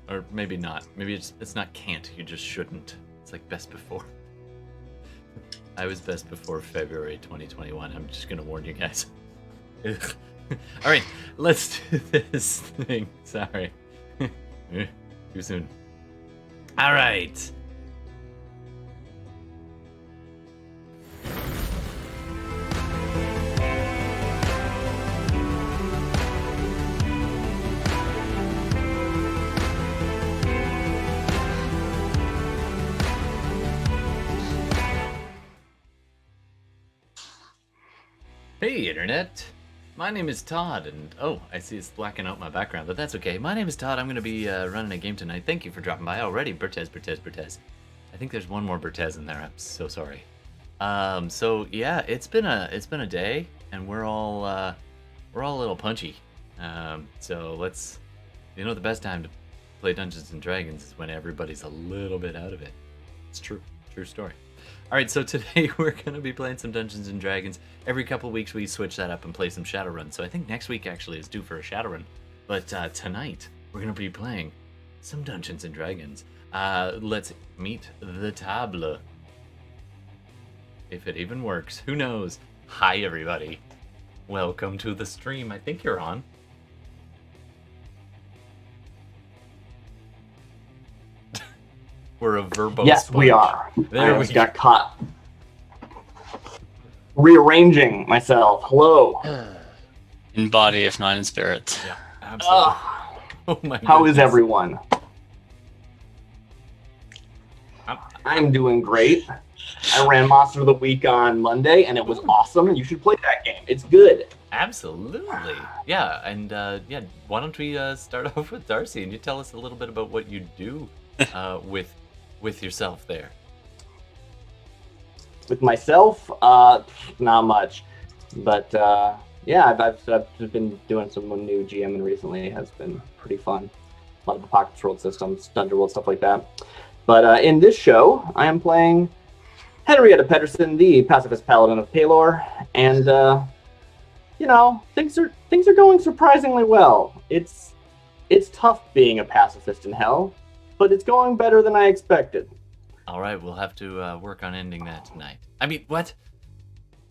Or maybe not. Maybe it's not can't. You just shouldn't. It's like best before. I was best before February 2021. I'm just gonna warn you guys. All right, let's do this thing. Sorry. Too soon. All right. Hey, Internet. My name is Todd, and I see it's blacking out my background, but that's okay. My name is Todd. I'm going to be running a game tonight. Thank you for dropping by already, Bertez. I think there's one more Bertez in there. I'm so sorry. So yeah, it's been a day, and we're all a little punchy. So let's, the best time to play Dungeons and Dragons is when everybody's a little bit out of it. It's true story. Alright, so today we're going to be playing some Dungeons & Dragons. Every couple weeks we switch that up and play some Shadowrun. So I think next week actually is due for a Shadowrun. But tonight we're going to be playing some Dungeons & Dragons. Let's meet the table. If it even works. Who knows? Hi, everybody. Welcome to the stream. I think you're on. We're a verbose Yes, sponge. we are. There I we got caught rearranging myself. Hello. In body, if not in spirit. Yeah, absolutely. Oh my How is goodness. everyone? I'm doing great. I ran Monster of the Week on Monday, and it was awesome. You should play that game. It's good. Absolutely. Yeah, and why don't we start off with Darcy, and you tell us a little bit about what you do with yourself there. With myself, not much. But yeah, I've been doing some new GMing recently. It has been pretty fun. A lot of Apocalypse World systems, Dungeon World, stuff like that. But in this show, I am playing Henrietta Pedersen, the pacifist paladin of Palor, and things are going surprisingly well. It's tough being a pacifist in hell, but it's going better than I expected. All right, we'll have to work on ending that tonight. I mean, what?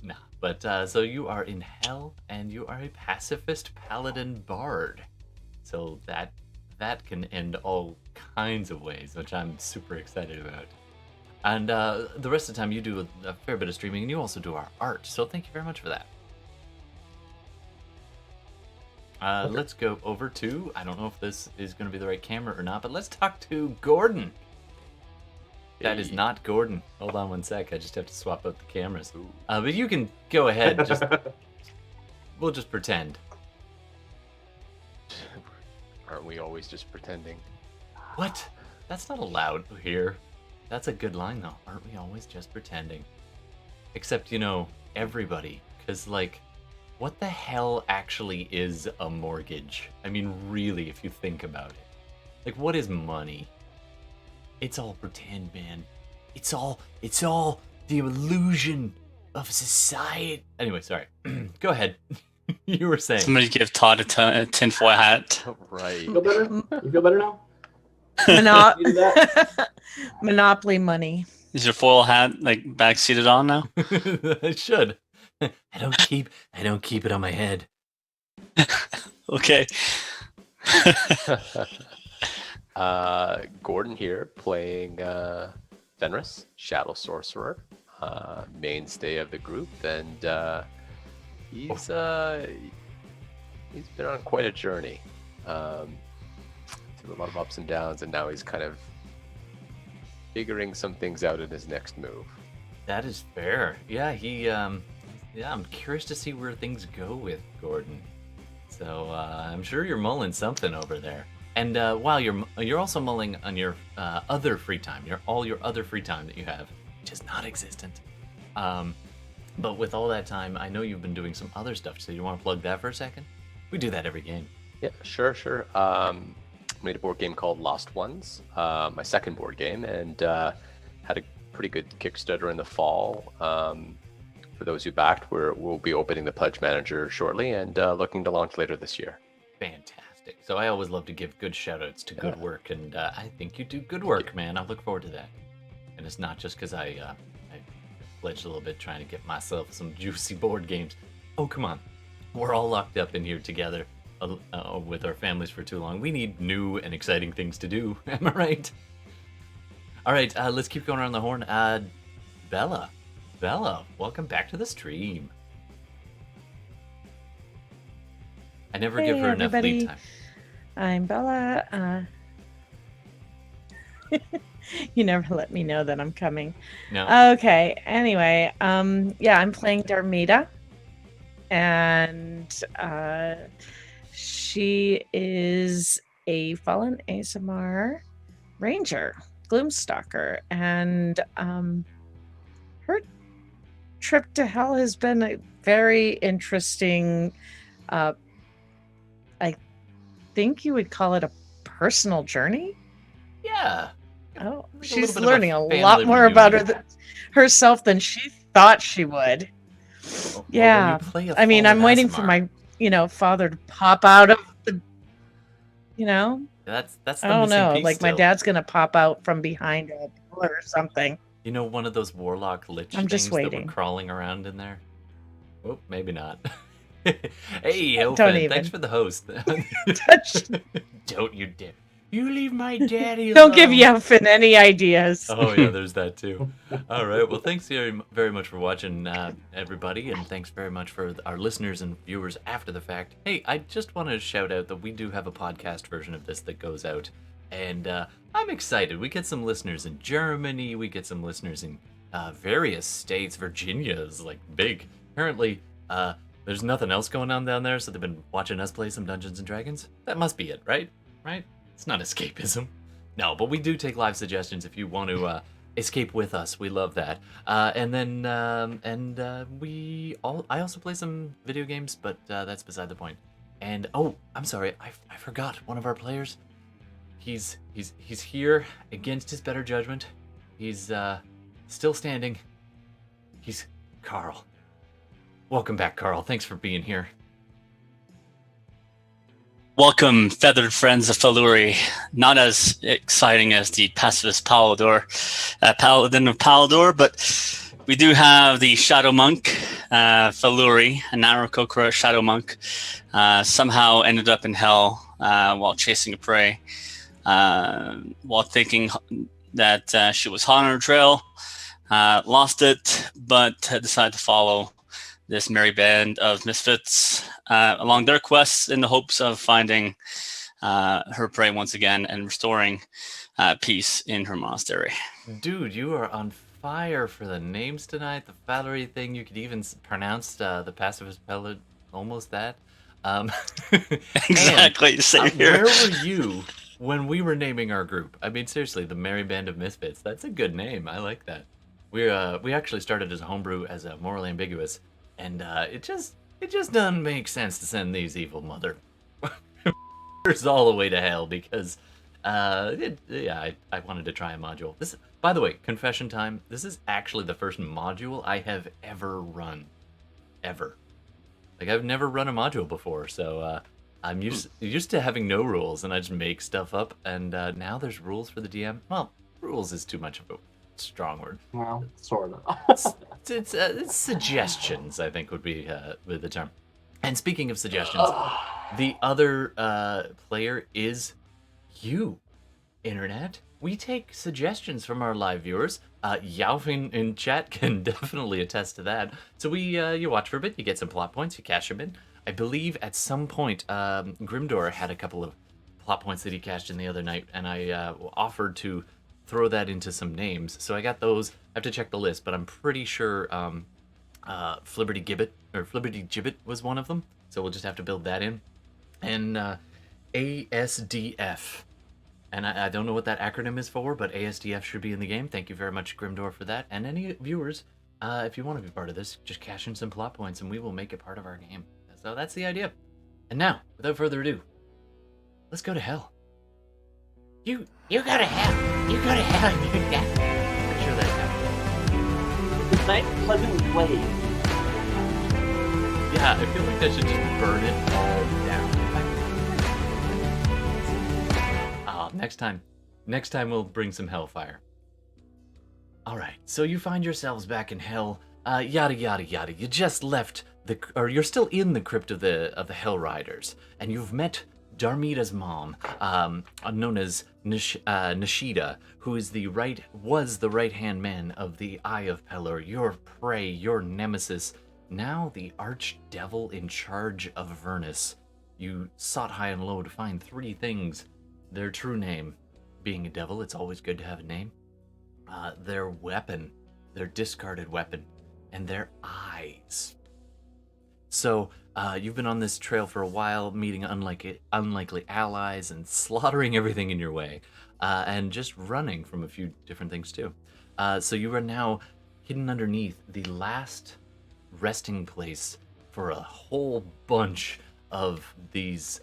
Nah, but so you are in hell, and you are a pacifist paladin bard. So that can end all kinds of ways, which I'm super excited about. And the rest of the time, you do a fair bit of streaming, and you also do our art. So thank you very much for that. Okay. Let's go over to, I don't know if this is going to be the right camera or not, but let's talk to Gordon. That is not Gordon. Hold on one sec. I just have to swap out the cameras. But you can go ahead. We'll just pretend. Aren't we always just pretending? What? That's not allowed here. That's a good line, though. Aren't we always just pretending? Except, everybody. Because, what the hell actually is a mortgage? I mean, really, if you think about it. What is money? It's all pretend, man. It's all the illusion of society. Anyway, sorry. Go ahead. You were saying. Somebody give Todd a tinfoil hat. Right. You feel better? You feel better now? You do that? Monopoly money. Is your foil hat backseated on now? I should. I don't keep it on my head. Okay. Gordon here, playing Fenris, Shadow Sorcerer, mainstay of the group, and he's been on quite a journey, through a lot of ups and downs, and now he's kind of figuring some things out in his next move. That is fair. Yeah, I'm curious to see where things go with Gordon. So I'm sure you're mulling something over there. And while you're also mulling on your other free time, all your other free time that you have, which is not existent. But with all that time, I know you've been doing some other stuff. So you want to plug that for a second? We do that every game. Yeah, sure. Made a board game called Lost Ones, my second board game, and had a pretty good Kickstarter in the fall. For those who backed, we'll be opening the Pledge Manager shortly and looking to launch later this year. Fantastic. fantastic. So I always love to give good shout-outs to good work, and I think you do good work, man. I look forward to that. And it's not just because I pledged a little bit trying to get myself some juicy board games. Oh, come on. We're all locked up in here together with our families for too long. We need new and exciting things to do. Am I right? All right, let's keep going around the horn. Bela, welcome back to the stream. I never give her enough lead time. I'm Bela. You never let me know that I'm coming. No. Okay. Anyway, yeah, I'm playing Darmita, and she is a fallen Aasimar ranger, Gloomstalker, and her trip to hell has been a very interesting. I think you would call it a personal journey. Yeah. Oh, Like she's little bit of a learning a family lot more about reunion. herself than she thought she would. Well, Yeah. when you play a I mean, I'm fallen waiting for Aasimar, my, father to pop out of the, That's the I don't missing know, piece like my still. dad's gonna pop out from behind a pillar or something. You know, one of those warlock lich I'm just things that waiting. were crawling around in there? Oh, maybe not. Hey, Don't Elfin, even. thanks for the host. Touch- Don't you dare. You leave my daddy alone. Don't give Yelfin any ideas. Oh, yeah, there's that too. All right. Well, thanks very much for watching, everybody, and thanks very much for our listeners and viewers after the fact. Hey, I just want to shout out that we do have a podcast version of this that goes out, and I'm excited. We get some listeners in Germany. We get some listeners in various states. Virginia is, like, big. Apparently, there's nothing else going on down there, so they've been watching us play some Dungeons & Dragons. That must be it, right? Right? It's not escapism. No, but we do take live suggestions if you want to escape with us. We love that. And then I also play some video games, but that's beside the point. And oh, I'm sorry, I forgot one of our players. He's here against his better judgment. He's still standing. He's Carl. Welcome back, Carl. Thanks for being here. Welcome, feathered friends of Falurie. Not as exciting as the pacifist Paladin of Palador, but we do have the Shadow Monk, Falurie, an Aarakocra Shadow Monk, somehow ended up in hell while chasing a prey, while thinking that she was hot on her trail, lost it, but decided to follow this merry band of misfits along their quests in the hopes of finding her prey once again and restoring peace in her monastery. Dude, you are on fire for the names tonight. The Falurie thing, you could even pronounce the pacifist pellet almost that. Exactly, same here. Where were you when we were naming our group? I mean, seriously, the Merry Band of Misfits. That's a good name. I like that. We actually started as a homebrew as a morally ambiguous. And it just doesn't make sense to send these evil mother all the way to hell because I wanted to try a module. This, by the way, confession time. This is actually the first module I have ever run, ever. Like I've never run a module before, so I'm used to having no rules and I just make stuff up. And now there's rules for the DM. Well, rules is too much of a strong word. Well, sort of. It's suggestions, I think would be the term. And speaking of suggestions, the other player is you, Internet. We take suggestions from our live viewers. Yaufing in chat can definitely attest to that. So you watch for a bit, you get some plot points, you cash them in. I believe at some point, Grimdor had a couple of plot points that he cashed in the other night, and I offered to throw that into some names. So I got those. I have to check the list, but I'm pretty sure Flibberty Gibbet was one of them. So we'll just have to build that in. And ASDF. And I don't know what that acronym is for, but ASDF should be in the game. Thank you very much, Grimdor, for that. And any viewers, if you want to be part of this, just cash in some plot points and we will make it part of our game. So that's the idea. And now, without further ado, let's go to hell. You go to hell. You go to hell and you die. I'm sure that happened. Nice pleasant wave. Yeah, I feel like that should just burn it all down. Well, next time we'll bring some hellfire. All right, so you find yourselves back in hell. Yada yada yada. You just left you're still in the crypt of the Hell Riders, and you've met Darmita's mom, known as Nishida, who was the right-hand man of the Eye of Pelor, your prey, your nemesis, now the archdevil in charge of Avernus. You sought high and low to find 3 things: their true name, being a devil, it's always good to have a name, their weapon, their discarded weapon, and their eyes. So, you've been on this trail for a while, meeting unlikely allies and slaughtering everything in your way, and just running from a few different things too. So you are now hidden underneath the last resting place for a whole bunch of these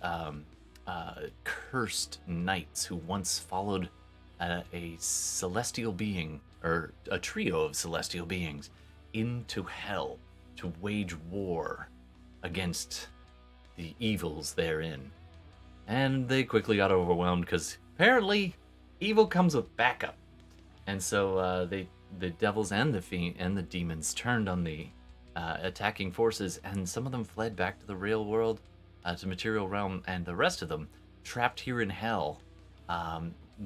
cursed knights who once followed a celestial being, or a trio of celestial beings, into hell to wage war against the evils therein. And they quickly got overwhelmed because apparently evil comes with backup. And so the devils and the demons turned on the attacking forces, and some of them fled back to the real world, to material realm, and the rest of them, trapped here in hell,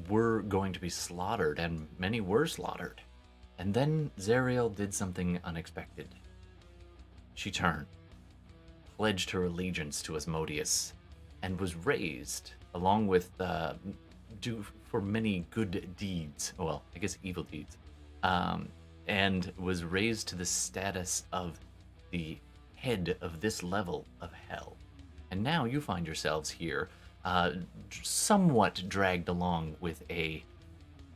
were going to be slaughtered, and many were slaughtered. And then Zariel did something unexpected. She turned, pledged her allegiance to Asmodeus, and was raised, along with for many good deeds, well, I guess evil deeds, and was raised to the status of the head of this level of hell. And now you find yourselves here, somewhat dragged along with a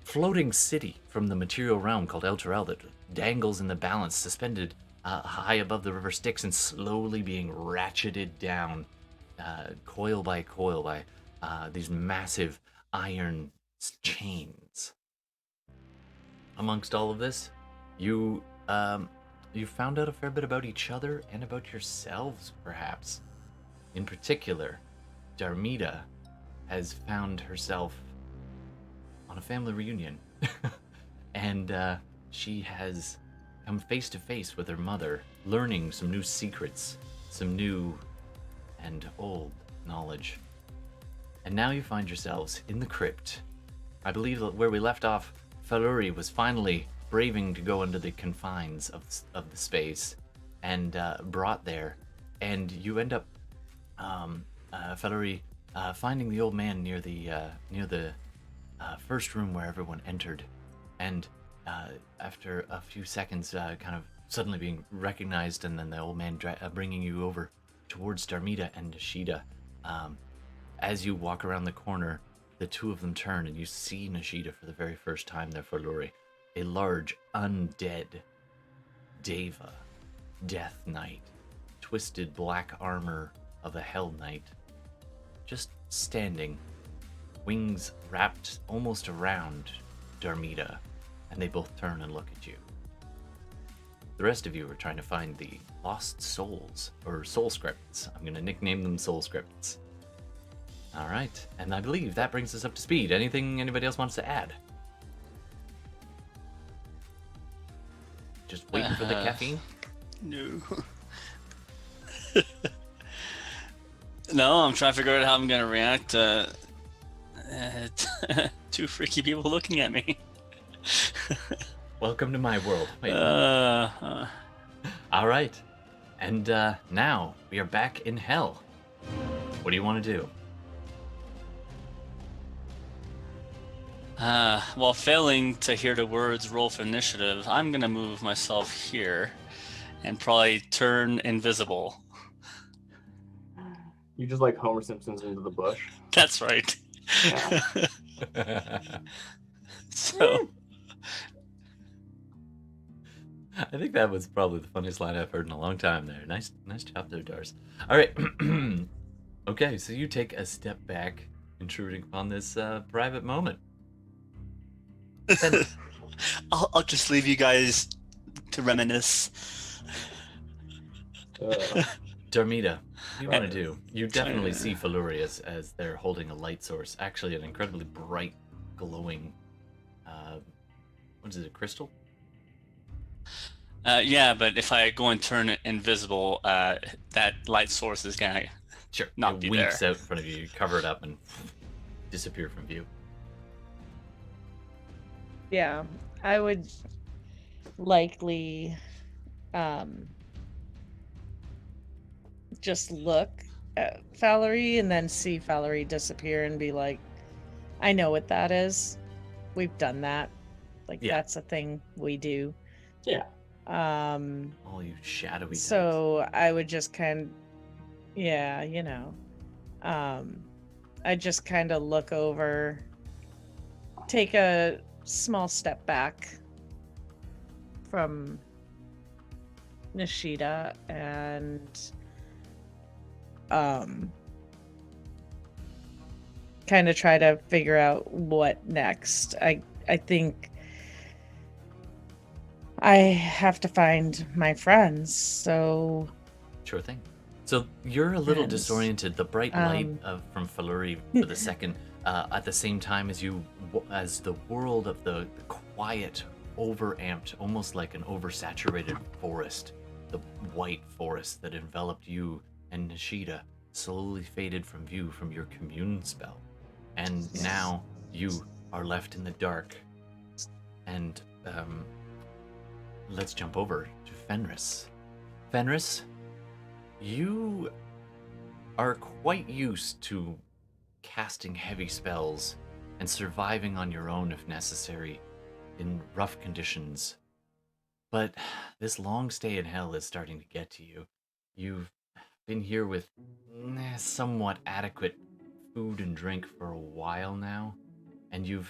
floating city from the material realm called El Terrell that dangles in the balance, suspended high above the river Styx and slowly being ratcheted down, coil by coil, by these massive iron chains. Amongst all of this, you found out a fair bit about each other and about yourselves, perhaps. In particular, Darmita has found herself on a family reunion, and she has come face to face with her mother, learning some new secrets, some new and old knowledge. And now you find yourselves in the crypt. I believe that where we left off, Falurie was finally braving to go under the confines of the space, and brought there. And you end up, Falurie, finding the old man near the first room where everyone entered, and after a few seconds, kind of suddenly being recognized, and then the old man bringing you over towards Darmita and Nishida. As you walk around the corner, the two of them turn, and you see Nishida for the very first time there, Falurie, a large undead deva, death knight, twisted black armor of a hell knight, just standing, wings wrapped almost around Darmita, and they both turn and look at you. The rest of you are trying to find the lost souls, or soul scripts. I'm going to nickname them soul scripts. All right, and I believe that brings us up to speed. Anything anybody else wants to add? Just waiting for the caffeine? No. No, I'm trying to figure out how I'm going to react to two freaky people looking at me. Welcome to my world. All right, and now we are back in hell. What do you want to do? While failing to hear the words roll for initiative, I'm going to move myself here and probably turn invisible. You just like Homer Simpson's into the bush. That's right. Yeah. So... I think that was probably the funniest line I've heard in a long time there. Nice job there, Darcy. All right. Okay, so you take a step back, intruding upon this private moment. I'll just leave you guys to reminisce. Darmita, what do you want to do? You definitely see Falurie as they're holding a light source. Actually, an incredibly bright, glowing, what is it, a crystal? Yeah, but if I go and turn it invisible, that light source is gonna Sure. not it be winks there. out in front of you. You cover it up and disappear from view. Yeah, I would likely just look at Falurie and then see Falurie disappear and be like, I know what that is. We've done that. Like Yeah. that's a thing we do. Yeah. All you shadowy types. So I would just yeah, I just kind of look over, take a small step back from Nishida and kind of try to figure out what next. I think I have to find my friends, so Sure thing. So you're a little Friends. disoriented. The bright light from Falurie for the second, at the same time as the world of the quiet, overamped, almost like an oversaturated forest, the white forest that enveloped you and Nishida slowly faded from view from your commune spell. And now you are left in the dark. And let's jump over to Fenris. Fenris, you are quite used to casting heavy spells and surviving on your own if necessary in rough conditions. But this long stay in hell is starting to get to you. You've been here with somewhat adequate food and drink for a while now, and you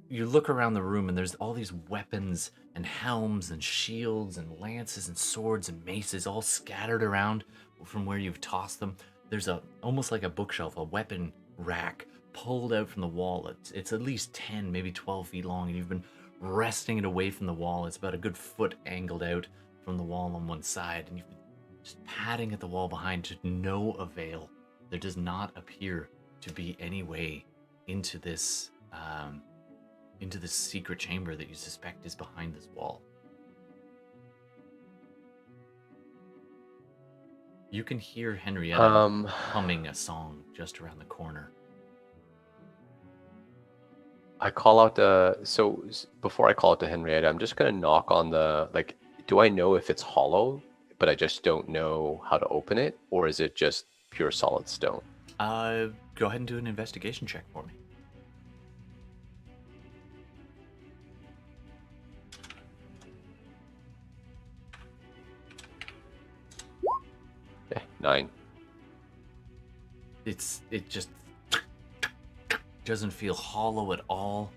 look around the room and there's all these weapons and helms and shields and lances and swords and maces all scattered around from where you've tossed them. There's almost like a bookshelf, a weapon rack pulled out from the wall. It's at least 10, maybe 12 feet long, and you've been resting it away from the wall. It's about a good foot angled out from the wall on one side, and you've been just patting at the wall behind to no avail. There does not appear to be any way into this secret chamber that you suspect is behind this wall. You can hear Henrietta humming a song just around the corner. I call out before I call it to Henrietta, I'm just gonna knock on do I know if it's hollow, but I just don't know how to open it, or is it just pure solid stone? Go ahead and do an investigation check for me. Okay, 9. It just doesn't feel hollow at all.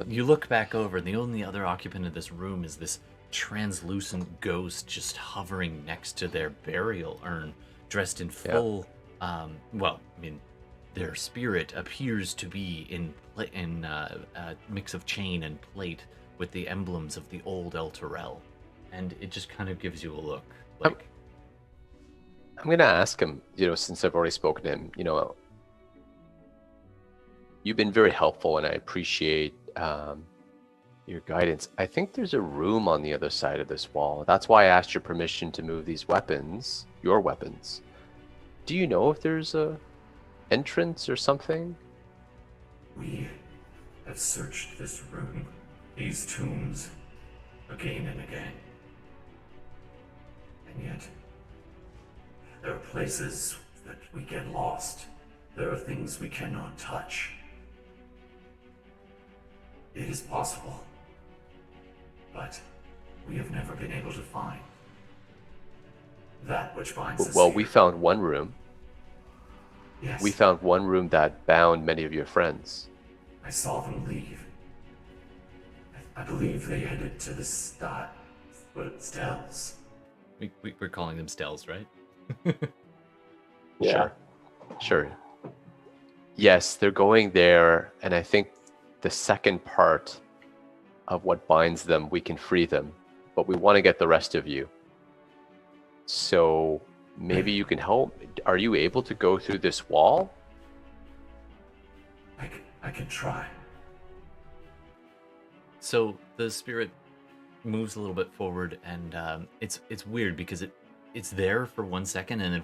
You look back over, and the only other occupant of this room is this translucent ghost just hovering next to their burial urn, dressed in full. Their spirit appears to be in a mix of chain and plate with the emblems of the old El Terrell, and it just kind of gives you a look like. I'm gonna ask him, since I've already spoken to him, you've been very helpful, and I appreciate your guidance. I think there's a room on the other side of this wall. That's why I asked your permission to move these weapons, your weapons. Do you know if there's a entrance or something? We have searched this room, these tombs, again and again. And yet, there are places that we get lost. There are things we cannot touch. It is possible, but we have never been able to find that which binds us Well, here. we found one room. Yes, We found one room that bound many of your friends. I saw them leave. I believe they headed to the Stells. We're calling them Stells, right? Yeah. Sure. Yes, they're going there, and I think the second part of what binds them, we can free them, but we want to get the rest of you. So maybe you can help. Are you able to go through this wall? I can try. So the spirit moves a little bit forward, and it's weird because it's there for 1 second, and then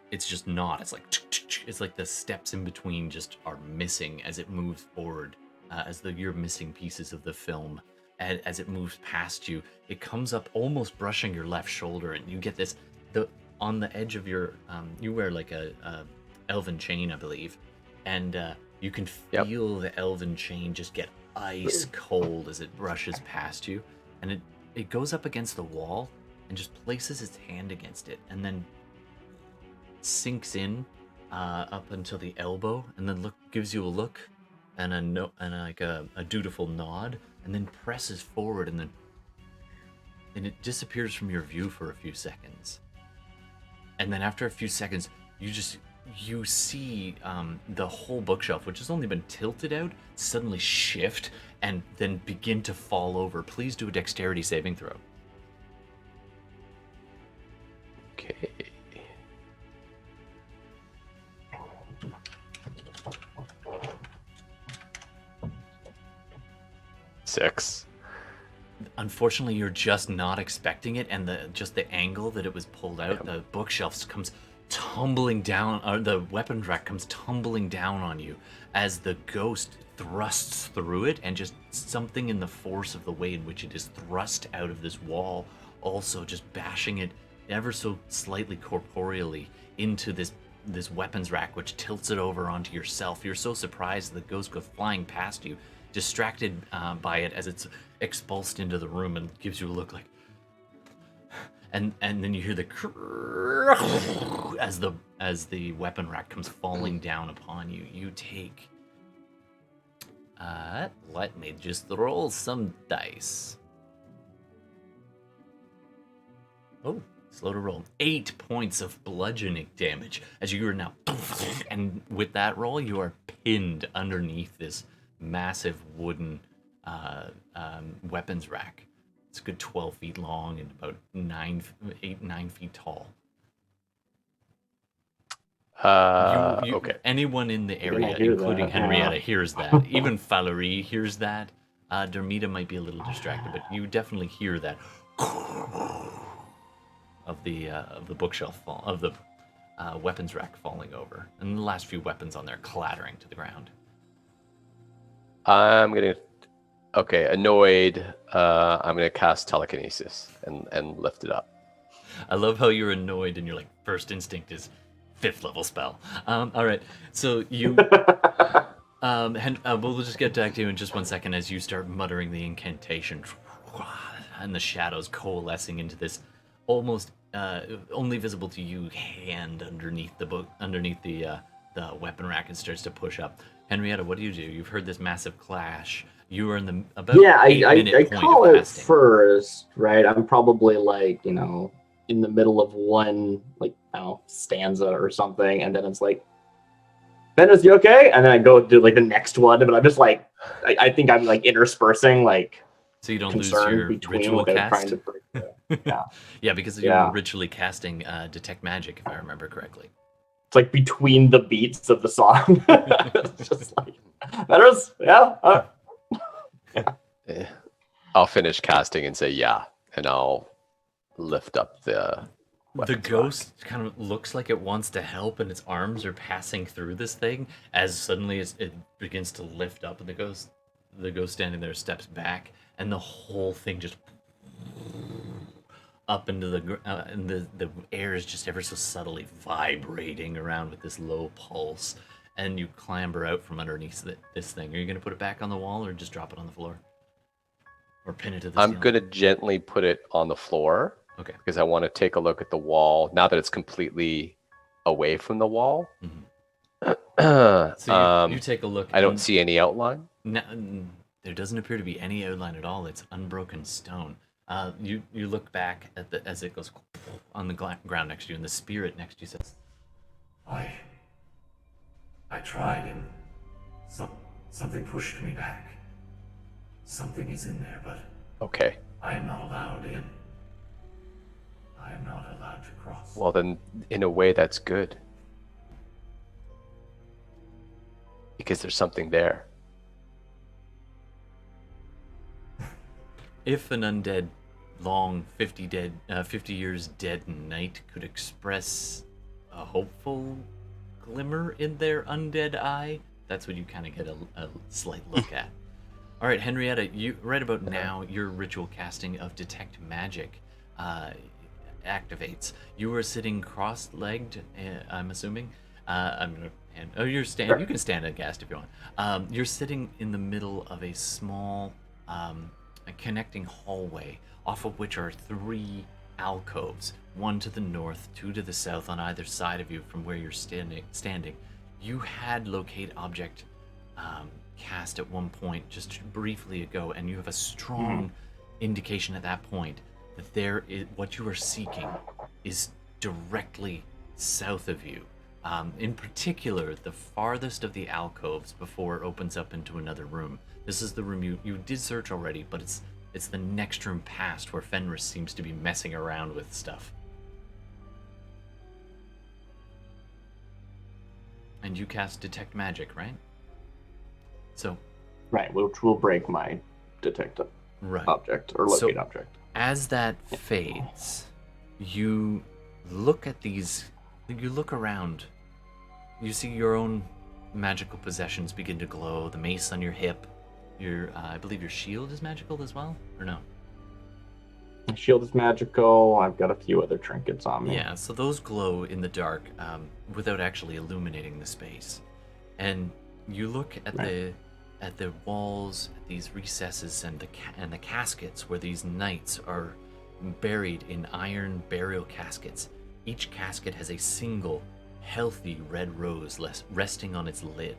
it's just not. It's like the steps in between just are missing as it moves forward, as though you're missing pieces of the film. And as it moves past you, it comes up almost brushing your left shoulder, and you get this on the edge of your you wear like a elven chain, I believe, and you can feel the elven chain just get ice cold as it brushes past you, and it goes up against the wall and just places its hand against it, and then sinks in up until the elbow, and then gives you a look and a dutiful nod, and then presses forward, and it disappears from your view for a few seconds. And then after a few seconds, you see the whole bookshelf, which has only been tilted out, suddenly shift and then begin to fall over. Please do a dexterity saving throw. Okay. Six. Unfortunately, you're just not expecting it, and the angle that it was pulled out, the bookshelf comes tumbling down, or the weapons rack comes tumbling down on you as the ghost thrusts through it, and just something in the force of the way in which it is thrust out of this wall, also just bashing it ever so slightly corporeally into this weapons rack, which tilts it over onto yourself. You're so surprised the ghost goes flying past you, distracted by it as it's expulsed into the room, and gives you a look like, and then you hear the as the weapon rack comes falling down upon you. You take let me just roll some dice. Oh, slow to roll. 8 points of bludgeoning damage as you are now, and with that roll, you are pinned underneath this massive wooden weapons rack. It's a good 12 feet long and about 9 feet tall. Okay. Anyone in the You're gonna area, hear including that, Henrietta, yeah. hears that. Even Falurie hears that. Darmita might be a little distracted, but you definitely hear that of the bookshelf fall, of the weapons rack falling over, and the last few weapons on there clattering to the ground. I'm gonna. Okay, annoyed. I'm gonna cast telekinesis and lift it up. I love how you're annoyed and your like first instinct is 5th level spell. All right, so you, we'll just get back to you in just 1 second as you start muttering the incantation, and the shadows coalescing into this almost only visible to you hand underneath the weapon rack, and starts to push up. Henrietta, what do? You've heard this massive clash. You are in the about I point call of it casting. first, right? I'm probably like, in the middle of one, like, I don't know, stanza or something, and then it's like, Fenris, you okay? And then I go do like the next one, but I'm just like, I think I'm like interspersing like So you don't lose concern your between ritual without cast? trying to break the, Yeah, because you were ritually casting Detect Magic, if I remember correctly. It's like between the beats of the song. It's just like, Fenris, yeah. I'll finish casting and say yeah, and I'll lift up the ghost kind of looks like it wants to help, and its arms are passing through this thing as suddenly it begins to lift up, and the ghost standing there steps back, and the whole thing just up into and the air is just ever so subtly vibrating around with this low pulse, and you clamber out from underneath this thing. Are you going to put it back on the wall or just drop it on the floor? Or pin it to the ceiling? I'm going to gently put it on the floor. Okay. Because I want to take a look at the wall now that it's completely away from the wall. Mm-hmm. So you take a look. I don't see any outline. No, there doesn't appear to be any outline at all. It's unbroken stone. You look back at as it goes on the ground next to you, and the spirit next to you says, I tried, and something pushed me back. Something is in there, but Okay. I am not allowed in. I am not allowed to cross. Well, then, in a way, that's good. Because there's something there. If an undead, long 50 years dead knight could express a hopeful glimmer in their undead eye, that's what you kind of get a slight look at. All right, Henrietta, you right about now, your ritual casting of Detect Magic activates. You were sitting cross-legged, I'm assuming. I'm gonna. You're stand. Sure. You can stand aghast if you want. You're sitting in the middle of a small, a connecting hallway, off of which are 3 alcoves. 1 to the north, 2 to the south, on either side of you from where you're standing. You had locate object cast at one point just briefly ago, and you have a strong indication at that point that there is what you are seeking is directly south of you. In particular, the farthest of the alcoves before it opens up into another room. This is the room you did search already, but it's the next room past where Fenris seems to be messing around with stuff. And you cast Detect Magic, right? So, Right, which will break my detect right. object or locate object. As that fades, you look at these. You look around. You see your own magical possessions begin to glow. The mace on your hip. I believe your shield is magical as well, or no? My shield is magical. I've got a few other trinkets on me. Yeah, so those glow in the dark without actually illuminating the space. And you look at the walls, at these recesses, and the caskets where these knights are buried in iron burial caskets. Each casket has a single, healthy red rose resting on its lid.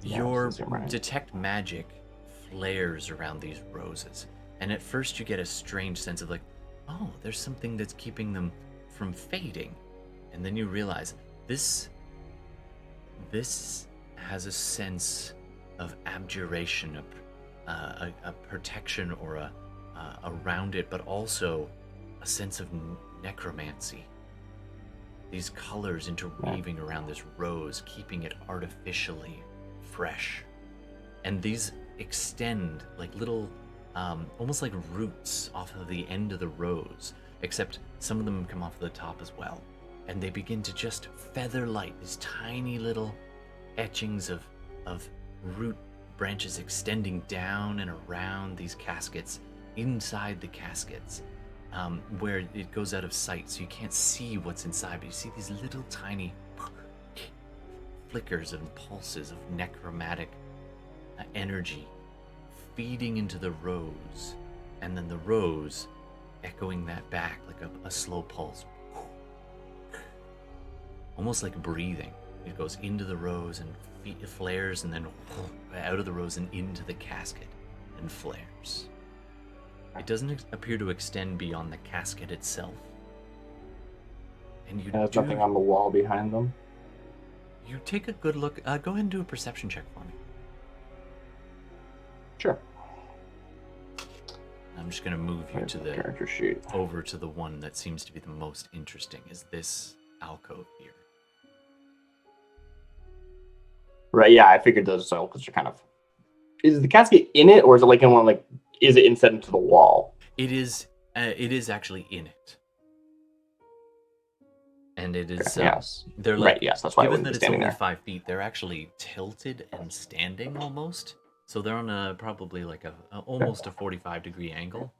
Yeah, Your this is right. Detect Magic flares around these roses. And at first you get a strange sense of like, oh, there's something that's keeping them from fading. And then you realize this has a sense of abjuration, a protection or around it, but also a sense of necromancy. These colors interweaving around this rose, keeping it artificially fresh. And these extend like little, almost like roots off of the end of the rose, except some of them come off the top as well. And they begin to just feather light, these tiny little etchings of root branches extending down and around these caskets, inside the caskets, where it goes out of sight, so you can't see what's inside, but you see these little tiny flickers and pulses of necromantic energy feeding into the rose, and then the rose echoing that back like a slow pulse, almost like breathing. It goes into the rose and it flares, and then out of the rose and into the casket and flares. It doesn't appear to extend beyond the casket itself. And There's nothing on the wall behind them. You take a good look. Go ahead and do a perception check for me. Sure. I'm just going to move you There's to the character sheet. over to the one that seems to be the most interesting. Is this alcove here? Right, yeah, I figured those so because you're kind of. Is the casket in it, or is it like in one like? Is it inset into the wall? It is. It is actually in it, and it is. Yes. They're like. Right. Yes, that's why I Given wouldn't that be it's standing only there. 5 feet, they're actually tilted and standing almost. So they're on probably like almost a 45-degree angle.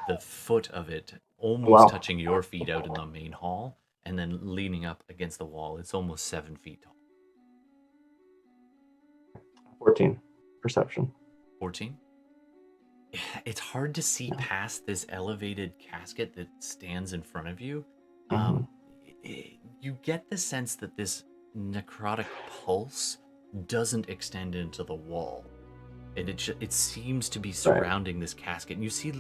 The foot of it almost touching your feet out in the main hall, and then leaning up against the wall. It's almost 7 feet tall. 14 perception. 14. It's hard to see past this elevated casket that stands in front of you. You get the sense that this necrotic pulse doesn't extend into the wall. It seems to be surrounding this casket. And you see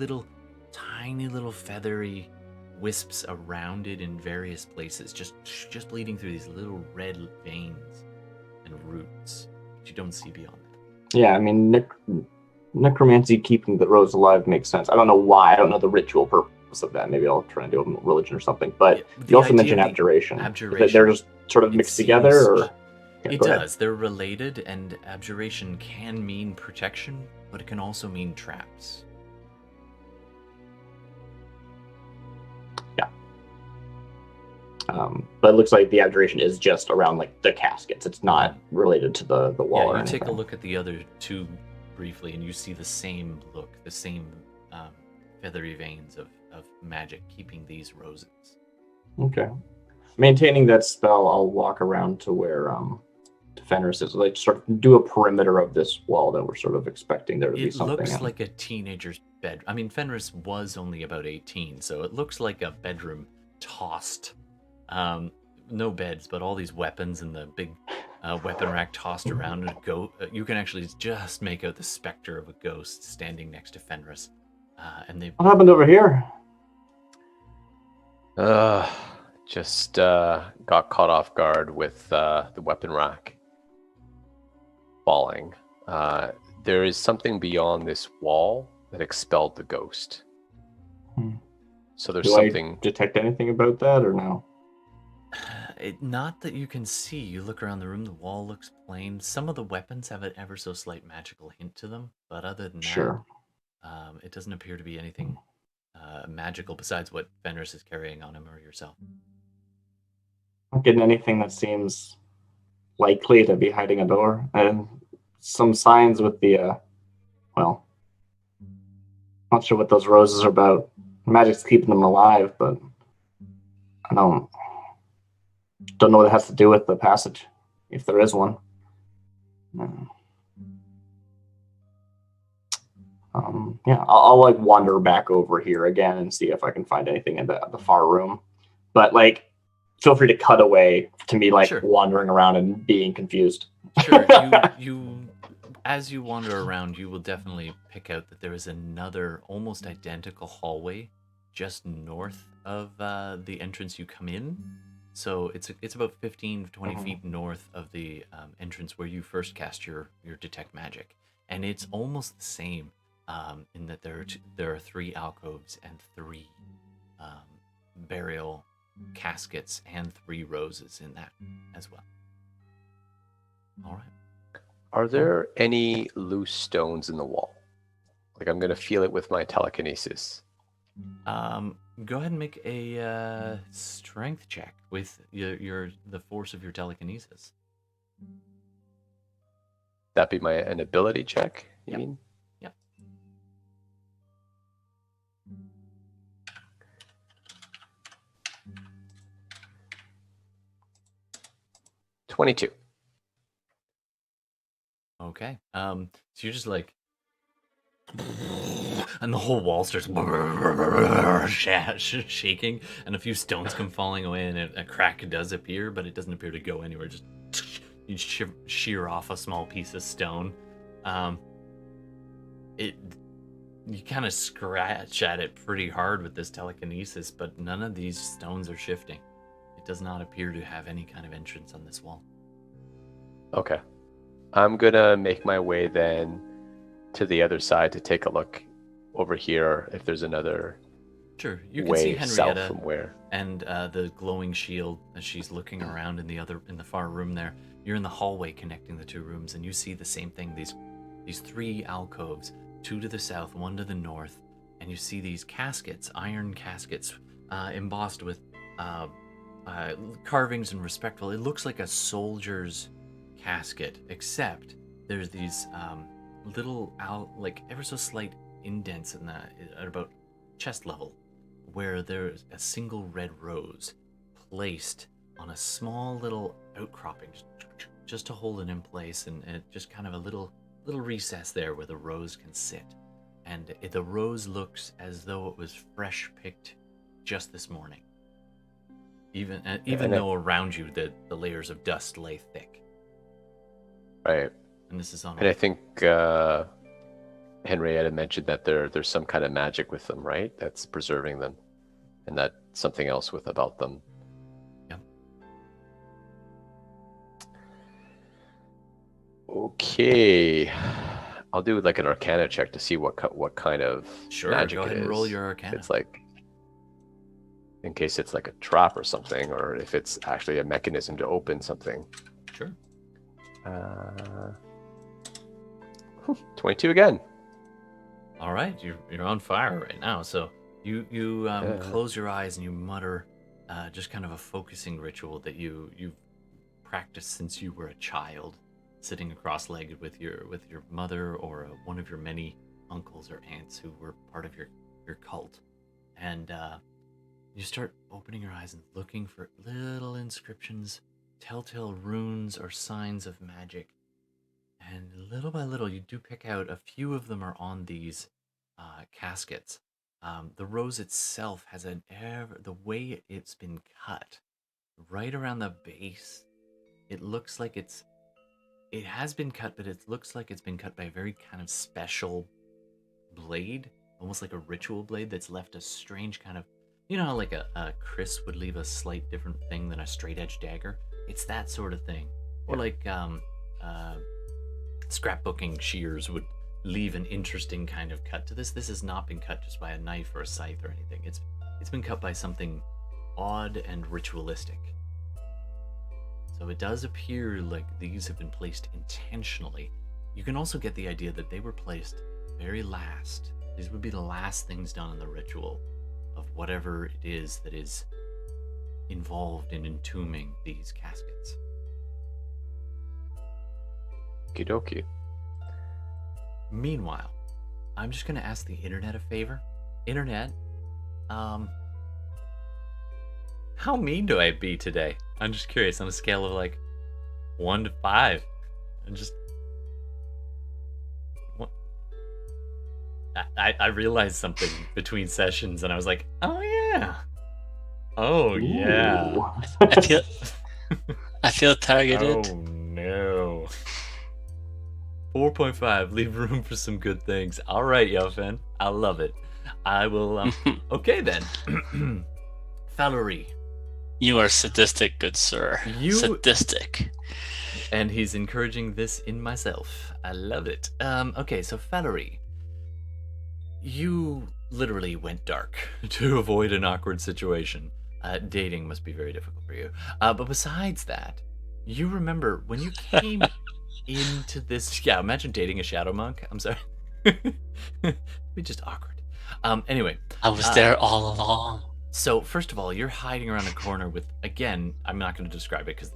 tiny little feathery wisps around it in various places, just bleeding through these little red veins and roots that you don't see beyond that. Yeah, I mean, necromancy keeping the rose alive makes sense. I don't know why. I don't know the ritual So that maybe I'll try and do a religion or something. But Yeah, the you also idea mentioned of the abjuration. abjuration, They're just sort of it mixed together, seems- or yeah, It go ahead. does. They're related, and abjuration can mean protection, but it can also mean traps. But it looks like the abjuration is just around like the caskets. It's not related to the wall Yeah, or you anything. take a look at the other two briefly, and you see the same look, the same feathery veins of magic keeping these roses. Okay. Maintaining that spell, I'll walk around to where Fenris is, like sort of do a perimeter of this wall that we're sort of expecting there to be It something. looks in. like a teenager's bed. I mean, Fenris was only about 18, so it looks like a bedroom tossed. No beds, but all these weapons and the big weapon rack tossed around. You can actually just make out the specter of a ghost standing next to Fenris. And they What happened over here? Just got caught off guard with the weapon rack falling. There is something beyond this wall that expelled the ghost. So there's Do something. I detect anything about that or no? Not that you can see. You look around the room, the wall looks plain. Some of the weapons have an ever so slight magical hint to them, but other than Sure. that, it doesn't appear to be anything magical besides what Fenris is carrying on him or yourself. Not getting anything that seems likely to be hiding a door. And some signs with the, well, not sure what those roses are about. Magic's keeping them alive, but I don't know what it has to do with the passage, if there is one. Yeah, I'll like wander back over here again and see if I can find anything in the far room. But like, feel free to cut away to me like Sure. wandering around and being confused. Sure, you as you wander around, you will definitely pick out that there is another almost identical hallway just north of the entrance you come in. So it's about 15 to 20 feet north of the entrance where you first cast your detect magic, and it's almost the same in that there are 3 alcoves and 3 burial caskets and 3 roses in that as well. All right. Are there any loose stones in the wall? Like I'm gonna feel it with my telekinesis. Go ahead and make a strength check with the force of your telekinesis. That be an ability check, you Yep. mean? Yep. 22. Okay. So you're just like, and the whole wall starts shaking, and a few stones come falling away, and a crack does appear, but it doesn't appear to go anywhere. Just you shear off a small piece of stone. You kind of scratch at it pretty hard with this telekinesis, but none of these stones are shifting. It does not appear to have any kind of entrance on this wall. Okay. I'm gonna make my way then to the other side to take a look over here if there's another Sure, you can see way south Henrietta from where. and the glowing shield as she's looking around in the far room there. You're in the hallway connecting the 2 rooms, and you see the same thing. These 3 alcoves, 2 to the south, 1 to the north, and you see these caskets, iron caskets, embossed with carvings and respectful. It looks like a soldier's casket, except there's these little like ever so slight indents at about chest level, where there's a single red rose placed on a small little outcropping, just to hold it in place, and just kind of a little recess there where the rose can sit. And the rose looks as though it was fresh picked just this morning. Even though around you the layers of dust lay thick. Right. And this is on. And I think Henrietta mentioned that there's some kind of magic with them, right? That's preserving them, and that something else about them. Yeah. Okay. I'll do like an Arcana check to see what kind of Sure, magic go ahead it and roll is. your Arcana. It's like in case it's like a trap or something, or if it's actually a mechanism to open something. Sure. 22 again. All right, you're on fire right now. So you close your eyes and you mutter just kind of a focusing ritual that you've practiced since you were a child, sitting cross-legged with your mother or one of your many uncles or aunts who were part of your cult, and you start opening your eyes and looking for little inscriptions, telltale runes or signs of magic. And little by little, you do pick out a few of them are on these caskets. The rose itself has the way it's been cut, right around the base. It looks like it has been cut, but it looks like it's been cut by a very kind of special blade, almost like a ritual blade that's left a strange kind of, you know how like a Chris would leave a slight different thing than a straight edge dagger? It's that sort of thing. Or like scrapbooking shears would leave an interesting kind of cut to this. This has not been cut just by a knife or a scythe or anything. It's been cut by something odd and ritualistic. So it does appear like these have been placed intentionally. You can also get the idea that they were placed very last. These would be the last things done in the ritual of whatever it is that is involved in entombing these caskets. Okie. Meanwhile, I'm just going to ask the internet a favor. Internet, how mean do I be today? I'm just curious, on a scale of like 1 to 5. I'm just... What? I realized something between sessions, and I was like, oh yeah. Oh yeah. I feel targeted. Oh no. 4.5, leave room for some good things. All right, Yofen, I love it. I will, okay then. Falurie. You are sadistic, good sir. Sadistic. And he's encouraging this in myself. I love it. Okay, so Falurie, you literally went dark to avoid an awkward situation. Dating must be very difficult for you. But besides that, you remember when you came into this... Yeah, imagine dating a shadow monk. I'm sorry. It'd be just awkward. Anyway. I was there all along. So, first of all, you're hiding around a corner with, again, I'm not going to describe it because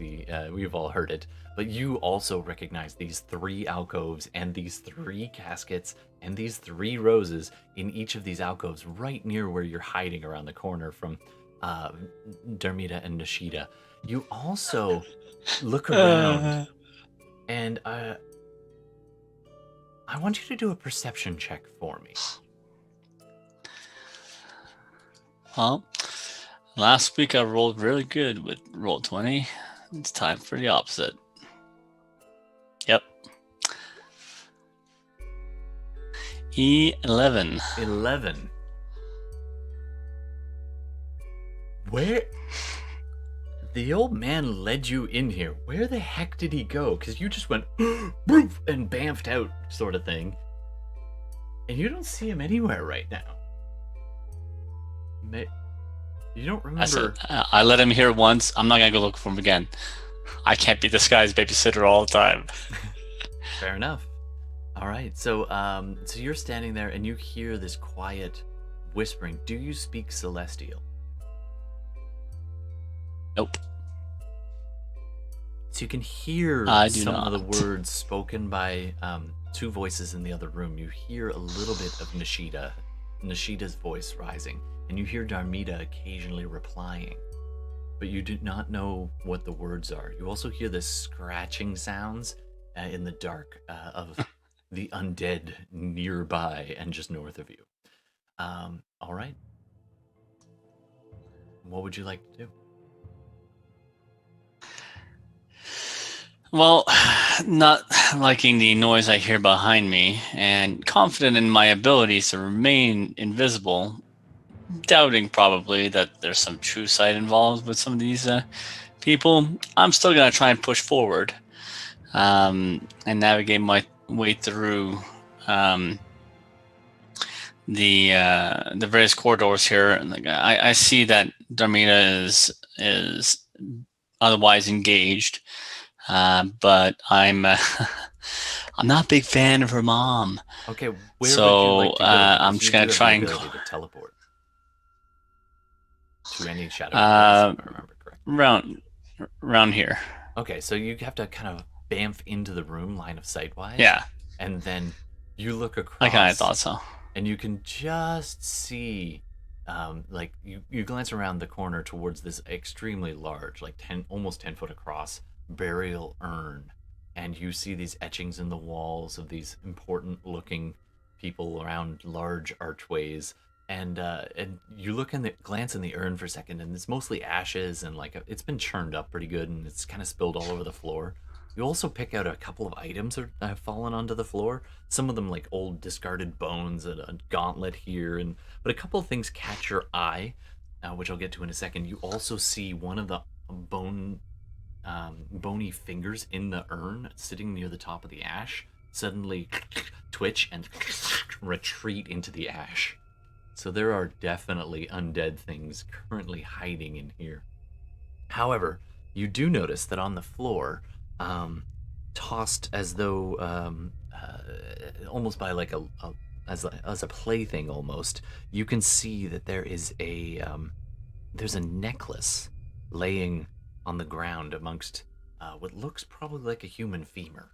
we've all heard it, but you also recognize these 3 alcoves and these 3 caskets and these 3 roses in each of these alcoves right near where you're hiding around the corner from Darmita and Nishida. You also look around and I want you to do a perception check for me. Well, last week I rolled really good with roll 20. It's time for the opposite. Yep. 11. 11. Where? The old man led you in here. Where the heck did he go? Because you just went boof and bamfed out, sort of thing. And you don't see him anywhere right now. You don't remember? I let him here once. I'm not gonna go look for him again. I can't be this guy's babysitter all the time. Fair enough. All right. So you're standing there and you hear this quiet whispering. Do you speak Celestial? Nope. So you can hear some of the words spoken by 2 voices in the other room. You hear a little bit of Nishida's voice rising, and you hear Darmita occasionally replying, but you do not know what the words are. You also hear the scratching sounds in the dark of the undead nearby and just north of you. All right. What would you like to do? Well, not liking the noise I hear behind me and confident in my abilities to remain invisible, doubting probably that there's some true sight involved with some of these people, I'm still going to try and push forward and navigate my way through the various corridors here, and like I see that Darmita is otherwise engaged, but I'm I'm not a big fan of her mom. Okay, where So, would you like to go? I'm Because just you gonna do have try the and ability to teleport to any shadow place, if I remember correctly. around here. Okay, so you have to kind of bamf into the room line of sight wise. Yeah, And then you look I kind of across thought so. and you can just see like you glance around the corner towards this extremely large, like almost 10 foot across burial urn, and you see these etchings in the walls of these important looking people around large archways, and you look in the glance in the urn for a second, and it's mostly ashes, and like it's been churned up pretty good, and it's kind of spilled all over the floor. You also pick out a couple of items that have fallen onto the floor. Some of them like old discarded bones and a gauntlet here, and but a couple of things catch your eye, which I'll get to in a second. You also see one of the bony fingers in the urn sitting near the top of the ash suddenly twitch and retreat into the ash. So there are definitely undead things currently hiding in here. However, you do notice that on the floor, tossed as though almost by like as a plaything almost, you can see that there is there's a necklace laying on the ground amongst what looks probably like a human femur.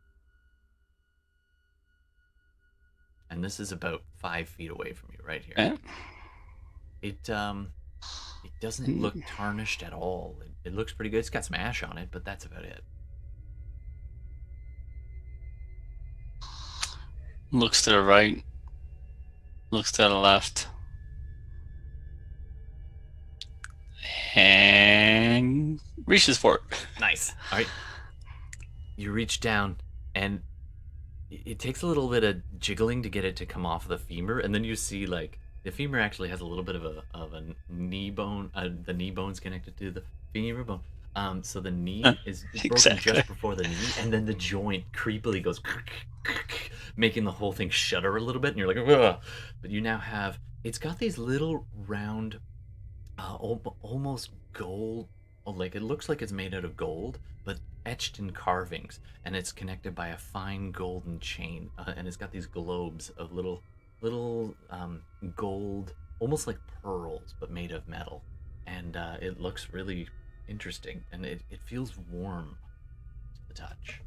And this is about 5 feet away from you, right here. Yeah. It doesn't look tarnished at all. It looks pretty good. It's got some ash on it, but that's about it. Looks to the right. Looks to the left. And reaches for it. Nice. All right. You reach down, and it takes a little bit of jiggling to get it to come off the femur, and then you see like the femur actually has a little bit of a knee bone. The knee bone's connected to the femur bone. So the knee is broken Exactly. just before the knee, and then the joint creepily goes, making the whole thing shudder a little bit, and you're like, ugh. But you now have, it's got these little round, almost gold, like it looks like it's made out of gold, but etched in carvings, and it's connected by a fine golden chain, and it's got these globes of little gold, almost like pearls, but made of metal, and it looks really interesting, and it feels warm to the touch.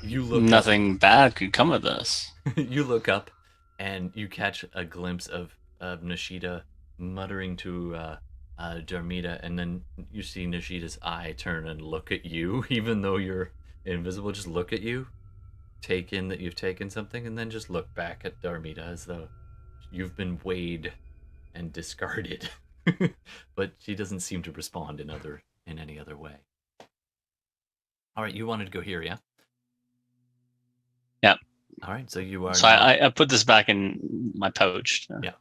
You look Nothing bad could come of this. you look up, and you catch a glimpse of Nishida muttering to Darmita, and then you see Nishida's eye turn and look at you, even though you're invisible. Just look at you, take in that you've taken something, and then just look back at Darmita as though you've been weighed and discarded. But she doesn't seem to respond in any other way. All right, you wanted to go here, yeah? Yeah. All right, so you are. So I put this back in my pouch. Yeah.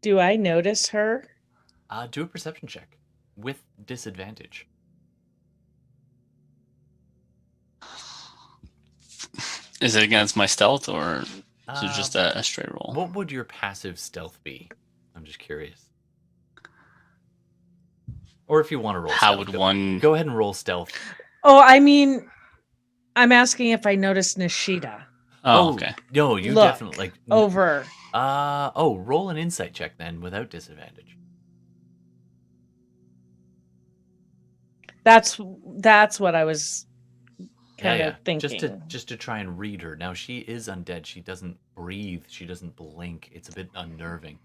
Do I notice her? Do a perception check with disadvantage. Is it against my stealth, or is it just a straight roll? What would your passive stealth be? I'm just curious. Or if you want to roll How stealth, would one... go ahead and roll stealth. Oh, I mean, I'm asking if I noticed Nishida. Oh, okay. No, you Look definitely like over. Roll an insight check then without disadvantage. That's what I was kind of thinking. Just to try and read her. Now she is undead. She doesn't breathe. She doesn't blink. It's a bit unnerving.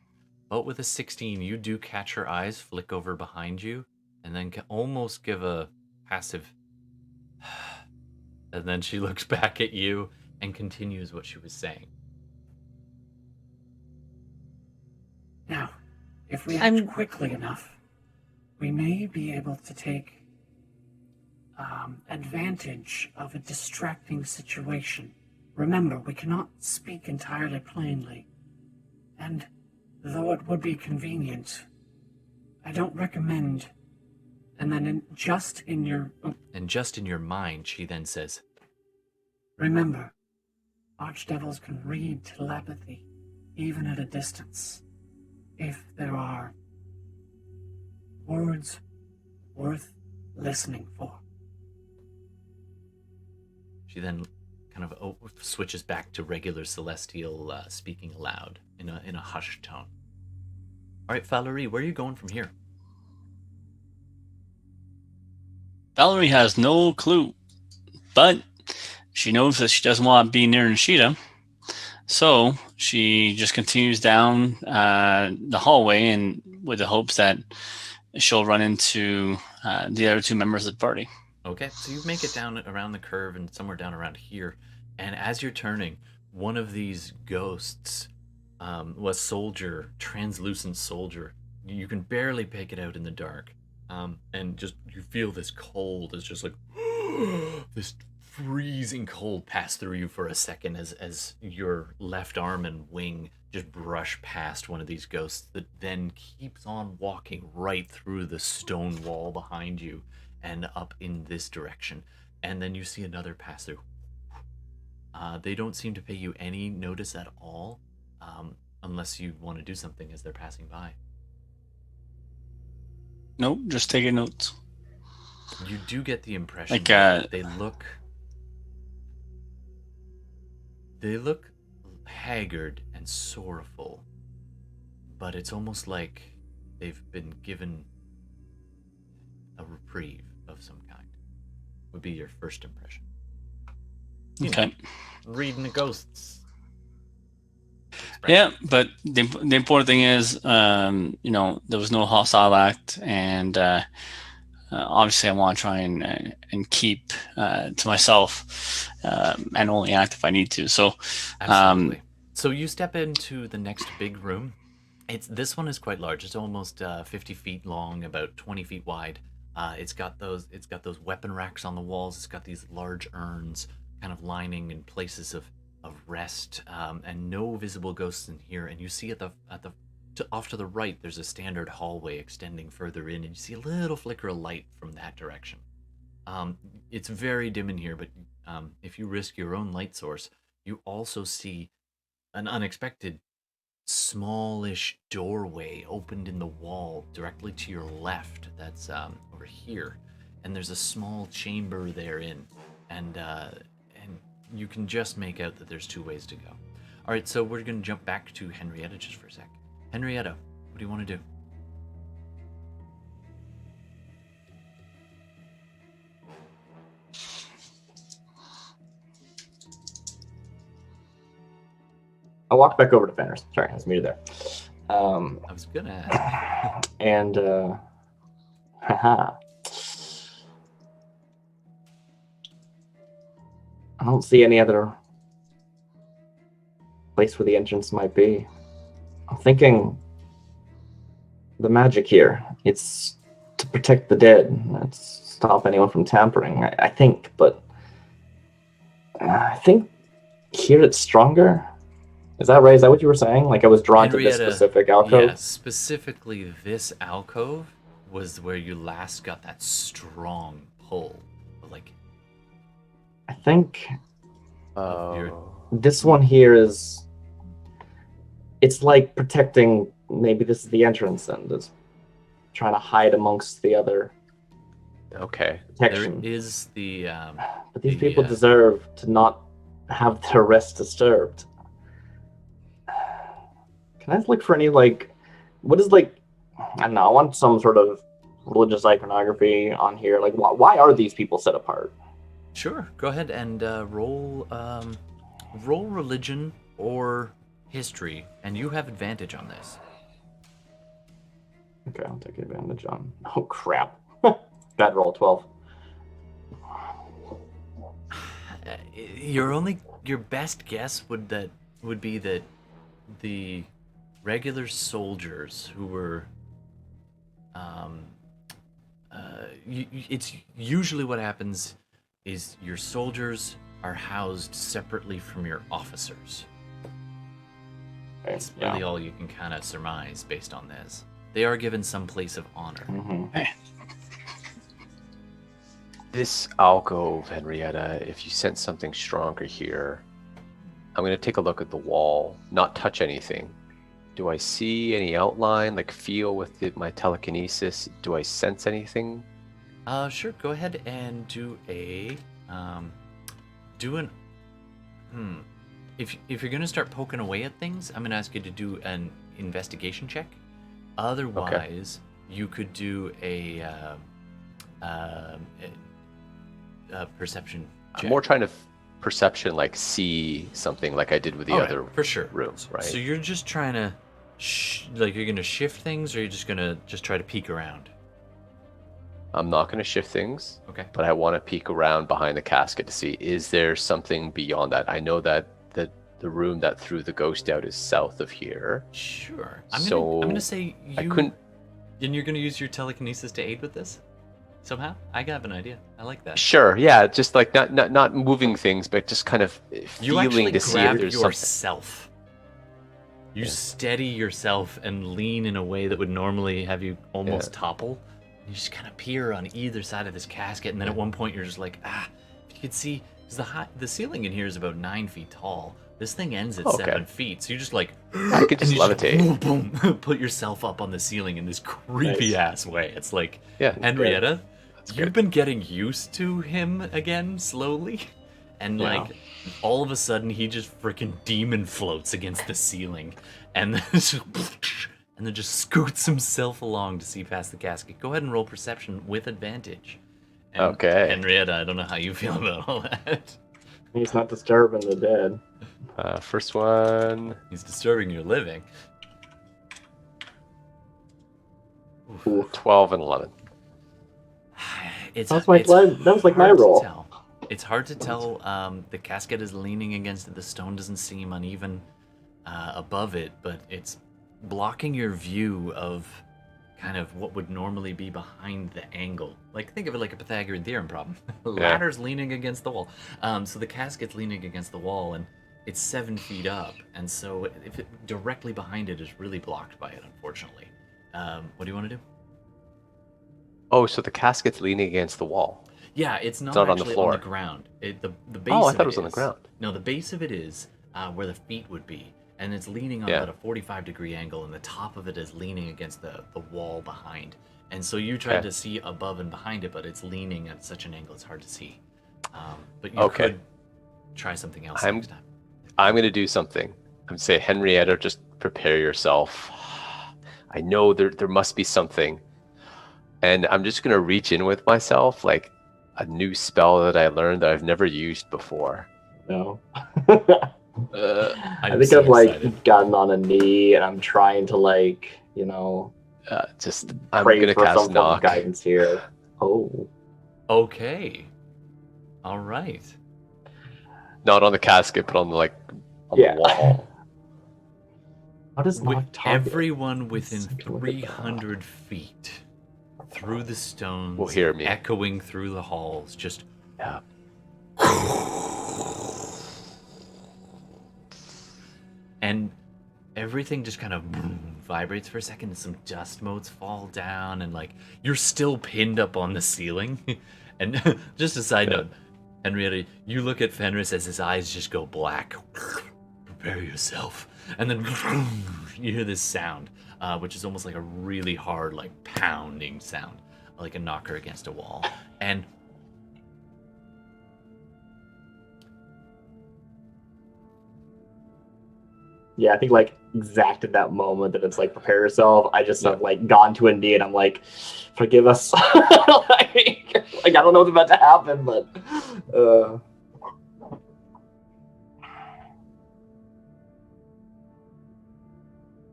But with a 16, you do catch her eyes flick over behind you, and then almost give a passive. And then she looks back at you and continues what she was saying. Now, if we act quickly enough, we may be able to take advantage of a distracting situation. Remember, we cannot speak entirely plainly, and though it would be convenient, I don't recommend. And then just in your mind, she then says, Remember, archdevils can read telepathy, even at a distance, if there are words worth listening for. She then kind of switches back to regular celestial speaking aloud in a hushed tone. All right, Falurie, where are you going from here? Valerie has no clue, but she knows that she doesn't want to be near Nishida, so she just continues down the hallway, and with the hopes that she'll run into the other two members of the party. Okay, so you make it down around the curve and somewhere down around here, and as you're turning, one of these ghosts, was soldier, translucent soldier. You can barely pick it out in the dark, and just you feel this cold. It's just like this freezing cold pass through you for a second as your left arm and wing just brush past one of these ghosts that then keeps on walking right through the stone wall behind you and up in this direction, and then you see another pass through. They don't seem to pay you any notice at all, unless you want to do something as they're passing by. Nope, just taking notes. You do get the impression Like, that they look haggard and sorrowful, but it's almost like they've been given a reprieve of some kind. Would be your first impression. You Okay. know, reading the ghosts. Yeah, but the important thing is, there was no hostile act, and obviously I want to try and keep to myself, and only act if I need to. So, Absolutely. So you step into the next big room. This one is quite large. It's almost 50 feet long, about 20 feet wide. It's got those weapon racks on the walls. It's got these large urns kind of lining in places of rest, and no visible ghosts in here. And you see off to the right, there's a standard hallway extending further in, and you see a little flicker of light from that direction. It's very dim in here, but if you risk your own light source, you also see an unexpected smallish doorway opened in the wall directly to your left. That's over here, and there's a small chamber therein, and you can just make out that there's two ways to go. All right, so we're going to jump back to Henrietta just for a sec. Henrietta, what do you want to do? I walk back over to Fenris. Sorry, I was muted there. I was going to ask. And, haha. I don't see any other place where the entrance might be. I'm thinking the magic here, it's to protect the dead. It's stop anyone from tampering, I think, but I think here it's stronger. Is that right? Is that what you were saying? Like I was drawn to this specific alcove? Yeah, specifically this alcove was where you last got that strong pull. Like, I think Oh. this one here it's like protecting, maybe this is the entrance and it's trying to hide amongst the other Okay. protection. there is the But these people deserve to not have their rest disturbed. Can I look for any, what is, I don't know, I want some sort of religious iconography on here. Like, why are these people set apart? Sure, go ahead and roll religion or history, and you have advantage on this. Okay, I'll take advantage on. Oh, crap. Bad roll, 12. Your best guess would be that the regular soldiers who were it's usually what happens is your soldiers are housed separately from your officers. Okay, It's really all you can kind of surmise based on this. They are given some place of honor. Mm-hmm. This alcove, Henrietta, if you sense something stronger here, I'm going to take a look at the wall, not touch anything. Do I see any outline, like feel with my telekinesis? Do I sense anything? Sure. Go ahead and do a, If you're gonna start poking away at things, I'm gonna ask you to do an investigation check. Otherwise, you could do a perception check. I'm more trying to perception, like see something, like I did with the All right, other for sure. rooms, right? So you're just trying to, like, you're gonna shift things, or you're just gonna try to peek around. I'm not going to shift things, Okay. but I want to peek around behind the casket to see, is there something beyond that? I know that the room that threw the ghost out is south of here. Sure. I'm So, gonna say you. I couldn't. And you're gonna use your telekinesis to aid with this, somehow. I have an idea. I like that. Sure, yeah, just like not moving things, but just kind of You actually feeling to see if grab there's something. yourself. You steady yourself and lean in a way that would normally have you almost topple. You just kind of peer on either side of this casket, and then at one point you're just like, if you could see, because the ceiling in here is about 9 feet tall. This thing ends at 7 feet, so you just like, I could just levitate. boom, boom, put yourself up on the ceiling in this creepy ass way. It's like, Henrietta, you've been getting used to him again slowly, and like all of a sudden he just freaking demon floats against the ceiling, and then just scoots himself along to see past the casket. Go ahead and roll perception with advantage. And Okay. Henrietta, I don't know how you feel about all that. He's not disturbing the dead. First one. He's disturbing your living. Oof. 12 and 11. It's, That was like my hard to roll. tell. It's hard to tell. The casket is leaning against it. The stone doesn't seem uneven above it, but it's blocking your view of kind of what would normally be behind the angle. Like, think of it like a Pythagorean theorem problem. The ladder's leaning against the wall. So the casket's leaning against the wall, and it's 7 feet up. And so if it directly behind it is really blocked by it, unfortunately. What do you want to do? Oh, so the casket's leaning against the wall. Yeah, it's not on the actually floor. on the ground. The base Oh, I of thought it was on the is. ground. No, the base of it is where the feet would be. And it's leaning on about a 45-degree angle, and the top of it is leaning against the wall behind. And so you tried to see above and behind it, but it's leaning at such an angle it's hard to see. But you could try something else next time. I'm going to do something. I'm going to say, Henrietta, just prepare yourself. I know there must be something. And I'm just going to reach in with myself, like a new spell that I learned that I've never used before. No. I'm I think so I've like excited. gotten on a knee and I'm trying to I'm pray going to for cast some form of knock. guidance here. Oh. Okay. All right. Not on the casket, but on the Yeah. wall. How does With knock target? everyone within Let's take a look at that. 300 feet through the stones, Will hear me. echoing through the halls, just Yeah. and everything just kind of vibrates for a second, and some dust motes fall down, and like you're still pinned up on the ceiling. And just a side note, Henrietta, you look at Fenris as his eyes just go black. Prepare yourself. And then you hear this sound, which is almost like a really hard, like pounding sound, like a knocker against a wall. And Yeah, I think like exact at that moment that it's like prepare yourself. I just have like gone to a knee and I'm like, forgive us. like I don't know what's about to happen, but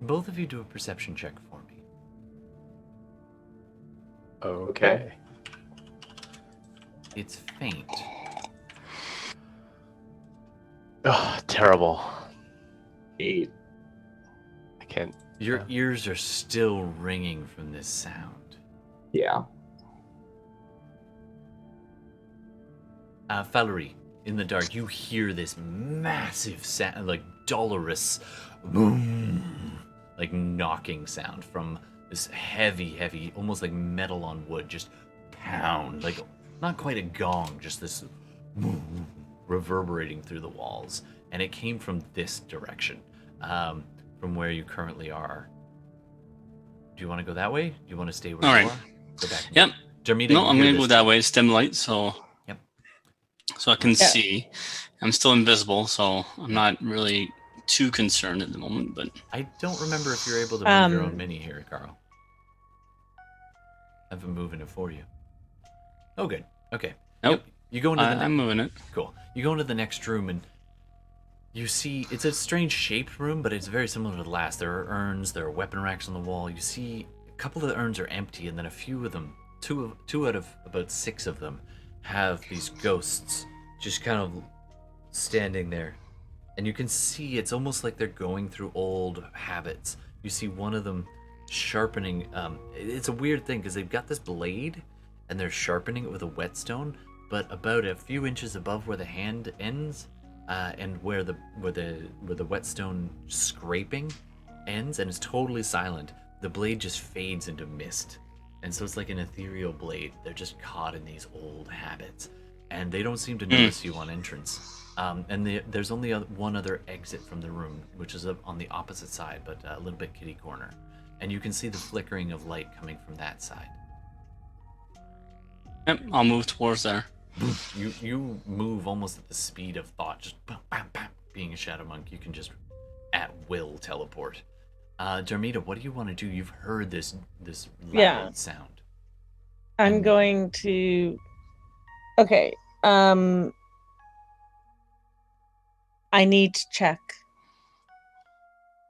both of you do a perception check for me. Okay. It's faint. Oh, terrible. 8. I can't. Your ears are still ringing from this sound. Yeah. Falurie, in the dark, you hear this massive sound, like dolorous, boom, like knocking sound from this heavy, almost like metal on wood, just pound, like not quite a gong, just this reverberating through the walls, and it came from this direction, from where you currently are. Do you want to go that way? Do you want to stay where All you right. are? Go back. Yep. Darmita, No, you I'm hear gonna this go that too. way. It's dim light, so Yep. so I can Yeah. see. I'm still invisible, so I'm not really too concerned at the moment. But I don't remember if you're able to move your own Um, mini here, Carl. I've been moving it for you. Oh, good. Okay. Nope. Yep. You go into the I'm moving it. Cool. You go into the next room and you see it's a strange shaped room, but it's very similar to the last. There are urns, there are weapon racks on the wall. You see a couple of the urns are empty, and then a few of them, two out of about 6 of them, have these ghosts just kind of standing there. And you can see it's almost like they're going through old habits. You see one of them sharpening. It's a weird thing because they've got this blade and they're sharpening it with a whetstone, but about a few inches above where the hand ends, and where the whetstone scraping ends, and it's totally silent. The blade just fades into mist, and so it's like an ethereal blade. They're just caught in these old habits, and they don't seem to notice you on entrance. And there's only one other exit from the room, which is on the opposite side, but a little bit kitty corner. And you can see the flickering of light coming from that side. Yep, I'll move towards there. You move almost at the speed of thought, just bam, bam, bam. Being a shadow monk, you can just at will teleport. Darmita, what do you want to do? You've heard this loud sound. I'm going to. Okay. I need to check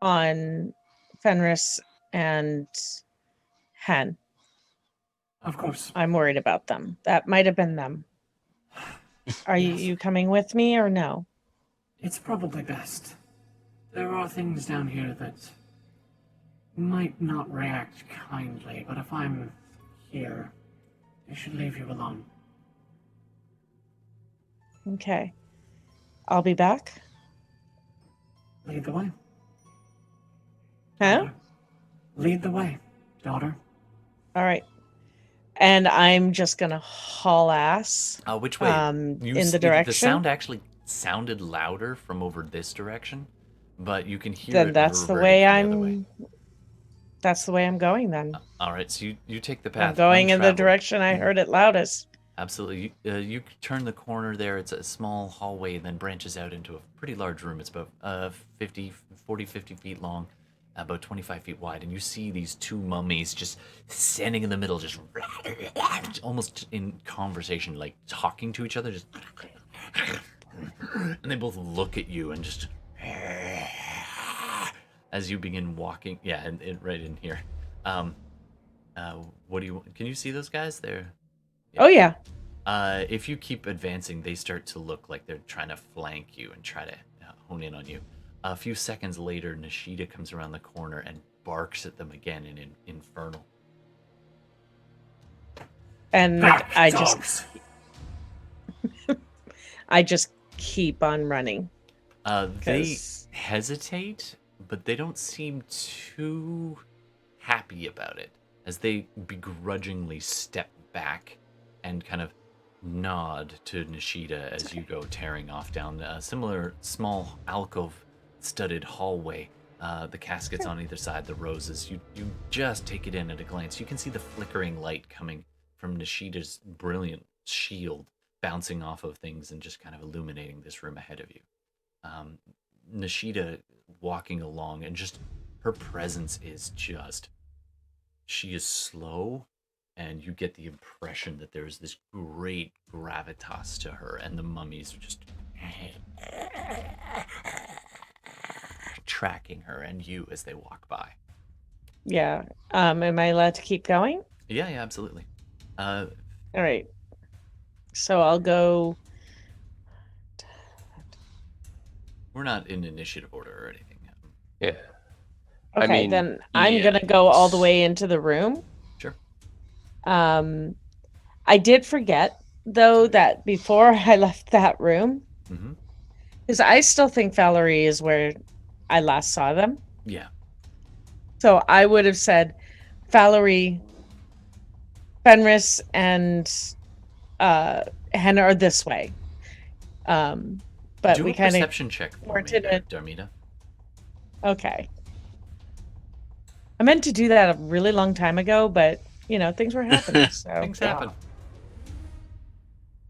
on Fenris and Hen. Of course. I'm worried about them. That might have been them. Are Yes. you coming with me or no? It's probably best. There are things down here that might not react kindly, but if I'm here, I should leave you alone. Okay. I'll be back. Lead the way. Huh? Daughter. Lead the way, daughter. All right. And I'm just gonna haul ass. Which way? In the direction. The sound actually sounded louder from over this direction, but you can hear Then it. that's the reverberating way from the other way. That's the way I'm going then. All right, so you take the path. I'm going in the untraveled. direction I heard it loudest. Absolutely. You turn the corner there. It's a small hallway and then branches out into a pretty large room. It's about 50 feet long, about 25 feet wide. And you see these 2 mummies just standing in the middle, just almost in conversation, like talking to each other. Just and they both look at you and just as you begin walking. Yeah, and right in here. What do you? Can you see those guys? They're Oh yeah. if you keep advancing, they start to look like they're trying to flank you and try to hone in on you. A few seconds later, Nishida comes around the corner and barks at them again in infernal. And Back, I dogs. just keep on running. They 'Cause- hesitate, but they don't seem too happy about it as they begrudgingly step back and kind of nod to Nishida as you go tearing off down a similar small alcove-studded hallway. The caskets on either side, the roses. You just take it in at a glance. You can see the flickering light coming from Nishida's brilliant shield bouncing off of things and just kind of illuminating this room ahead of you. Nishida walking along, and just her presence is just... She is slow, and you get the impression that there's this great gravitas to her, and the mummies are just tracking her and you as they walk by. Yeah. Am I allowed to keep going? Yeah, absolutely. All right. So I'll go. We're not in initiative order or anything. Yeah. Okay, I mean, then I'm yeah. gonna go all the way into the room. Sure. I did forget though that before I left that room, Mm-hmm. because I still think Falurie is where I last saw them. Yeah. So I would have said Falurie, Fenris, and Henna or this way. But Do we a kind of perception check for weren't me in there, it. Darmita. Okay. I meant to do that a really long time ago, but things were happening. So Things happen.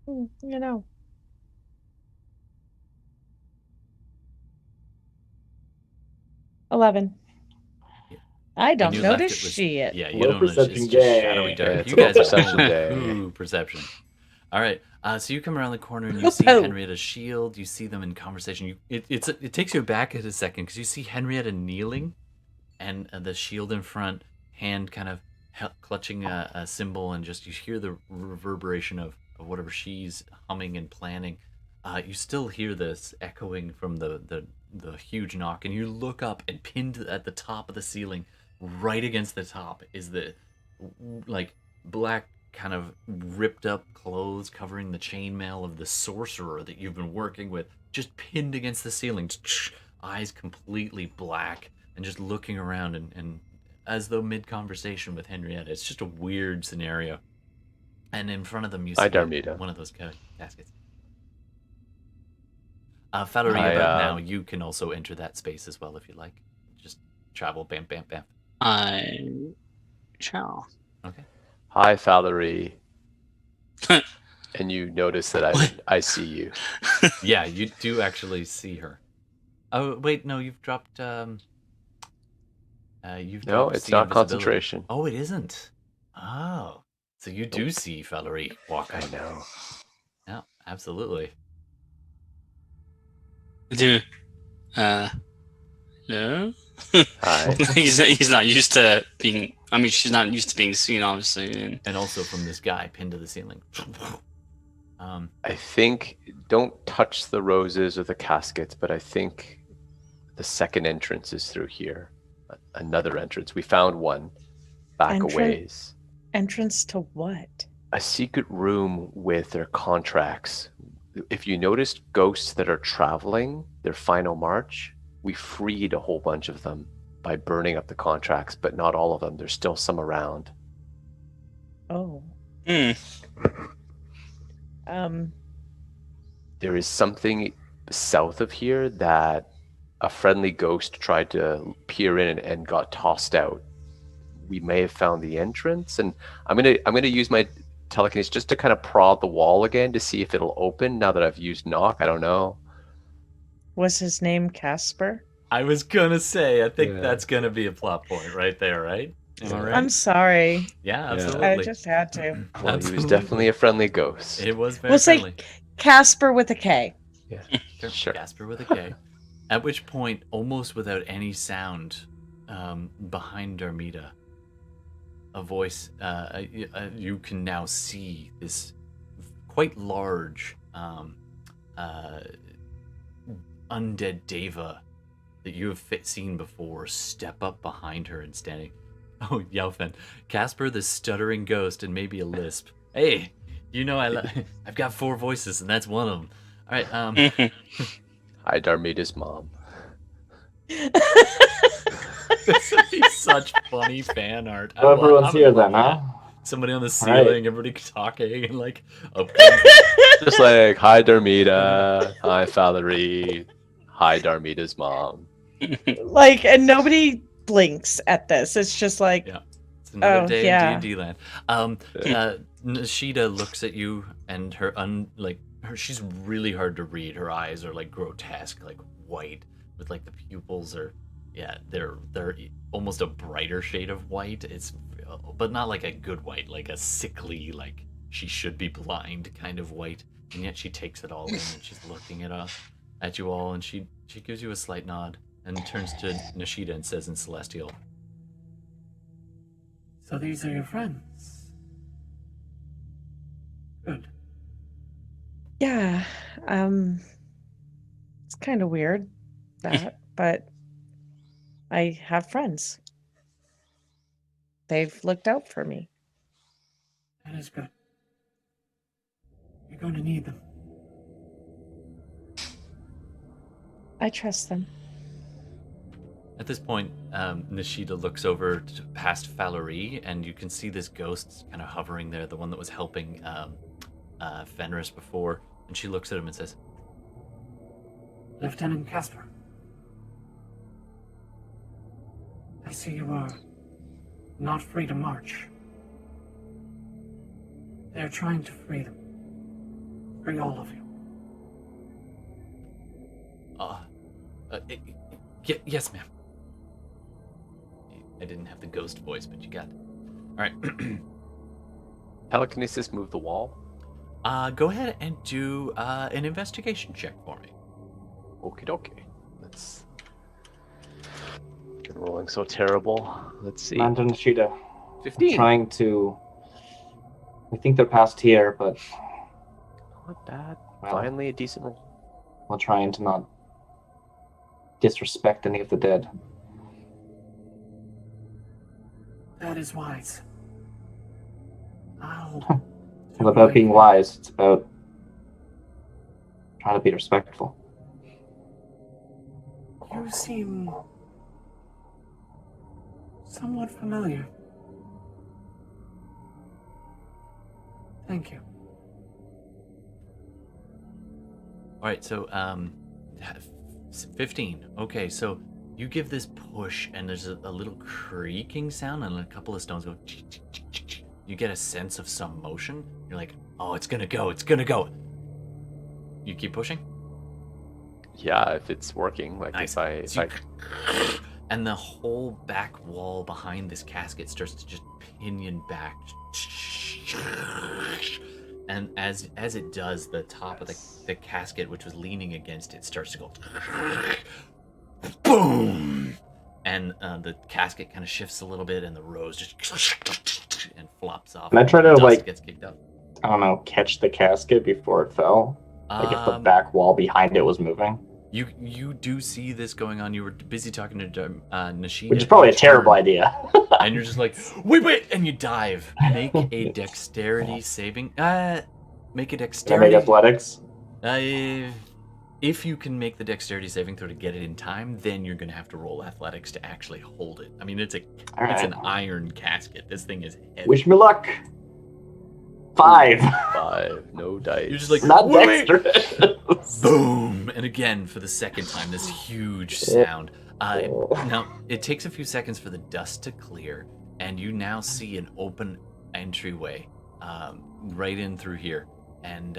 you know. 11. Yeah. I When don't you left, notice it was shit. Yeah, you Low don't notice. perception It's just day. shadowy dark. Yeah, it's You a low guys are perception holy day. poo perception. All right, so you come around the corner and you see Poo-poo. Henrietta's shield. You see them in conversation. It takes you back at a second because you see Henrietta kneeling, and the shield in front, hand kind of clutching a symbol, and just you hear the reverberation of whatever she's humming and planning. You still hear this echoing from the huge knock, and you look up, and pinned at the top of the ceiling, right against the top, is the like black kind of ripped up clothes covering the chainmail of the sorcerer that you've been working with, just pinned against the ceiling, eyes completely black, and just looking around and as though mid conversation with Henrietta. It's just a weird scenario. And in front of them, you Hi, see Darmita. one of those caskets. Falurie, but now you can also enter that space as well if you like. Just travel, bam, bam, bam. I shall. Okay. Hi, Falurie. And you notice that I see you. Yeah, you do actually see her. Oh wait, no, you've dropped. No, dropped it's see not invisibility. concentration. Oh, it isn't. Oh, so you do see Falurie walking. I know. Yeah, absolutely. Do no? Hi. he's not used to being. I mean, she's not used to being seen, obviously. And also from this guy pinned to the ceiling. I think, don't touch the roses or the caskets, but I think the second entrance is through here. Another entrance. We found one back a ways. Entrance to what? A secret room with their contracts. If you noticed ghosts that are traveling their final march, we freed a whole bunch of them by burning up the contracts, but not all of them. There's still some around. Oh. There is something south of here that a friendly ghost tried to peer in and got tossed out. We may have found the entrance, and I'm gonna use my telekinesis just to kind of prod the wall again to see if it'll open now that I've used knock. I don't know. Was his name Casper? I was gonna say, I think Yeah. that's gonna be a plot point right there, right? Am I right? I'm sorry. Yeah, Yeah. absolutely. I just had to. Well, he was Absolutely. definitely a friendly ghost. It was very We'll say friendly. Casper with a K. Yeah, Sure. sure. Casper with a K. At which point, almost without any sound, behind Darmita, a voice, you can now see this quite large undead deva that you have seen before step up behind her and standing. Oh, Yelfen. Casper, the stuttering ghost, and maybe a lisp. Hey, I've got 4 voices, and that's one of them. All right, Hi, Darmita's mom. this would be such funny fan art. So everyone's I here would then, love huh? that. Somebody on the Right. ceiling, everybody talking, and like up comes Just like, hi, Darmita. Hi, Falurie. Hi, Darmita's mom. And nobody blinks at this. It's just like, Yeah. It's another day yeah. in D&D land. Nishida looks at you, and her she's really hard to read. Her eyes are like grotesque, like white, with like the pupils are, they're almost a brighter shade of white. But not like a good white, like a sickly, like she should be blind kind of white. And yet she takes it all in, and she's looking at you all, and she gives you a slight nod and turns to Nishida and says in Celestial, So these are your friends. Good. yeah, it's kind of weird but I have friends. They've looked out for me. That is good. You're going to need them. I trust them. At this point, Nishida looks over past Falurie, and you can see this ghost kind of hovering there, the one that was helping Fenris before, and she looks at him and says, Lieutenant Casper. I see you are not free to march. They're trying to free them. Free all of you. Yes, ma'am. I didn't have the ghost voice, but you got it. All right. Telekinesis move the wall. Go ahead and do an investigation check for me. Okie dokie. Let's. Been rolling so terrible. Let's see. Mandan Shida. 15. Trying to. We think they're past here, but Not bad. Well. Finally, a decent roll. we're trying to not disrespect any of the dead. That is wise. It's not about being wise. It's about trying to be respectful. You seem somewhat familiar. Thank you. All right, so 15. Okay, so you give this push, and there's a little creaking sound, and a couple of stones go. You get a sense of some motion. You're like, oh, it's gonna go, it's gonna go. You keep pushing. Yeah, if it's working. Like Nice. if I And the whole back wall behind this casket starts to just pinion back. And as it does, the top of the casket, which was leaning against it, starts to go boom, and the casket kind of shifts a little bit, and the rose just and flops off. Can I try to, Dust like, gets kicked up. I don't know, catch the casket before it fell? Like if the Um, back wall behind it was moving? You do see this going on. You were busy talking to Nashida. Which is probably a You terrible turn, idea. And you're just like, wait, and you dive. Make a dexterity saving. Make a Can I dexterity. make athletics? If you can make the dexterity saving throw to get it in time, then you're gonna have to roll athletics to actually hold it. I mean, it's Alright. an iron casket. This thing is heavy. Wish me luck. 5. 5, no dice. You're just like, Not wait. dexterous. Boom! And again, for the second time, this huge sound. Now, it takes a few seconds for the dust to clear, and you now see an open entryway right in through here, and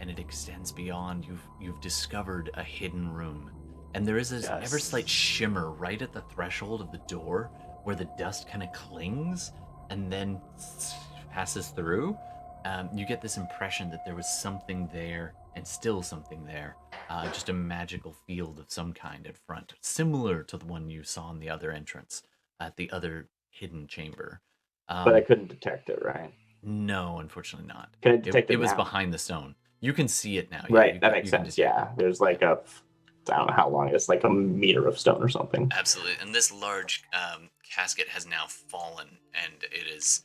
it extends beyond. You've discovered a hidden room, and there is this ever slight shimmer right at the threshold of the door where the dust kind of clings and then passes through. You get this impression that there was something there and still something there, just a magical field of some kind in front, similar to the one you saw in the other entrance at the other hidden chamber. But I couldn't detect it, right? No, unfortunately not. Can I detect it was now? behind the stone. You can see it now. Right, that makes sense, yeah. There's like I don't know how long it is, like a meter of stone or something. Absolutely. And this large casket has now fallen, and it is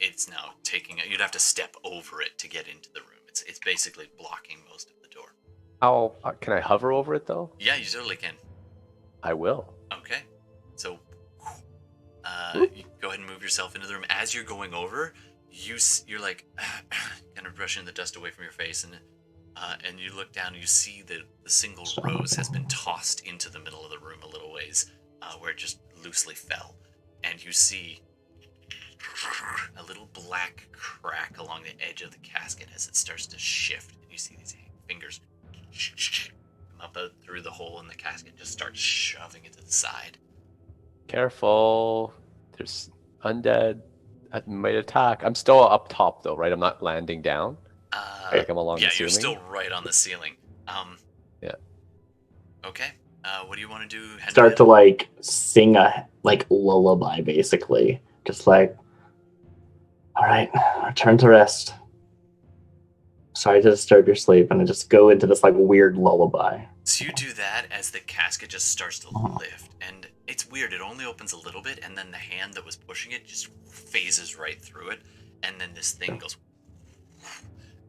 it's now taking it. You'd have to step over it to get into the room. It's basically blocking most of the door. How can I hover over it though? Yeah, you totally can. I will. Okay. So you go ahead and move yourself into the room. As you're going over, you're like kind of brushing the dust away from your face, and you look down and you see that the single rose has been tossed into the middle of the room a little ways, where it just loosely fell, and you see a little black crack along the edge of the casket as it starts to shift, and you see these fingers come up through the hole in the casket, just start shoving it to the side. Careful. There's undead that might attack. I'm still up top though, right? I'm not landing down. Like I'm along the ceiling. Yeah, you're still right on the ceiling. Yeah. Okay. What do you want to do, Henry? Start to like sing a like lullaby, basically. Just like, all right, return to rest. Sorry to disturb your sleep, and I just go into this like weird lullaby. So you do that as the casket just starts to lift, and it's weird. It only opens a little bit, and then the hand that was pushing it just phases right through it, and then this thing goes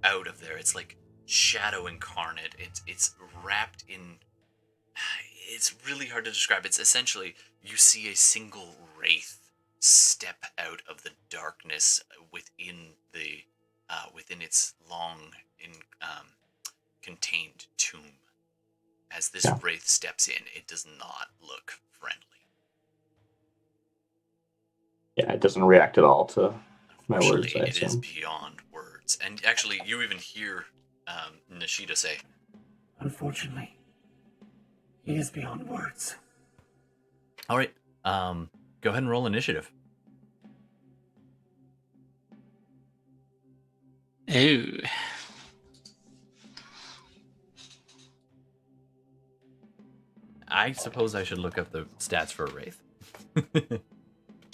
out of there. It's like shadow incarnate. It's wrapped in. It's really hard to describe. It's essentially you see a single wraith step out of the darkness within the within its long, contained tomb. As this wraith steps in, it does not look friendly. Yeah, it doesn't react at all to my words. Actually, I it is assume. beyond words. And actually, you even hear Nishida say, Unfortunately, he is beyond words. all right, go ahead and roll initiative. Ooh. I suppose I should look up the stats for a wraith.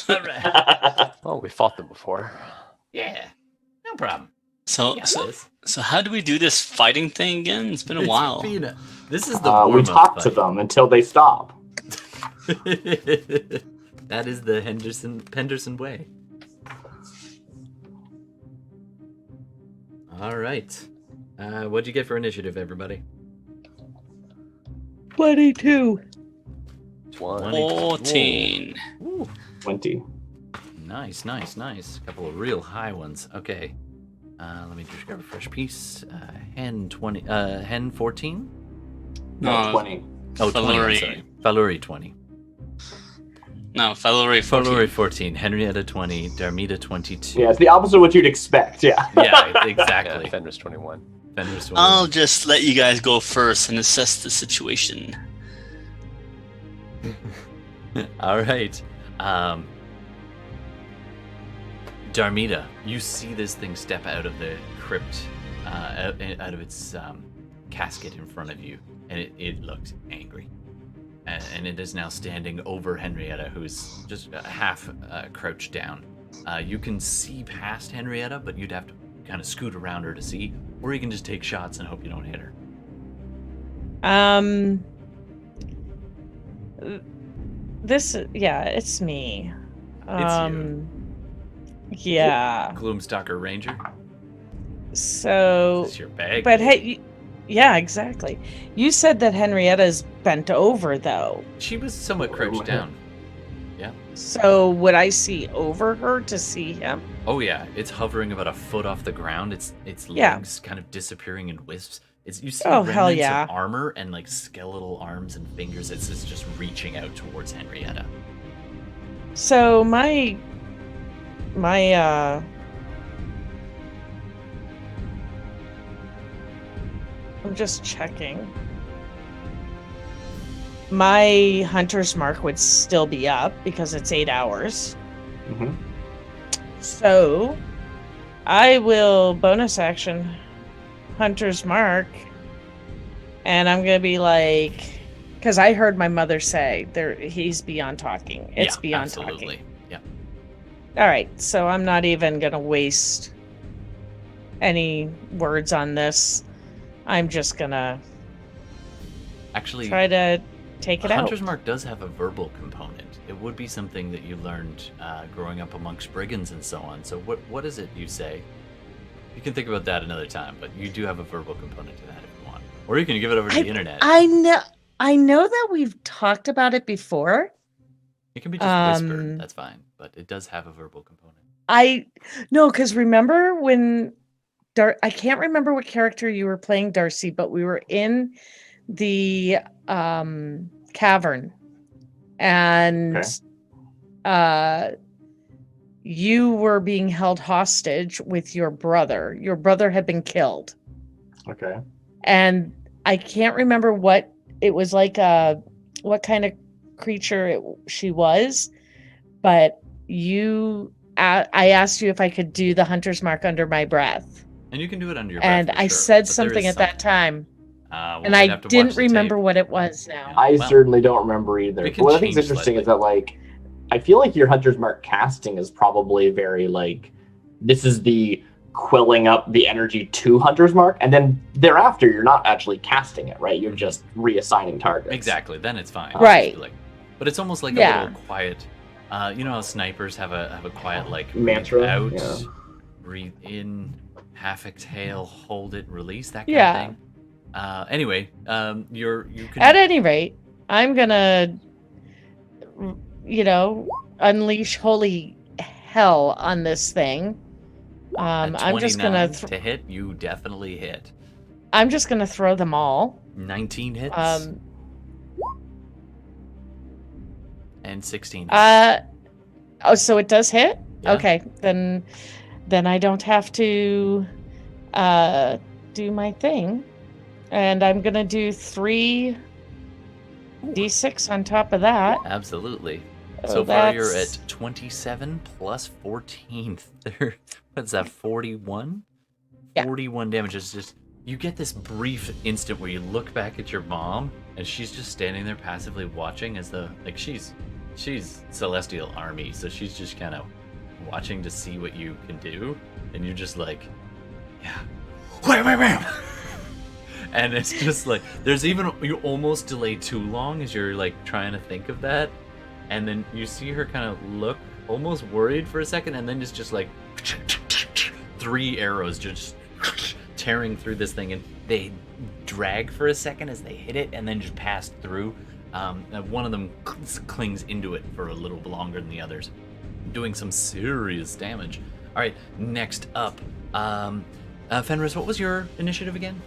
All right. Oh, we fought them before. Yeah, no problem. So, We got so, this. so how do we do this fighting thing again? It's been a while. This is the We warm-up talk to fight. them until they stop. That is the Henderson way. All right. What'd you get for initiative, everybody? 22. 14. Ooh, 20. nice. Couple of real high ones. Okay. Let me just grab a fresh piece. Hen 20. Hen 14. No, 20. Oh, 20. I'm Falurie. sorry. Falurie 20. No, Falurie 14. Falurie 14. Henrietta 20. Darmita 22. Yeah, it's the opposite of what you'd expect. Yeah. Yeah, exactly. Yeah, Fenris 21. Fenris 21. I'll just let you guys go first and assess the situation. All right. Darmita, you see this thing step out of the crypt, out of its casket in front of you, and it looked angry. And it is now standing over Henrietta, who's just half crouched down. You can see past Henrietta, but you'd have to kind of scoot around her to see, or you can just take shots and hope you don't hit her. It's me. It's you. Yeah. Gloomstalker Ranger. So, This is your bag. but hey, yeah, exactly. You said that Henrietta's bent over, though. She was somewhat crouched down. Yeah. So would I see over her to see him? Oh yeah, it's hovering about a foot off the ground. Its Yeah. legs kind of disappearing in wisps. You see Oh, hell remnants yeah. of armor and like skeletal arms and fingers. It's just reaching out towards Henrietta. So my I'm just checking. My hunter's mark would still be up because it's 8 hours. Mm-hmm. So I will bonus action hunter's mark, and I'm gonna be like, because I heard my mother say he's beyond talking. It's Yeah, beyond absolutely. talking. Yeah. All right, so I'm not even gonna waste any words on this. I'm just gonna Actually, try to take it out. Hunter's Mark does have a verbal component. It would be something that you learned growing up amongst brigands and so on. So what is it you say? You can think about that another time, but you do have a verbal component to that if you want. Or you can give it over to the internet. I know that we've talked about it before. It can be just whispered. That's fine, but it does have a verbal component. Because remember when I can't remember what character you were playing, Darcy, but we were in the cavern, and you were being held hostage with your brother. Your brother had been killed. Okay. And I can't remember what it was like, what kind of creature she was, but I asked you if I could do the hunter's mark under my breath. And you can do it under your And breath. For I sure, said but there something is at that time. Well, And we'd I have to watch didn't the remember tape. what it was now. I Well, certainly don't remember either. we But can what I think is change interesting slightly. is that, like, I feel like your Hunter's Mark casting is probably very, like, this is the quelling up the energy to Hunter's Mark, and then thereafter you're not actually casting it, right? You're just reassigning targets. Exactly. Then it's fine. Right. Just be but it's almost like Yeah. a little quiet. You know how snipers have a quiet like Mantra, breathe out, yeah. breathe in, half exhale, hold it, release, that kind Yeah. of thing. Anyway, you can. At any rate, I'm gonna, unleash holy hell on this thing. I'm just gonna. 29 to hit. You definitely hit. I'm just gonna throw them all. 19 hits. And 16 hits. Oh, so it does hit? Yeah. Okay, then I don't have to do my thing. And I'm gonna do 3 d6 on top of that. Absolutely. Oh, So far you're that's- at 27 plus 14. What's that, 41? Yeah. 41 damage. Is just, you get this brief instant where you look back at your mom and she's just standing there passively watching as the, like, she's Celestial Army, so she's just kind of watching to see what you can do, and you're just like, yeah, wham, wham, wham. And it's just like, there's even, you almost delay too long as you're like trying to think of that, and then you see her kind of look almost worried for a second, and then it's just like 3 arrows just tearing through this thing, and they drag for a second as they hit it and then just pass through. One of them clings into it for a little longer than the others, doing some serious damage. All right, next up, Fenris, what was your initiative again?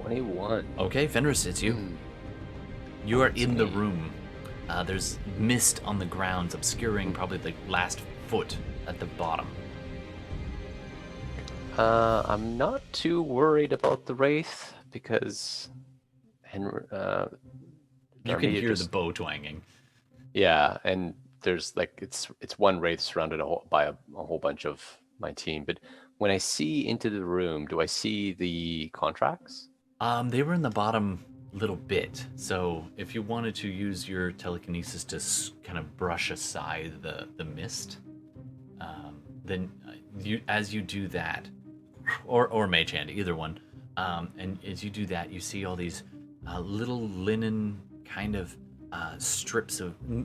21. Okay, Fenris, it's you. You are in the room. There's mist on the grounds, obscuring probably the last foot at the bottom. I'm not too worried about the Wraith because You can Darmita hear just- the bow twanging. Yeah, and there's like it's one Wraith surrounded by a whole bunch of my team. But when I see into the room, do I see the contracts? They were in the bottom little bit. So if you wanted to use your telekinesis to kind of brush aside the mist, then as you do that, or Mage Hand, either one, and as you do that, you see all these little linen kind of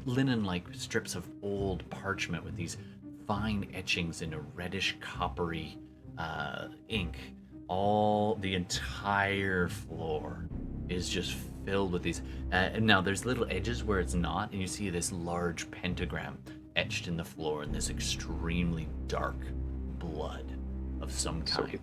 linen-like strips of old parchment with these fine etchings in a reddish coppery ink. The entire floor is just filled with these. And now there's little edges where it's not, and you see this large pentagram etched in the floor in this extremely dark blood of some kind.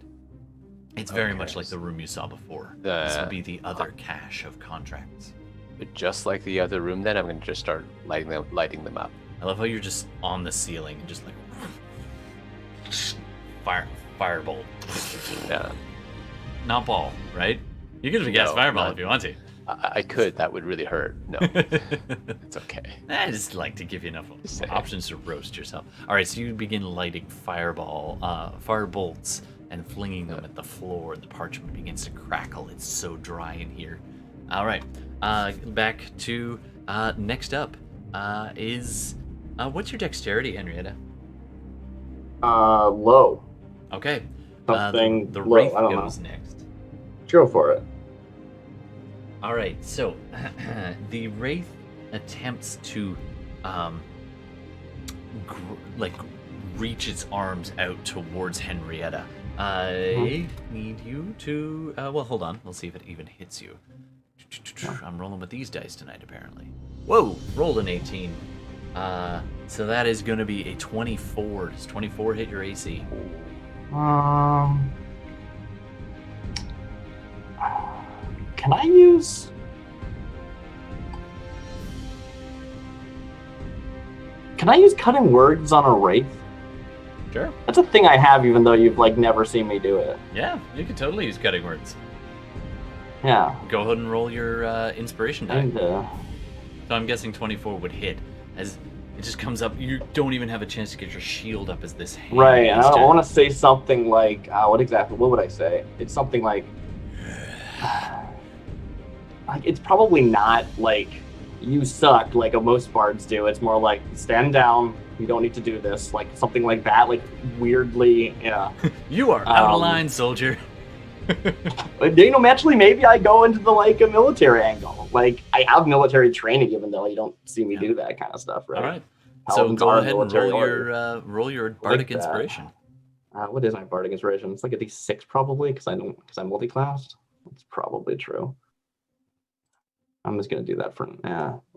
It's very much like the room you saw before. This would be the other cache of contracts. But just like the other room, then I'm going to just start lighting them up. I love how you're just on the ceiling and just like firebolt. Yeah, Not ball, right? You can just cast No, fireball not- if you want to. I could. That would really hurt. No, it's okay. I just like to give you enough Say. options to roast yourself. All right, so you begin lighting firebolts and flinging them at the floor. The parchment begins to crackle. It's so dry in here. All right, back to next up is what's your dexterity, Henrietta? Low. Okay, Something the low, Wraith I don't know. goes next. Go for it. All right, so the Wraith attempts to reach its arms out towards Henrietta. I need you to well, hold on, we'll see if it even hits you. I'm rolling with these dice tonight, apparently. Whoa, rolled an 18. So that is going to be a 24. Does 24 hit your AC? Can I use? Can I use cutting words on a wraith? Sure. That's a thing I have, even though you've like never seen me do it. Yeah, you could totally use cutting words. Yeah. Go ahead and roll your inspiration die. And, So I'm guessing 24 would hit. As it just comes up, you don't even have a chance to get your shield up as this hand. right, and is I to- want to say something like, what would I say? It's something like it's probably not like you suck like most bards do. It's more like stand down. You don't need to do this. Like something like that. Like weirdly, yeah. You are out of line, soldier. Naturally, maybe I go into the like a military angle. Like I have military training, even though you don't see me do that kind of stuff, right? All right. So Paladins go are ahead and military roll your bardic that. inspiration. What is my bardic inspiration? It's like a D6 probably, because I'm multi-classed. It's probably true. I'm just gonna do that for.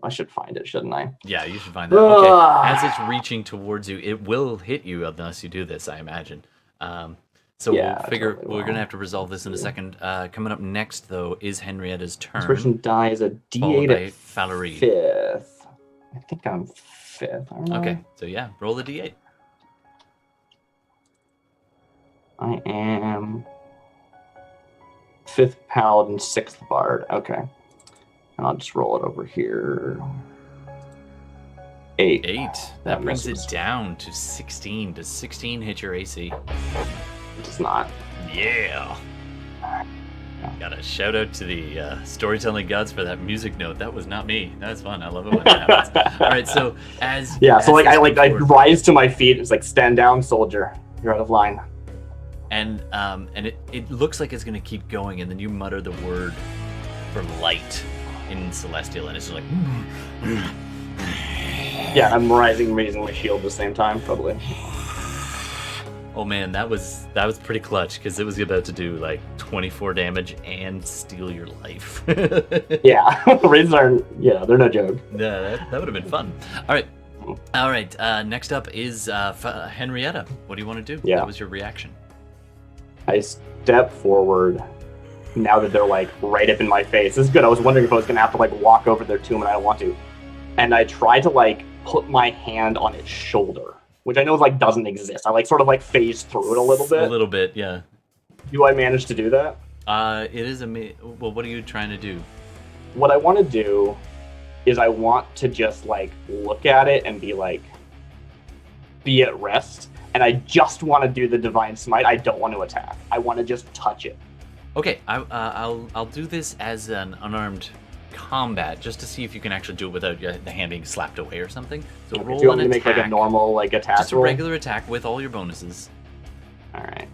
I should find it, shouldn't I? Yeah, you should find that. Okay. As it's reaching towards you, it will hit you unless you do this, I imagine. So Yeah, we'll figure totally we're will. gonna have to resolve this in a second. Coming up next, though, is Henrietta's turn. Inspiration die is a Followed D8 by at Falurie. 5th. I think I'm 5th. I don't know. Okay, so yeah, roll the d8. I am 5th Paladin, 6th Bard. Okay. And I'll just roll it over here. 8. 8. That brings misses. it down to 16. Does 16 hit your AC? It does not. Yeah. Got a shout out to the storytelling gods for that music note. That was not me. That's fun. I love it when that happens. All right, so as Yeah, so as like this I comes forward- rise to my feet. It's like, stand down, soldier. You're out of line. and it looks like it's gonna keep going, and then you mutter the word for light in Celestial, and it's just like. Yeah, I'm raising my shield at the same time, probably. Oh man, that was pretty clutch because it was about to do like 24 damage and steal your life. Yeah, raises are they're no joke. Yeah, that would have been fun. All right. Next up is Henrietta. What do you want to do? Yeah. That was your reaction. I step forward. Now that they're like right up in my face, this is good. I was wondering if I was gonna have to like walk over their tomb, and I don't want to. And I try to like put my hand on its shoulder, which I know like doesn't exist. I like sort of like phase through it a little bit. A little bit, yeah. Do I manage to do that? It is well, what are you trying to do? What I want to do is I want to just like look at it and be at rest. And I just want to do the Divine Smite. I don't want to attack. I want to just touch it. Okay, I'll do this as an unarmed combat just to see if you can actually do it without the hand being slapped away or something. So Okay, roll do you want an me to make like a attack. normal like attack Just a roll? regular attack with all your bonuses. All right.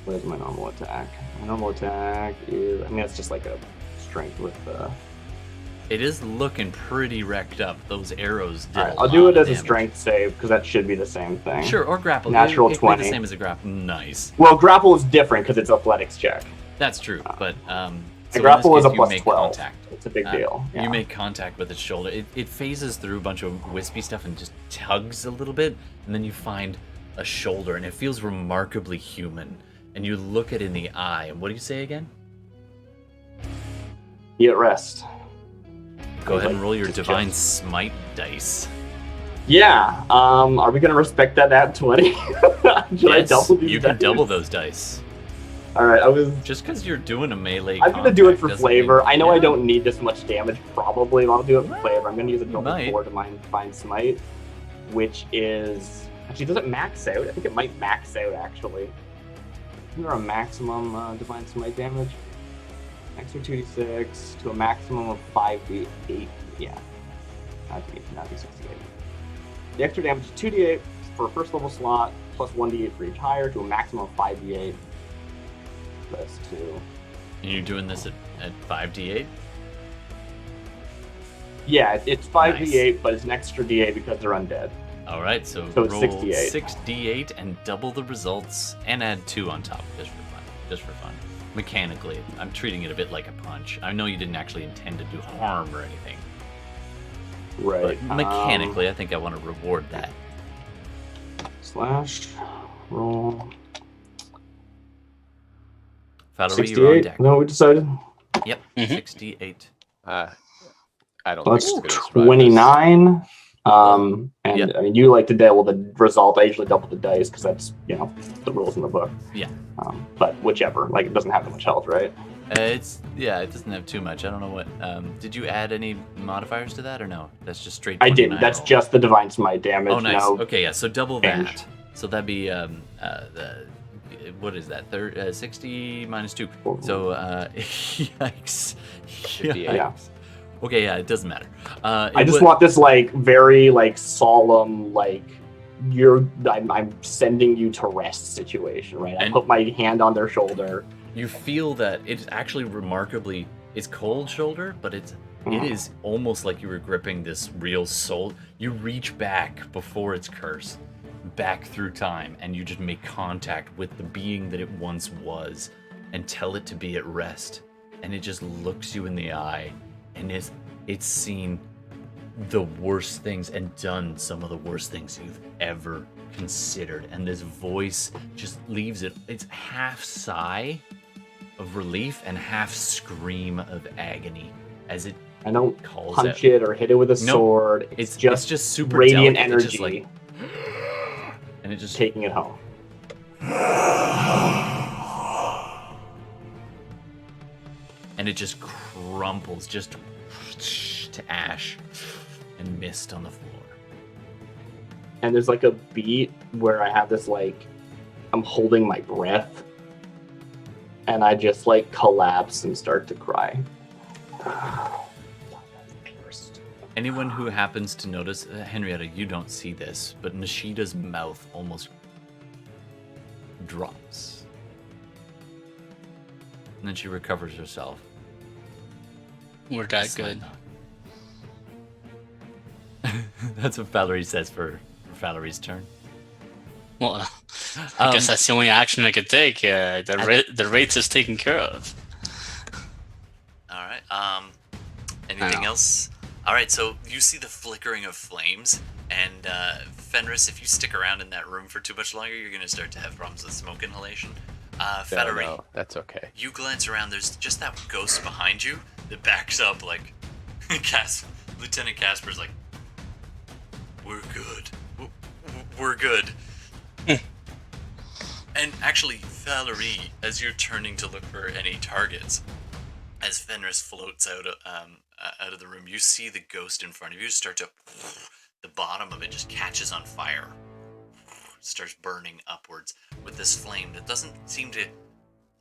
What is my normal attack? My normal attack is, I mean, it's just like a strength with It is looking pretty wrecked up. Those arrows did. All right, a I'll do lot it of as a damage. strength save because that should be the same thing. Sure, or grapple. Natural It could be 20. the same as a grapple. Nice. Well, grapple is different because it's athletics check. That's true, but so in grapple this is a case, you plus make 12. contact. It's a big deal. Yeah. You make contact with its shoulder. It phases through a bunch of wispy stuff and just tugs a little bit, and then you find a shoulder, and it feels remarkably human. And you look it in the eye, and what do you say again? Be at rest. Go ahead and Like, roll your just divine chill. smite dice. Yeah. Are we gonna respect that at 20? Should I Yes, double these you can dice? double those dice. All right. I was. Just because you're doing a melee. I'm gonna do it contact for doesn't flavor. mean- I know I Yeah. don't need this much damage, probably, but I'll do it for Well, flavor. I'm gonna use a you double might. 4 to my Divine Smite, which is actually, does it max out? I think it might max out actually. Is there a maximum Divine Smite damage? Max or 2d6 to a maximum of 5d8. Yeah, not d68. The extra damage is 2d8 for first level slot, plus 1d8 for each higher to a maximum of 5d8. Plus 2. And you're doing this at 5d8? Yeah, it's 5d8, but it's an extra d8 because they're undead. All right, so So it's roll 6d8. 6d8 and double the results, and add 2 on top, just for fun. Just for fun. Mechanically, I'm treating it a bit like a punch. I know you didn't actually intend to do harm or anything, Right. but mechanically, I think I want to reward that. Slash roll Falurie, you're on 68. deck. No, we decided. Yep, Mhm. 68. I don't That's think it's gonna survive 29. And Yeah. I mean, you like to double the result. I usually double the dice because that's the rules in the book. Yeah. But whichever, like it doesn't have that much health, right? It doesn't have too much. I don't know what. Did you add any modifiers to that or no? That's just straight. I did. 29 That's roll. just the divine smite damage. Oh, nice. No, Okay, yeah. So double change. that. So that'd be what is that? 60 minus 2. So yikes. 58. Yeah. Okay, yeah. It doesn't matter. I just want this like very like solemn like I'm sending you to rest situation, right? I And- put my hand on their shoulder. You feel that it's actually remarkably. It's cold shoulder, but it is almost like you were gripping this real soul. You reach back before its curse, back through time, and you just make contact with the being that it once was, and tell it to be at rest. And it just looks you in the eye, and it's seen the worst things and done some of the worst things you've ever considered, and this voice just leaves it. It's half sigh of relief and half scream of agony as it I don't calls punch out. it or hit it with a sword. It's just super radiant delicate. energy, It's just like, and it just taking it home. And it just crumples just to ash and mist on the floor. And there's like a beat where I have this like, I'm holding my breath, and I just like collapse and start to cry. Anyone who happens to notice, Henrietta, you don't see this, but Nishida's mouth almost drops. And then she recovers herself. We're that good. That's what Falurie says for Falurie's turn. Well, I guess that's the only action I could take. The rates is taken care of. All right. Anything else? All right. So you see the flickering of flames, and Fenris, if you stick around in that room for too much longer, you're going to start to have problems with smoke inhalation. Falurie, No, that's okay. you glance around. There's just that ghost behind you that backs up like Lieutenant Casper's like, "We're good. We're good." And actually, Falurie, as you're turning to look for any targets, as Fenris floats out of the room, you see the ghost in front of you start to. The bottom of it just catches on fire, starts burning upwards with this flame that doesn't seem to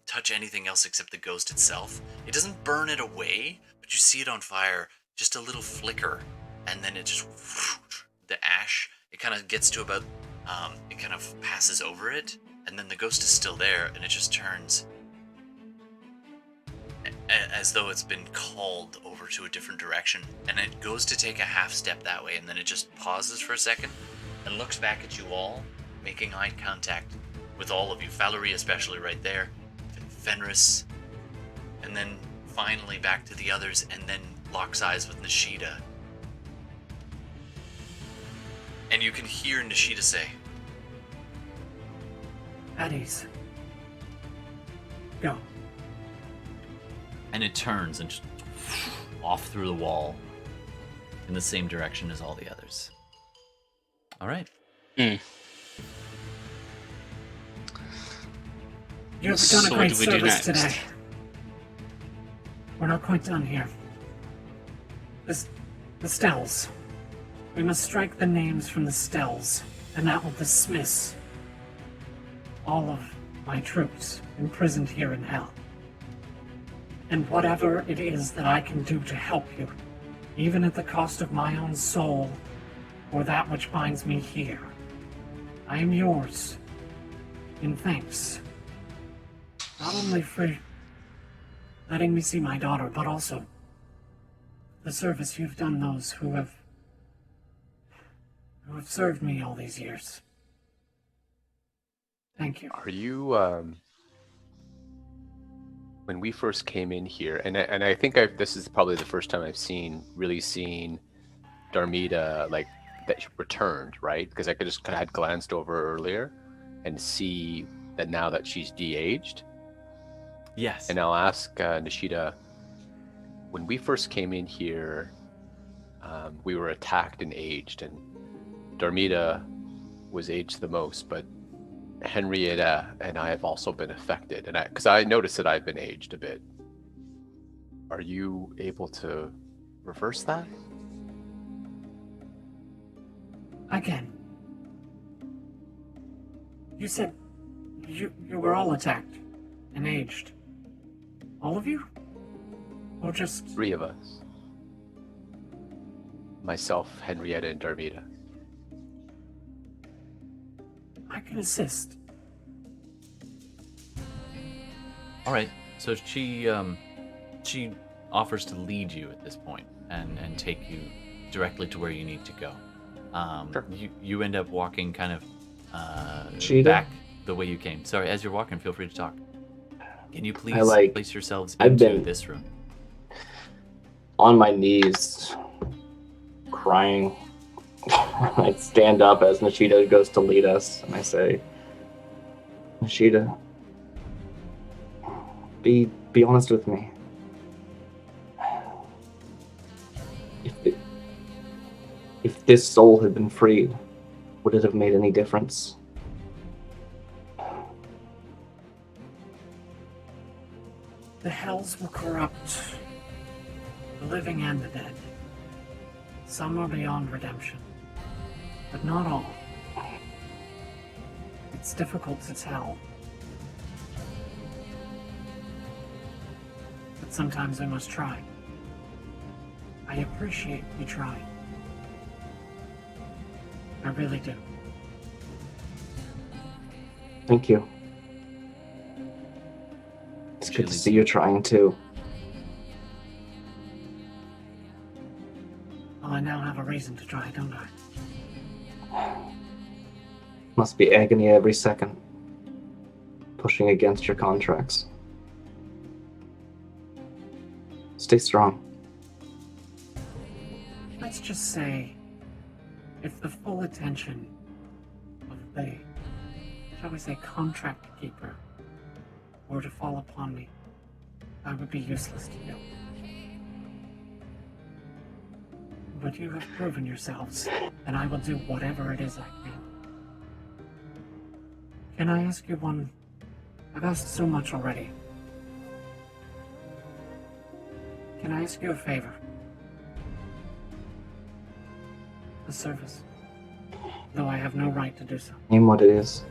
touch anything else except the ghost itself. It doesn't burn it away, but you see it on fire, just a little flicker, and then it just the ash. It kind of gets to about. It kind of passes over it, and then the ghost is still there, and it just turns as though it's been called over to a different direction, and it goes to take a half step that way, and then it just pauses for a second and looks back at you all, making eye contact with all of you, Falurie especially right there, Fenris, and then finally back to the others, and then locks eyes with Nishida. And you can hear Nishida say, At ease. Go. and it turns and just off through the wall in the same direction as all the others. All right. You have done a So great what do we do service next? today. We're not quite done here. The Stells. We must strike the names from the Stells, and that will dismiss all of my troops imprisoned here in hell. And whatever it is that I can do to help you, even at the cost of my own soul, or that which binds me here, I am yours, in thanks. Not only for letting me see my daughter, but also the service you've done those who have served me all these years. Thank you. Are you, when we first came in here, and I think this is probably the first time I've really seen Darmita, like, that she returned, right? Because I could just kind of had glanced over her earlier and see that now that she's de-aged. Yes. And I'll ask Nishida, when we first came in here, we were attacked and aged, and Darmita was aged the most, but Henrietta and I have also been affected, and because I noticed that I've been aged a bit. Are you able to reverse that? Again. You said you were all attacked and aged. All of you? Or just... 3 of us. Myself, Henrietta, and Darmita. I can assist. All right. So she offers to lead you at this point and take you directly to where you need to go. Sure. You end up walking kind of back the way you came. Sorry, as you're walking, feel free to talk. Can you please place yourselves into this room? On my knees, crying, I stand up as Nishida goes to lead us, and I say, Nishida, be honest with me. If this soul had been freed, would it have made any difference? The hells will corrupt the living and the dead. Some are beyond redemption, but not all. It's difficult to tell. But sometimes I must try. I appreciate you trying. I really do. Thank you. It's good to see you trying too. Well, I now have a reason to try, don't I? Must be agony every second. Pushing against your contracts. Stay strong. Let's just say, if the full attention of the, shall we say, contract keeper were to fall upon me, I would be useless to you. But you have proven yourselves, and I will do whatever it is I can. Can I ask you one? I've asked so much already. Can I ask you a favor? A service. Though I have no right to do so. Name what it is.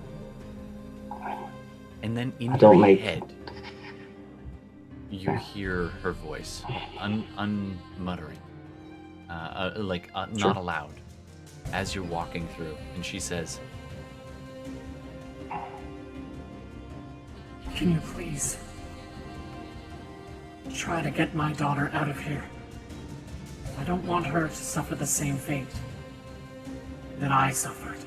And then in I don't your make- head, you hear her voice, unmuttering, Sure. not aloud, as you're walking through, and she says, Can you please try to get my daughter out of here? I don't want her to suffer the same fate that I suffered.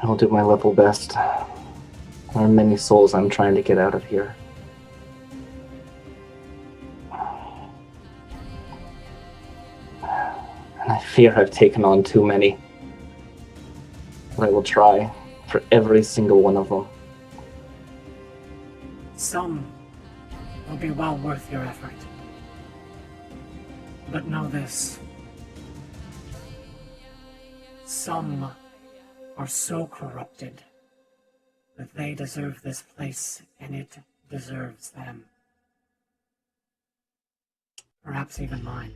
I'll do my level best. There are many souls I'm trying to get out of here. And I fear I've taken on too many. But I will try for every single one of them. Some will be well worth your effort. But know this. Some are so corrupted that they deserve this place and it deserves them. Perhaps even mine.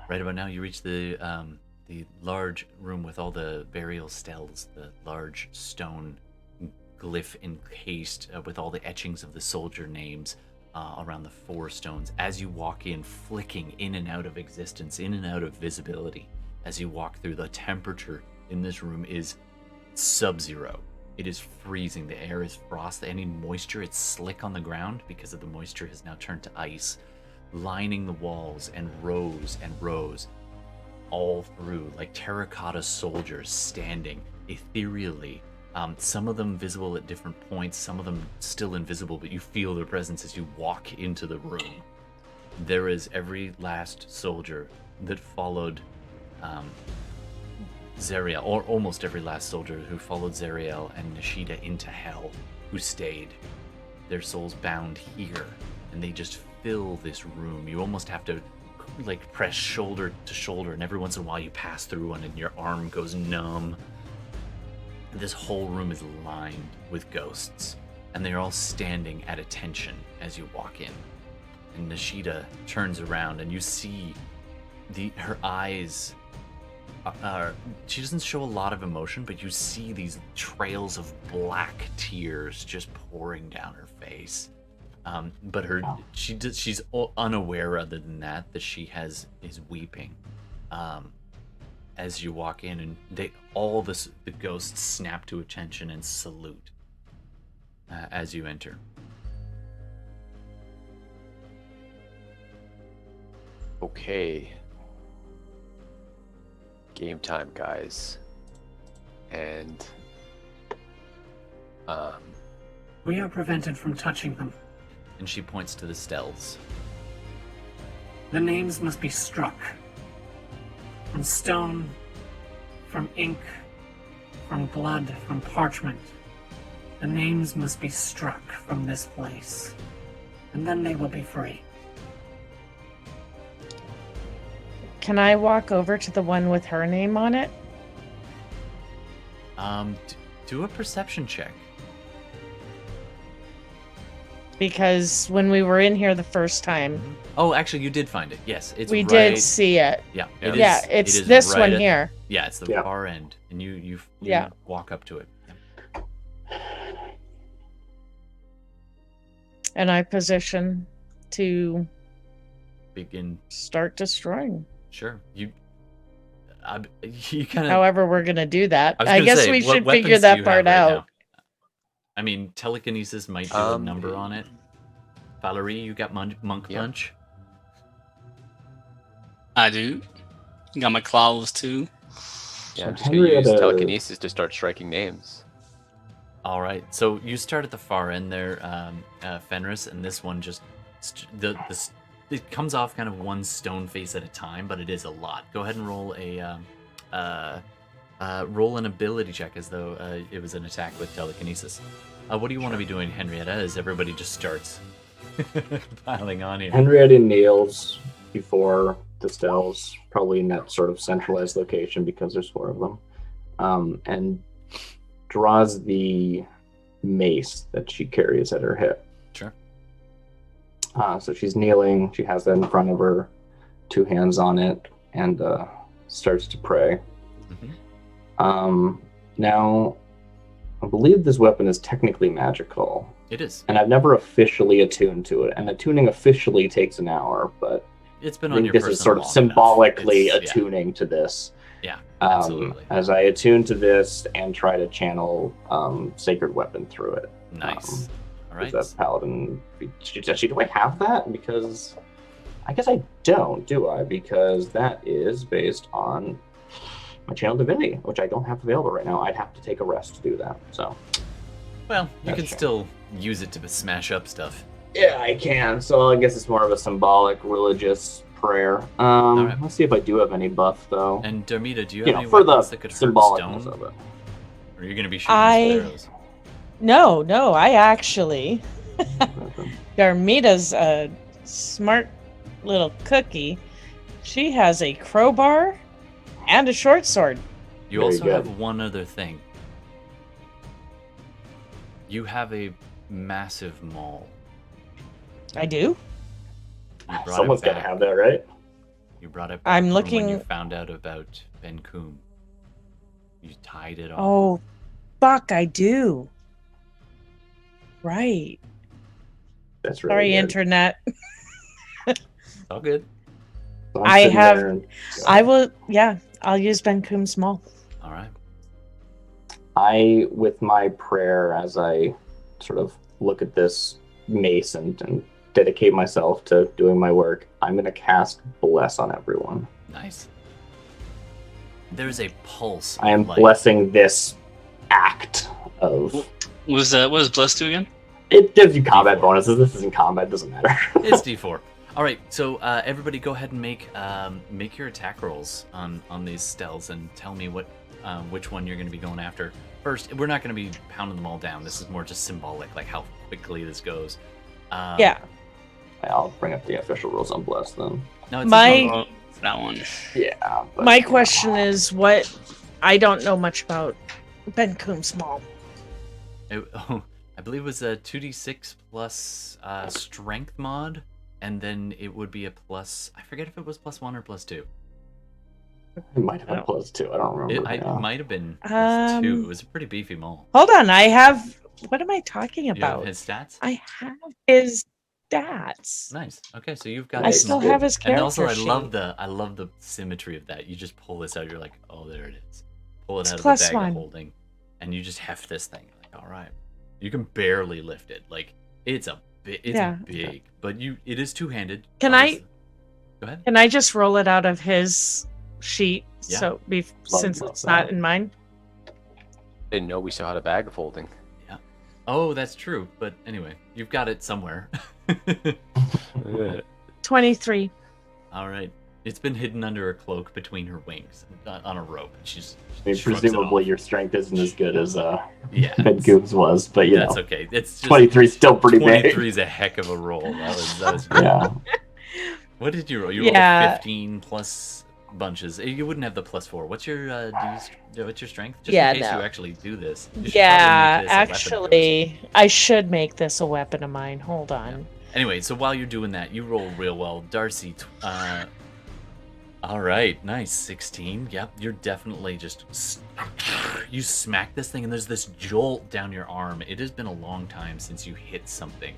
right about now you reach the large room with all the burial steles, the large stone glyph encased with all the etchings of the soldier names around the 4 stones. As you walk in, flicking in and out of existence, in and out of visibility, as you walk through, the temperature in this room is sub-zero. It is freezing. The air is frost. Any moisture, it's slick on the ground because of the moisture has now turned to ice, lining the walls and rows all through, like terracotta soldiers standing ethereally. Some of them visible at different points, some of them still invisible, but you feel their presence as you walk into the room. There is every last soldier that followed Zariel, or almost every last soldier who followed Zariel and Nishida into hell, who stayed. Their souls bound here, and they just fill this room. You almost have to like press shoulder to shoulder, and every once in a while you pass through one and your arm goes numb. This whole room is lined with ghosts, and they're all standing at attention as you walk in. And Nishida turns around, and you see her eyes she doesn't show a lot of emotion, but you see these trails of black tears just pouring down her face. But she's unaware, other than that she is weeping. As you walk in, and the ghosts snap to attention and salute as you enter. Okay. Game time, guys. And We are prevented from touching them. And she points to the steles. The names must be struck. From stone, from ink, from blood, from parchment. The names must be struck from this place. And then they will be free. Can I walk over to the one with her name on it? Do a perception check. Because when we were in here the first time, Oh, actually, you did find it. Yes, it's we right. did see it. Yeah, Yeah, it it's is this right one at- here. Yeah, it's the Yeah. far end, and you Yeah. walk up to it. And I position to Begin. start destroying. Sure, you kind of. However we're going to do that. was I gonna guess say, we what should weapons figure do that you part have right out. now? I mean, telekinesis might do a number on it. Falurie, you got monk Yeah. punch. I do. Got my claws too. Yeah, So I'm just going to use Henrietta- telekinesis to start striking names. All right, so you start at the far end there, Fenris, and this one just it comes off kind of one stone face at a time, but it is a lot. Go ahead and roll roll an ability check as though it was an attack with telekinesis. What do you want to be doing, Henrietta? As everybody just starts piling on here. Henrietta kneels before the steles, probably in that sort of centralized location because there's 4 of them, and draws the mace that she carries at her hip. Sure. So she's kneeling. She has that in front of her, 2 hands on it, and starts to pray. Mhm. Now, I believe this weapon is technically magical, It is. and I've never officially attuned to it. And attuning officially takes an hour, but It's been I on think your this is person sort of long enough. symbolically It's- attuning to this. Yeah, absolutely. As I attune to this and try to channel sacred weapon through it. Nice. All right. Is that paladin? Do I have that? Because I guess I don't, do I? Because that is based on my channel divinity, which I don't have available right now. I'd have to take a rest to do that. So Well, you That's can true. still use it to smash up stuff. yeah, I can. So I guess it's more of a symbolic, religious prayer. right. Let's see if I do have any buff though. And Darmita, do you You have know, any for the weapons that could hurt symbolicness stone? of it. Or are you going to be shooting I- with arrows? No, I actually... Darmita's a smart little cookie. She has a crowbar and a short sword. You Very also good. have one other thing. You have a massive maul. I do? You brought Someone's it got to back. have that, right? You brought it back I'm from when you looking- found out about Ben Coombe. You tied it off. Oh, fuck, I do. Right. That's really Sorry, good. internet. It's all good. So I'm I sitting have- there and- I will, yeah, I'll use Ben Coombe's maul. All right. I, with my prayer, as I sort of look at this mace and dedicate myself to doing my work, I'm going to cast Bless on everyone. Nice. There's a pulse. I am of light. blessing this act of... What does Bless do again? It gives you combat D4. bonuses. This isn't combat, doesn't matter. It's D4. All right, so everybody, go ahead and make your attack rolls on these steles and tell me which one you're going to be going after first. We're not going to be pounding them all down. This is more just symbolic, like how quickly this goes. Yeah. I'll bring up the official rules on Bless then. No, it's My- Oh, that one. Yeah. But, My question is what... I don't know much about Ben Coombe's maul. I believe it was a 2d6 plus strength mod, and then it would be a plus. I forget if it was +1 or +2. It might have been +2. I don't remember. It yeah. might have been +2. It Um, was a pretty beefy mole. Hold on, I have... What am I talking You have about? his stats? I have his stats. Nice. Okay, so you've got. I Nice. still Good. have his character And also, I sheet. love the symmetry of that. You just pull this out. You're like, oh, there it is. Pull it It's out of the bag +1. of holding, and you just heft this thing. You're like, all right, you can barely lift it. Like it's Yeah. big, but it is two-handed. Can I- obviously. Go ahead. Can I just roll it out of his sheet? Yeah. So since love it's not that. in mine. Didn't know we still had a bag of holding. Oh, that's true. But anyway, you've got it somewhere. 23. All right. It's been hidden under a cloak between her wings on a rope. She's I mean, shrugs it presumably off. your strength isn't as good as Yeah, Goob's was, but you that's know, okay. It's just 23 is still pretty 23 big. is a heck of a roll. That was good. Yeah. What did you roll? You rolled a 15 plus bunches. You wouldn't have the +4. What's your what's your strength? Just Yeah, in case no. you actually do this. You should Yeah, probably make this a weapon of yours. actually, I should make this a weapon of mine. Hold on. Anyway, so while you're doing that, you roll real well. Darcy, all right, nice. 16. Yep, you're definitely just... You smack this thing, and there's this jolt down your arm. It has been a long time since you hit something.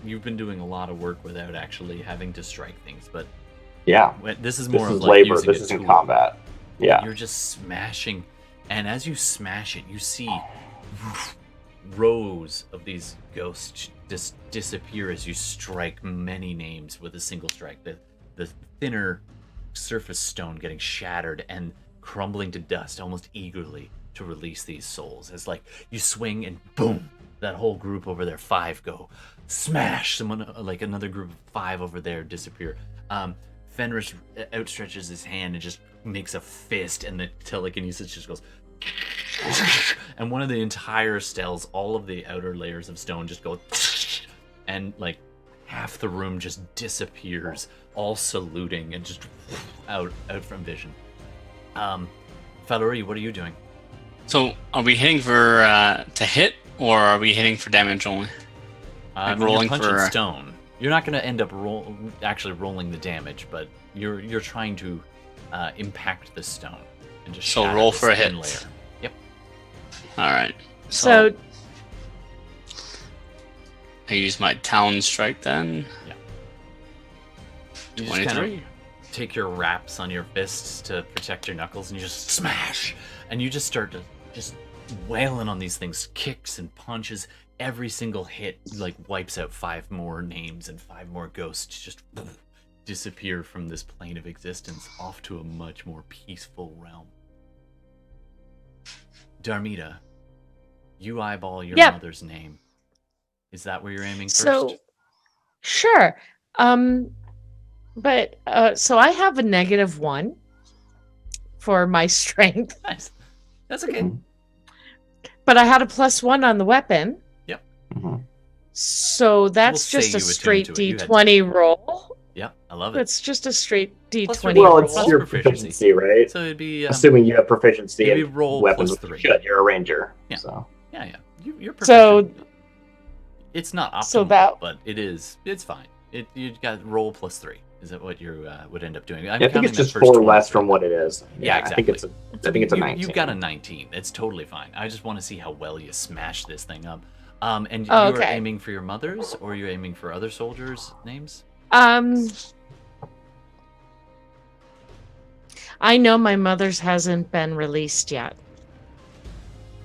You've been doing a lot of work without actually having to strike things, but Yeah. this is This more is of like labor. using This a isn't tool. combat. Yeah. You're just smashing, and as you smash it, you see rows of these ghosts just disappear as you strike many names with a single strike. The thinner surface stone getting shattered and crumbling to dust almost eagerly to release these souls. As like you swing and boom, that whole group over there, 5 go. Smash! Someone, like another group of 5 over there disappear. Fenris outstretches his hand and just makes a fist, and the telekinesis just goes, and one of the entire steles, all of the outer layers of stone just go, and like half the room just disappears, all saluting and just out from vision. Falurie, what are you doing? So, are we hitting for to hit, or are we hitting for damage only? When rolling you're punching for- stone, you're not going to end up actually rolling the damage, but you're trying to impact the stone and just So shatter roll this for a thin hit. layer. Yep. All right. So, I use my Talon Strike then. You just kind of 23. take your wraps on your fists to protect your knuckles, and you just smash, and you just start to just wailing on these things, kicks and punches. Every single hit like wipes out 5 more names, and 5 more ghosts just disappear from this plane of existence off to a much more peaceful realm. Darmita, you eyeball your Yep. mother's name. Is that where you're aiming so first? sure. But so I have a -1 for my strength, Nice. That's okay. but I had a +1 on the weapon. Mhm. So that's We'll say just a you attuned straight to it. You had D20 roll. Yep, I love it. It's just a straight Plus D20 your- Well, roll. it's Plus your proficiency. proficiency, right? So it'd be Assuming you have proficiency it'd be in roll weapons, plus which 3. you should. You're a ranger. Yeah. So Yeah. You're proficient. So It's not optimal, So that- but it's fine. You got roll +3. Is that what you would end up doing? I'm I think counting it's that just first 4 20 less for from that. what it is. Yeah, I think it's a 19. You've got a 19. It's totally fine. I just want to see how well you smash this thing up. And Oh, you're okay. aiming for your mother's, or you're aiming for other soldiers' names? I know my mother's hasn't been released yet.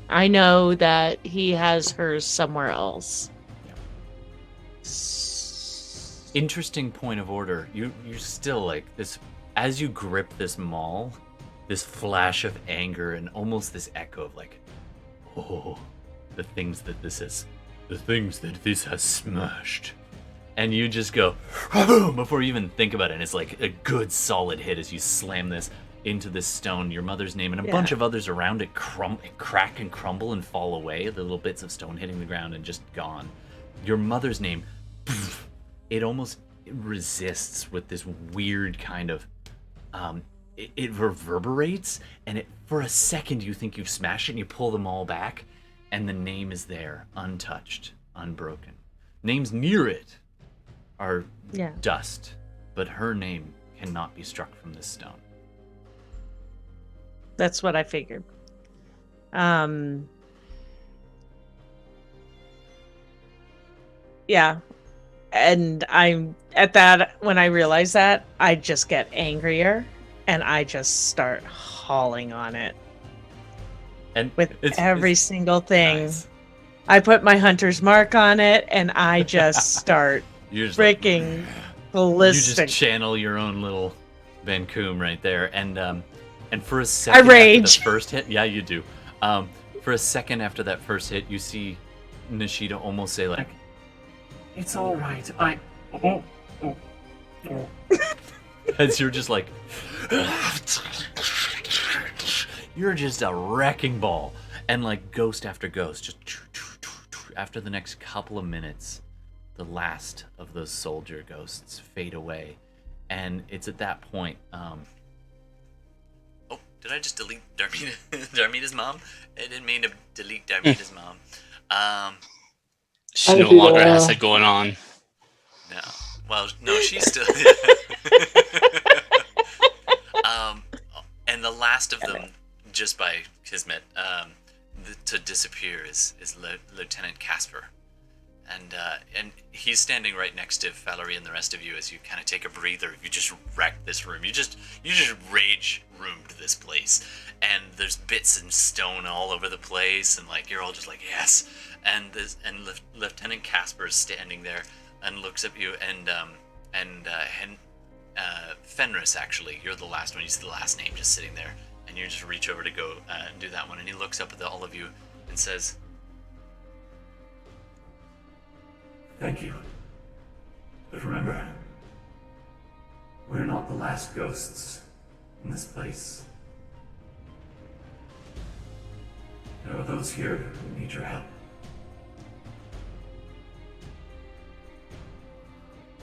I know that he has hers somewhere else. Interesting point of order. You still like this as you grip this maul, this flash of anger and almost this echo of like, oh, the things that this has smashed. And you just go before you even think about it. And it's like a good solid hit as you slam this into this stone, your mother's name, and a bunch of others around it crack and crumble and fall away. The little bits of stone hitting the ground and just gone. Your mother's name, it almost resists with this weird kind of it reverberates, and it for a second you think you've smashed it, and you pull them all back, and the name is there, untouched, unbroken. Names near it are dust, but her name cannot be struck from this stone. That's what I figured. Yeah. And I'm at that, when I realize that, I just get angrier and I just start hauling on it And with it's every single thing. nice. I put my hunter's mark on it and I just start You're just like, freaking you ballistic. just channel your own little Van Coom right there, and for a second rage. after the first hit, yeah, you do. For a second after that first hit, you see Nishida almost say like, It's all right. as you're just like, you're just a wrecking ball, and like ghost after ghost, just after the next couple of minutes, the last of those soldier ghosts fade away, and it's at that point. Oh, did I just delete Darmita? Darmita's mom? I didn't mean to delete Darmita's mom. She no longer has it going on. No. Well, no, she's still. And the last of them, just by kismet, to disappear is Lieutenant Casper, and he's standing right next to Falurie and the rest of you as you kind of take a breather. You just wrecked this room. You just rage roomed this place, and there's bits and stone all over the place, and like you're all just like yes. And Lieutenant Casper is standing there and looks at you, and Fenris, actually, you're the last one. You see the last name just sitting there, and you just reach over to go and do that one, and he looks up at all of you and says, Thank you. But remember, we're not the last ghosts in this place. There are those here who need your help.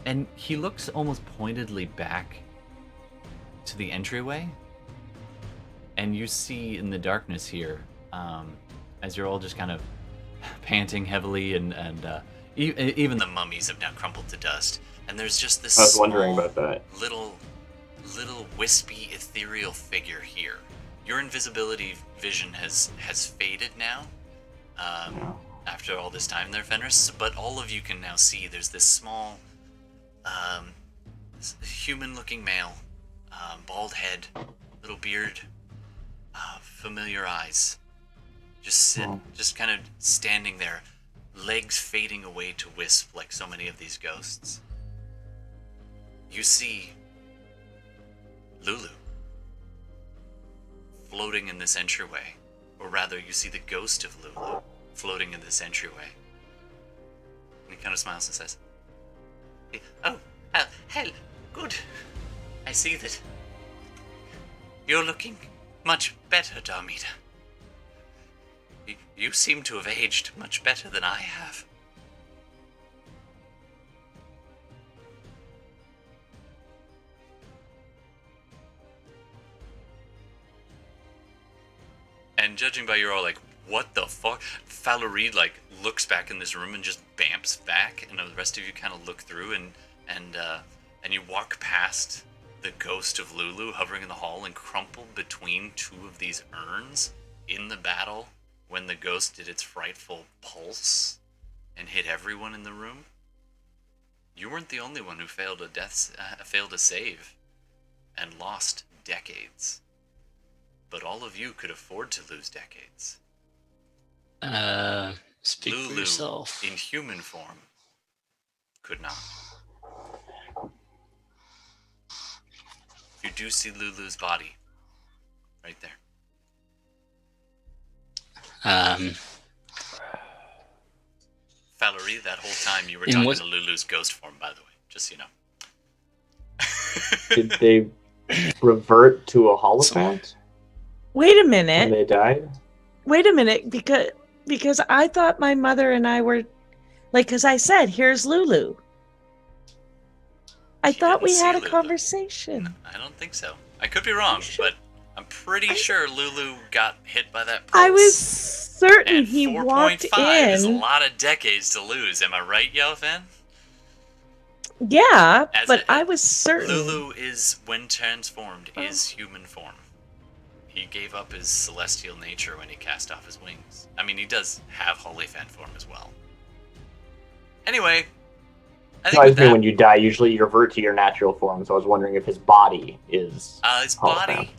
and he looks almost pointedly back to the entryway, and you see in the darkness here, as you're all just kind of panting heavily, and even the mummies have now crumbled to dust, and there's just this I was wondering about that. little wispy ethereal figure here. Your invisibility vision has faded now, after all this time there, Fenris, but all of you can now see there's this small human-looking male, bald head, little beard, familiar eyes, just kind of standing there, legs fading away to wisp like so many of these ghosts. You see Lulu floating in this entryway, or rather, you see the ghost of Lulu floating in this entryway. And he kind of smiles and says, "Oh, hell, good. I see that you're looking much better, Darmita. You seem to have aged much better than I have." And judging by you're all like, what the fuck? Falurie like looks back in this room and just bamps back, and the rest of you kind of look through and you walk past the ghost of Lulu hovering in the hall and crumpled between two of these urns in the battle when the ghost did its frightful pulse and hit everyone in the room. You weren't the only one who failed a save and lost decades. But all of you could afford to lose decades. Speak Lulu, for yourself. in human form, could not. You do see Lulu's body right there. Falurie, that whole time you were talking to Lulu's ghost form, by the way, just so you know. Did they revert to a holophant Wait a when minute. they died? Wait a minute, because I thought my mother and I were like, because I said, "Here's Lulu." I You thought didn't we see had a Lulu. conversation. I don't think so. I could be wrong, sure? but I'm pretty sure Lulu got hit by that pulse. I was certain and he 4.5 walked is a in. lot of decades to lose. Am I right, Yelfan? Yeah, As but it- I was certain. Lulu is, when transformed, is human form. He gave up his celestial nature when he cast off his wings. I mean, he does have holy fan form as well. Anyway, I think No, I with mean, that, when you die, usually you revert to your natural form. So I was wondering if his body is. his Holophant.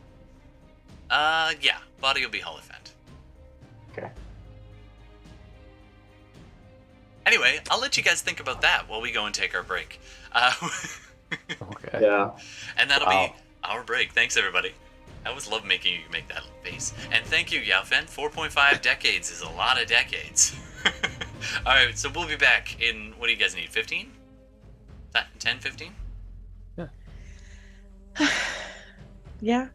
body, yeah, body will be Holophant. Okay. Anyway, I'll let you guys think about that while we go and take our break. Okay. Yeah. And that'll Wow. be our break. Thanks, everybody. I always love making you make that face. And thank you, Yaofen. 4.5 decades is a lot of decades. All right, so we'll be back in, what do you guys need, 15? 10, 15? Yeah.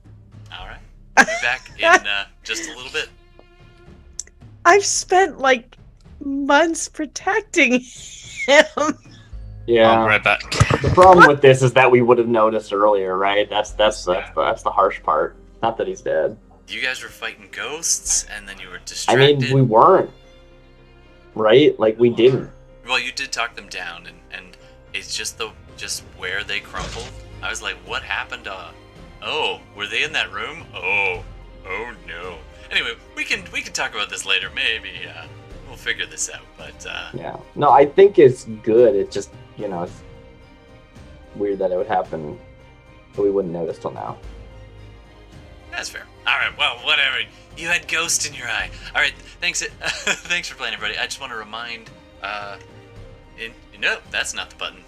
All right. We'll be back in just a little bit. I've spent like months protecting him. Yeah. I'll be right back. The problem with this is that we would have noticed earlier, right? That's the harsh part. Not that he's dead. You guys were fighting ghosts, and then you were I distracted. mean, we weren't. Right? Like, we didn't. Well, you did talk them down, and it's just where they crumbled. I was like, what happened? Oh, were they in that room? Oh no. Anyway, we can talk about this later. Maybe we'll figure this out. But Yeah. No, I think it's good. It's just, it's weird that it would happen, but we wouldn't notice till now. that's fair. All right. Well, whatever. You had ghost in your eye. All right. Thanks. Thanks for playing, everybody. I just want to remind. No, that's not the button.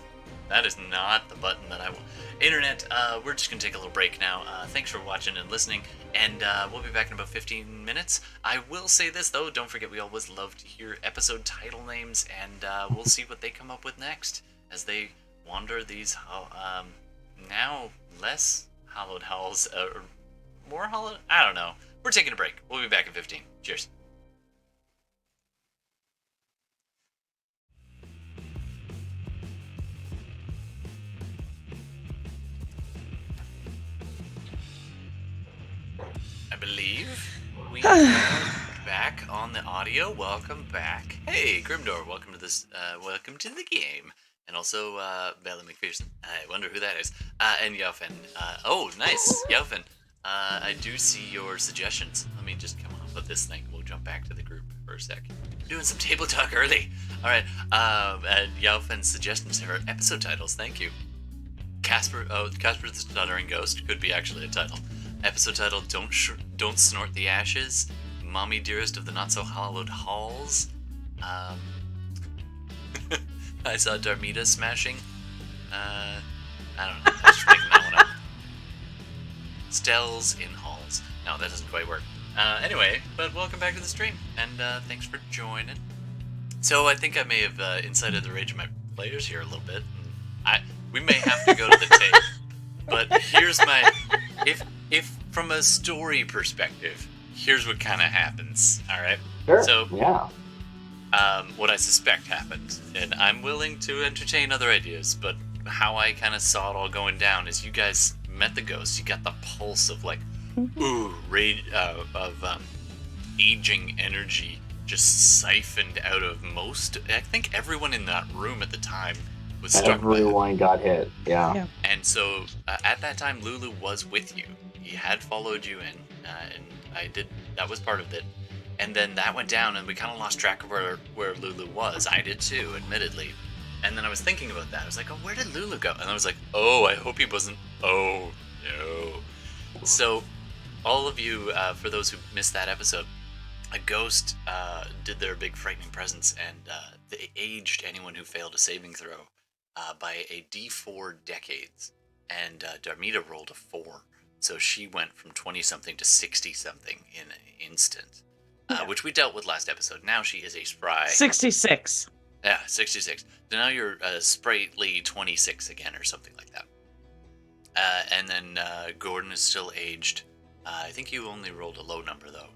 That is not the button that I want. Internet, we're just going to take a little break now. Thanks for watching and listening, and we'll be back in about 15 minutes. I will say this, though. Don't forget, we always love to hear episode title names, and we'll see what they come up with next as they wander these now less hallowed halls, or more hallowed? I don't know. We're taking a break. We'll be back in 15. Cheers. I believe we are back on the audio. Welcome back. Hey, Grimdor, welcome to this. Welcome to the game, and also Bela McPherson. I wonder who that is. And Yaufen. Oh, nice, Yaufen. I do see your suggestions. Let me just come off of this thing. We'll jump back to the group for a sec. Doing some table talk early. All right. And Yaufen's suggestions are episode titles. Thank you. Casper the Stuttering Ghost could be actually a title. Episode title: Don't Snort the Ashes. Mommy Dearest of the Not So Hallowed Halls. I saw Darmita smashing. I don't know. I was just making that one up. Stells in halls. No, that doesn't quite work. Anyway, but welcome back to the stream, and thanks for joining. So I think I may have incited the rage of my players here a little bit. We may have to go to the tape, but here's my if from a story perspective, here's what kind of happens. All right. Sure. So yeah. What I suspect happened, and I'm willing to entertain other ideas, but how I kind of saw it all going down is you guys met the ghost. You got the pulse of like, rage of aging energy just siphoned out of most. I think everyone in that room at the time was struck by it. Everyone got hit. Yeah. And so at that time, Lulu was with you. He had followed you in, and that was part of it. And then that went down, and we kind of lost track of where Lulu was. I did too, admittedly. And then I was thinking about that. I was like, oh, where did Lulu go? And I was like, oh, I hope he wasn't. Oh, no. So, all of you, for those who missed that episode, a ghost did their big frightening presence, and they aged anyone who failed a saving throw by a D4 decades. And Darmita rolled a 4. So she went from 20-something to 60-something in an instant, which we dealt with last episode. Now she is a spry... 66. Yeah, 66. So now you're sprightly 26 again, or something like that. And then Gordon is still aged. I think you only rolled a low number, though.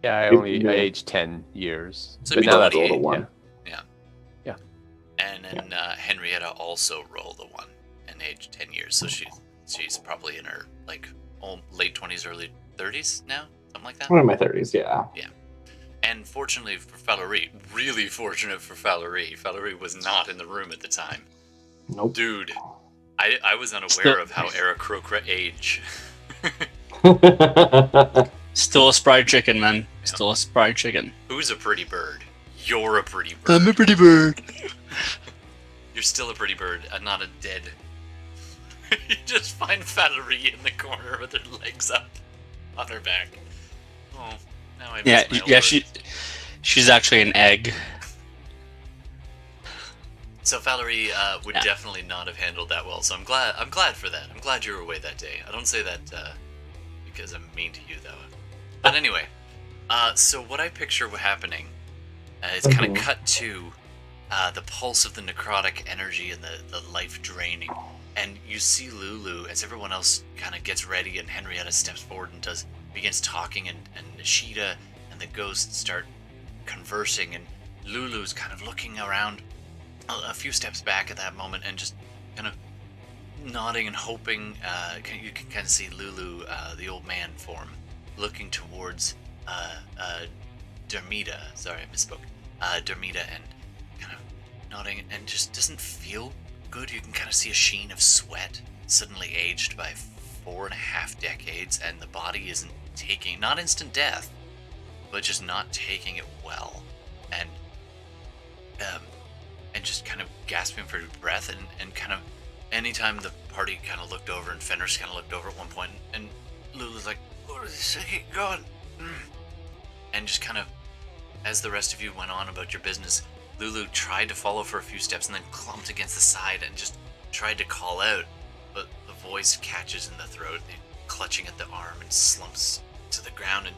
Yeah, I aged 10 years. So But it'd be now that's 28. all the one. Yeah. And then Henrietta also rolled a 1 and aged 10 years. So she's probably in her late 20s, early 30s now, something like that. I'm in my 30s. Yeah. Yeah. And fortunately for Falurie, really fortunate for Falurie was not in the room at the time. Nope. Dude, I was unaware of how Aarakocra age. Still a spry chicken, man. Still a spry chicken. Who's a pretty bird? You're a pretty bird. I'm a pretty bird. You're still a pretty bird, not a dead. You just find Falurie in the corner with her legs up on her back. Oh, now I miss my old bird. She's actually an egg. So Falurie would definitely not have handled that well. So I'm glad for that. I'm glad you were away that day. I don't say that because I'm mean to you, though. But anyway, so what I picture happening It's kind of cut to the pulse of the necrotic energy and the life draining. And you see Lulu as everyone else kind of gets ready, and Henrietta steps forward and begins talking, and Nishida and the ghosts start conversing, and Lulu's kind of looking around a few steps back at that moment and just kind of nodding and hoping. You can kind of see Lulu, the old man form, looking towards Darmita. Sorry, I misspoke. Darmita, and kind of nodding, and just doesn't feel good. You can kind of see a sheen of sweat, suddenly aged by 4.5 decades, and the body isn't taking, not instant death, but just not taking it well, and just kind of gasping for breath, and kind of anytime the party kind of looked over, and Fenris kind of looked over at one point, and Lulu's like, "What is this? God," and just kind of, as the rest of you went on about your business, Lulu tried to follow for a few steps and then clumped against the side and just tried to call out, but the voice catches in the throat, and clutching at the arm, and slumps to the ground, and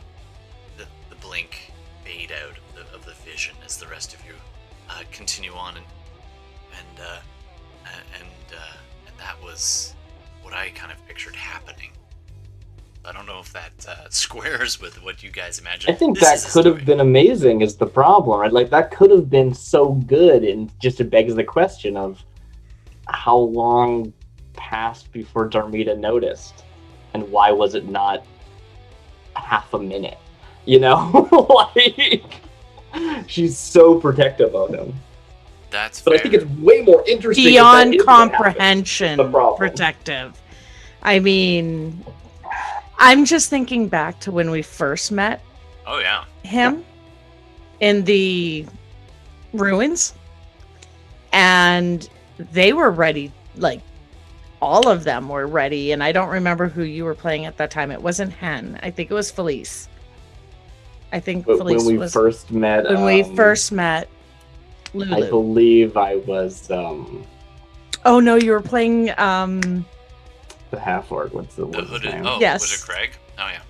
the blink fade out of the vision as the rest of you continue on, and that was what I kind of pictured happening. I don't know if that squares with what you guys imagined. I think that could have been amazing is the problem, right? Like, that could have been so good, and just it begs the question of how long passed before Darmita noticed, and why was it not half a minute? You know? Like, she's so protective of him. That's but fair. I think it's way more interesting. Beyond comprehension, protective. I mean, I'm just thinking back to when we first met. Oh yeah. Him in the ruins, and they were ready. Like, all of them were ready, and I don't remember who you were playing at that time. It wasn't Hen. I think it was Felice. I think Felice when we first met. When we first met. Lulu. I believe I was. Oh no, you were playing. The half orc. What's the hooded? name? Oh, yes. Was it Craig? Oh yeah,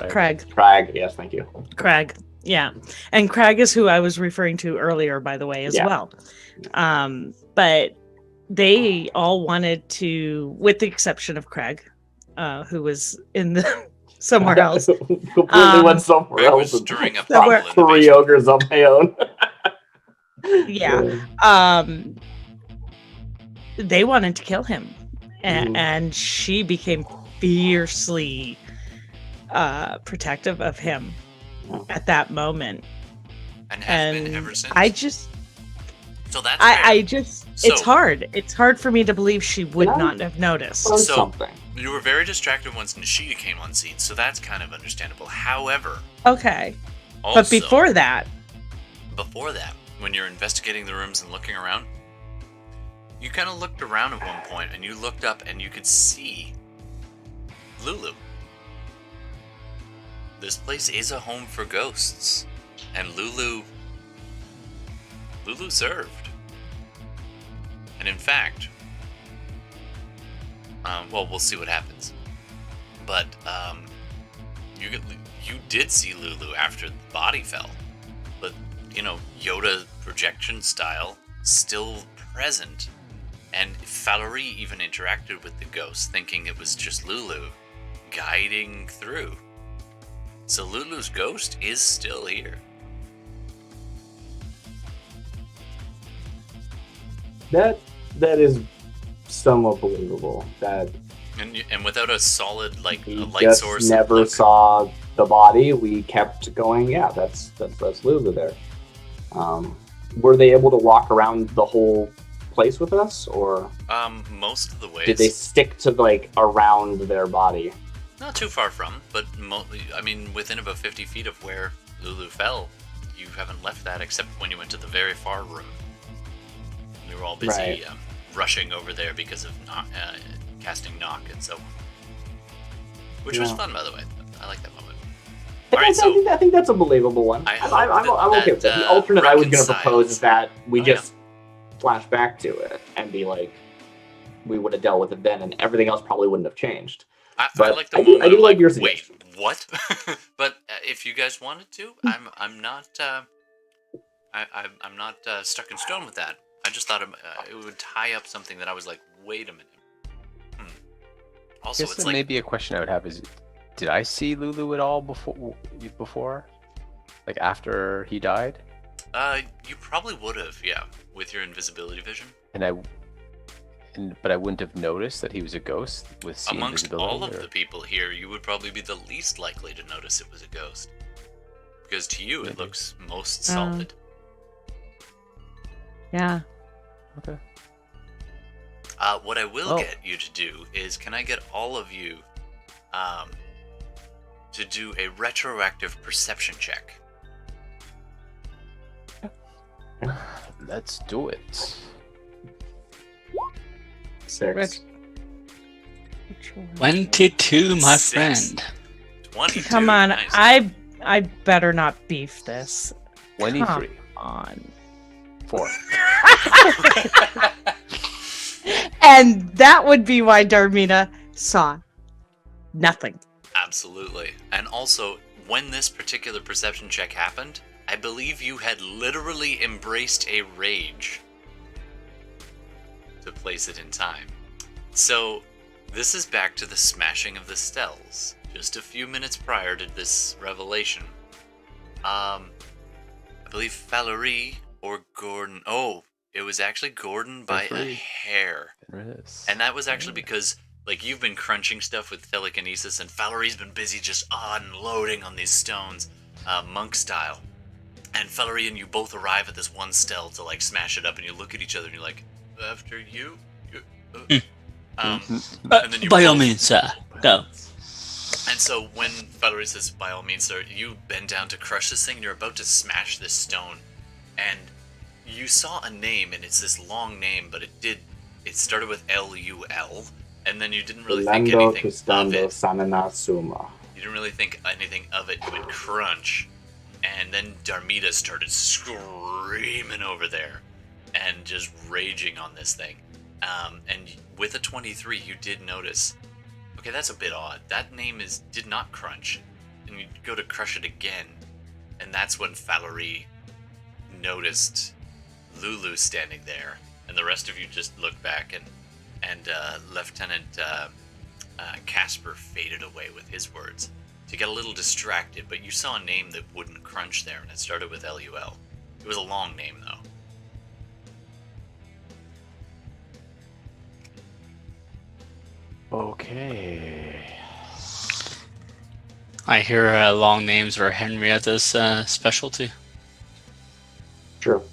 Craig. Craig. Yes, thank you. Craig. Yeah, and Craig is who I was referring to earlier, by the way, as well. But they all wanted to, with the exception of Craig, who was in the somewhere else. Completely went somewhere Craig else. Was stirring up somewhere. trouble in the 3 ogres on my own. Yeah. They wanted to kill him, and she became fiercely protective of him at that moment, and has been ever since. So that's it's hard. It's hard for me to believe she would not have noticed. Something. You were very distracted once Nishida came on scene, so that's kind of understandable. However, okay, also, but before that, when you're investigating the rooms and looking around, you kind of looked around at one point, and you looked up, and you could see Lulu. This place is a home for ghosts, and Lulu served. And in fact, well, we'll see what happens. But you did see Lulu after the body fell, but Yoda projection style still present, and Falurie even interacted with the ghost, thinking it was just Lulu guiding through. So Lulu's ghost is still here. That is somewhat believable. That and without a solid a light just source, never saw the body. We kept going. Yeah, that's Lulu there. Were they able to walk around the whole place with us, or most of the ways? Did they stick to around their body? Not too far from, but within about 50 feet of where Lulu fell. You haven't left that except when you went to the very far room. We were all busy rushing over there because of casting knock and so on, which was fun, by the way. I like that moment. I think that's a believable one. I'm okay with that. The alternate I was going to propose is that we just flash back to it and be like, we would have dealt with it then, and everything else probably wouldn't have changed. I like the one. I do like your suggestion. Wait, what? But if you guys wanted to, I'm not. I'm not stuck in stone with that. I just thought it would tie up something that I was like, wait a minute. I Also, guess it's then like maybe a question I would have is, did I see Lulu at all before? Like after he died? you probably would have, yeah, with your invisibility vision. But I wouldn't have noticed that he was a ghost with seeing Amongst invisibility. all of the people here, you would probably be the least likely to notice it was a ghost. Because to you, it looks most solid. Yeah. Okay. What I will get you to do is, can I get all of you to do a retroactive perception check? Let's do it. 6. 22, my 6. friend. 22. Come on, Nice. I better not beef this. 23. Come on. 4. And that would be why Darmita saw nothing. Absolutely. And also, when this particular perception check happened, I believe you had literally embraced a rage to place it in time. So, this is back to the smashing of the Stells, just a few minutes prior to this revelation. I believe Falurie or Gordon. Oh, it was actually Gordon by a hair. Fenris. And that was actually because, like, you've been crunching stuff with telekinesis, and Falurie's been busy just unloading on these stones, monk style. And Falurie and you both arrive at this one stele to, like, smash it up, and you look at each other and you're like, after you? And then you By all both- means, sir. Go. And so when Falurie says, by all means, sir, you bend down to crush this thing, and you're about to smash this stone. And you saw a name, and it's this long name, but it started with L-U-L, and then you didn't really think Lando anything of Custando it. Sanana Suma. You didn't really think anything of it. You would crunch. And then Darmita started screaming over there and just raging on this thing. And with a 23, you did notice, okay, that's a bit odd. That name did not crunch. And you go to crush it again. And that's when Falurie noticed Lulu standing there. And the rest of you just looked back, and Lieutenant Casper faded away with his words. So you got a little distracted, but you saw a name that wouldn't crunch there, and it started with L-U-L. It was a long name, though. Okay. I hear long names are Henrietta's specialty. True.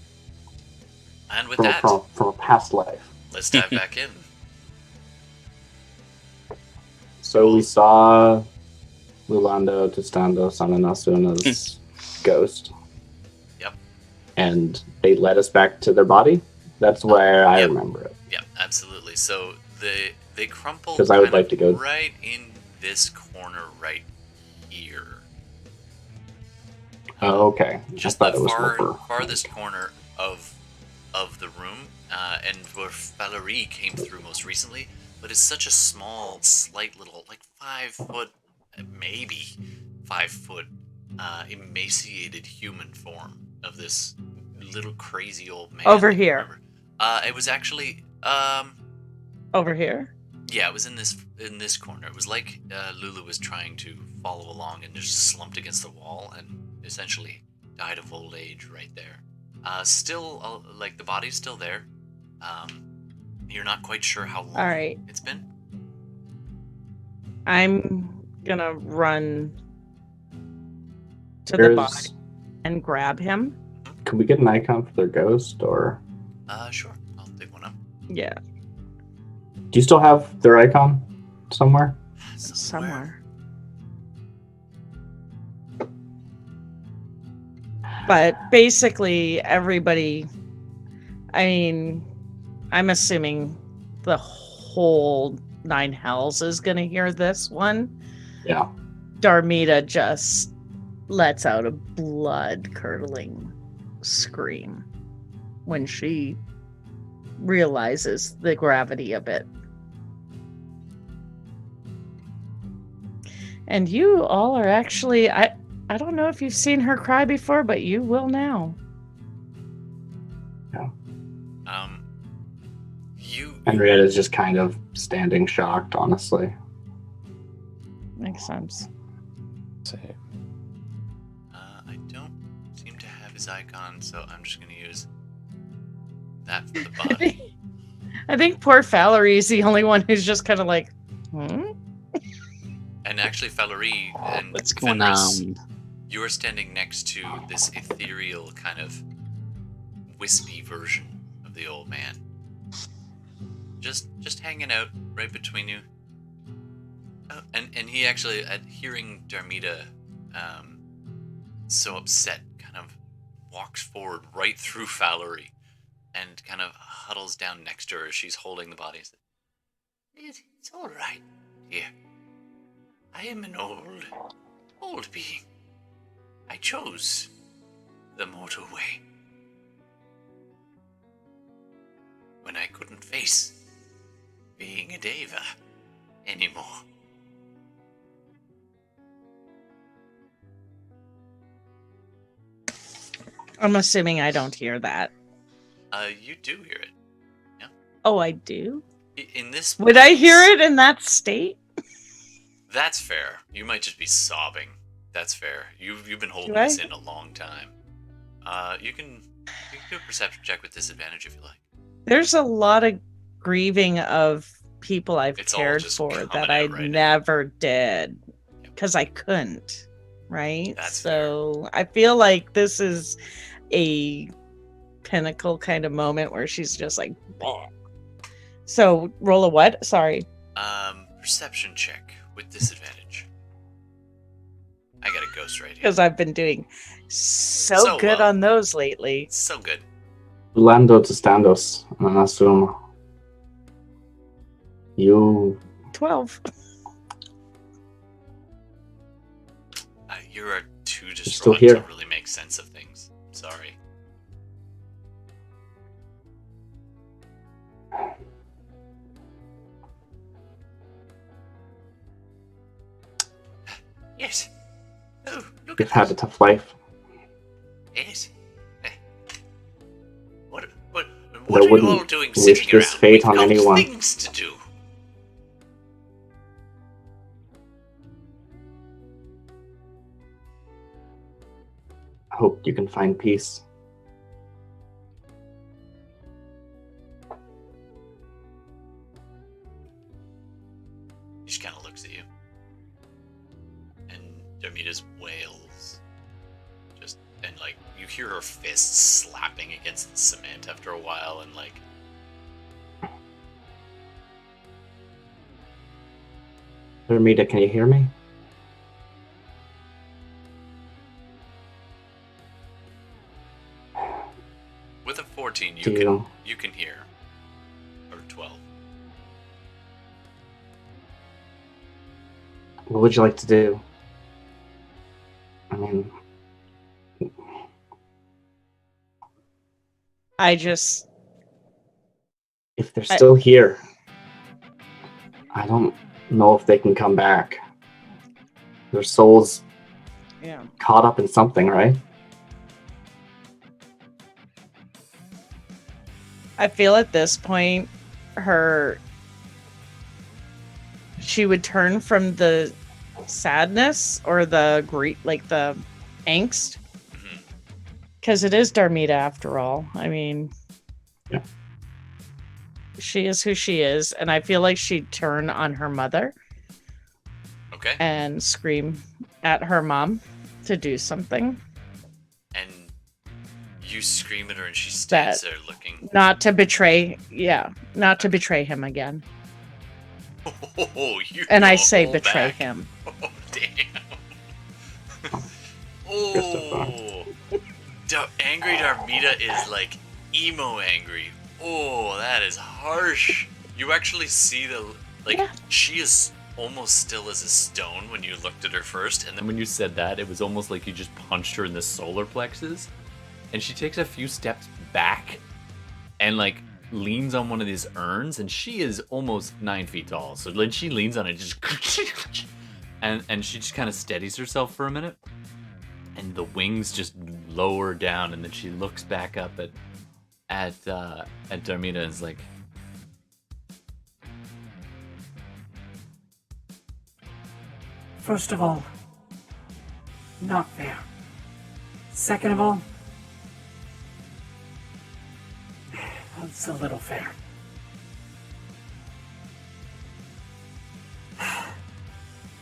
And with From, that, from a past life. let's dive back in. So we saw Lulando Testando Sananasuna's ghost. Yep. And they led us back to their body. That's where I Yep. remember it. Yeah, absolutely. So they crumpled 'Cause I would kind like of to go- right in this corner right here. Oh, okay. Just I thought the it was over. farthest corner of the room, and where Falurie came through most recently. But it's such a small, slight little, like 5 foot, maybe 5 foot, emaciated human form of this little crazy old man. Over that you here. remember. It was actually, Over here? yeah, it was in this corner. It was like Lulu was trying to follow along and just slumped against the wall and essentially died of old age right there. Still, like, the body's still there. You're not quite sure how long All right. it's been. I'm gonna run to the body There's, and grab him. can we get an icon for their ghost, or Sure. I'll take one up. Yeah, do you still have their icon somewhere? somewhere. But basically, everybody, I mean, I'm assuming the whole nine hells is gonna hear this one. Yeah. Darmita just lets out a blood-curdling scream when she realizes the gravity of it. And you all are actually, I don't know if you've seen her cry before, but you will now. Henrietta's just kind of standing shocked, honestly. Makes sense. Same. I don't seem to have his icon, so I'm just going to use that for the body. I think poor Falurie is the only one who's just kind of like, And actually, Falurie and What's going Fenris, on? you are standing next to this ethereal kind of wispy version of the old man. Just hanging out right between you. Oh, and he actually, at hearing Darmita so upset, kind of walks forward right through Falurie and kind of huddles down next to her as she's holding the body. It's all right, dear. I am an old being. I chose the mortal way. When I couldn't face being a deva anymore. I'm assuming I don't hear that. You do hear it. Oh, I do? In this Would I place- hear it in that state? That's fair. You might just be sobbing. That's fair. You've been holding Do I? this in a long time. You can do a perception check with disadvantage if you like. There's a lot of grieving of people I've It's all cared just for coming that I out right now. never did because I couldn't, right? That's so I feel like this is a pinnacle kind of moment where she's just like, "Bleh." So roll a what? Sorry. Perception check with disadvantage. I got a ghost right here. Because I've been doing so So good well. on those lately. It's so good. Lando to standos, non assumo. You 12. You're too still distraught here. to really make sense of things. Sorry. Yes. Oh, look you've at had a that. tough life. Yes. What I are you wouldn't all doing wish sitting this around? fate We've on got anyone. things to do. I hope you can find peace. He just kind of looks at you. And Darmita's wails. And like, you hear her fists slapping against the cement after a while, and like, Darmita, can you hear me? with a 14, Do you? you can hear. Or 12. What would you like to do? I mean, I just, if they're still here, I don't know if they can come back. Their souls yeah. caught up in something, right? I feel at this point, she would turn from the sadness or the grief, like the angst, because it is Darmita after all. I mean, Yeah. she is who she is, and I feel like she'd turn on her mother Okay. and scream at her mom to do something, And you scream at her, and she stands That- there looking. not to betray him again. Oh, you And I go say all betray back. him. Oh, damn. Oh. Angry Darmita is like emo angry. Oh, that is harsh. You actually see Yeah. she is almost still as a stone when you looked at her first, and then when you said that, it was almost like you just punched her in the solar plexus. And she takes a few steps back and like leans on one of these urns, and she is almost 9 feet tall. So when she leans on it, just and she just kind of steadies herself for a minute, and the wings just lower down, and then she looks back up at Darmita and is like, first of all, not fair. Second of all, it's a little fair.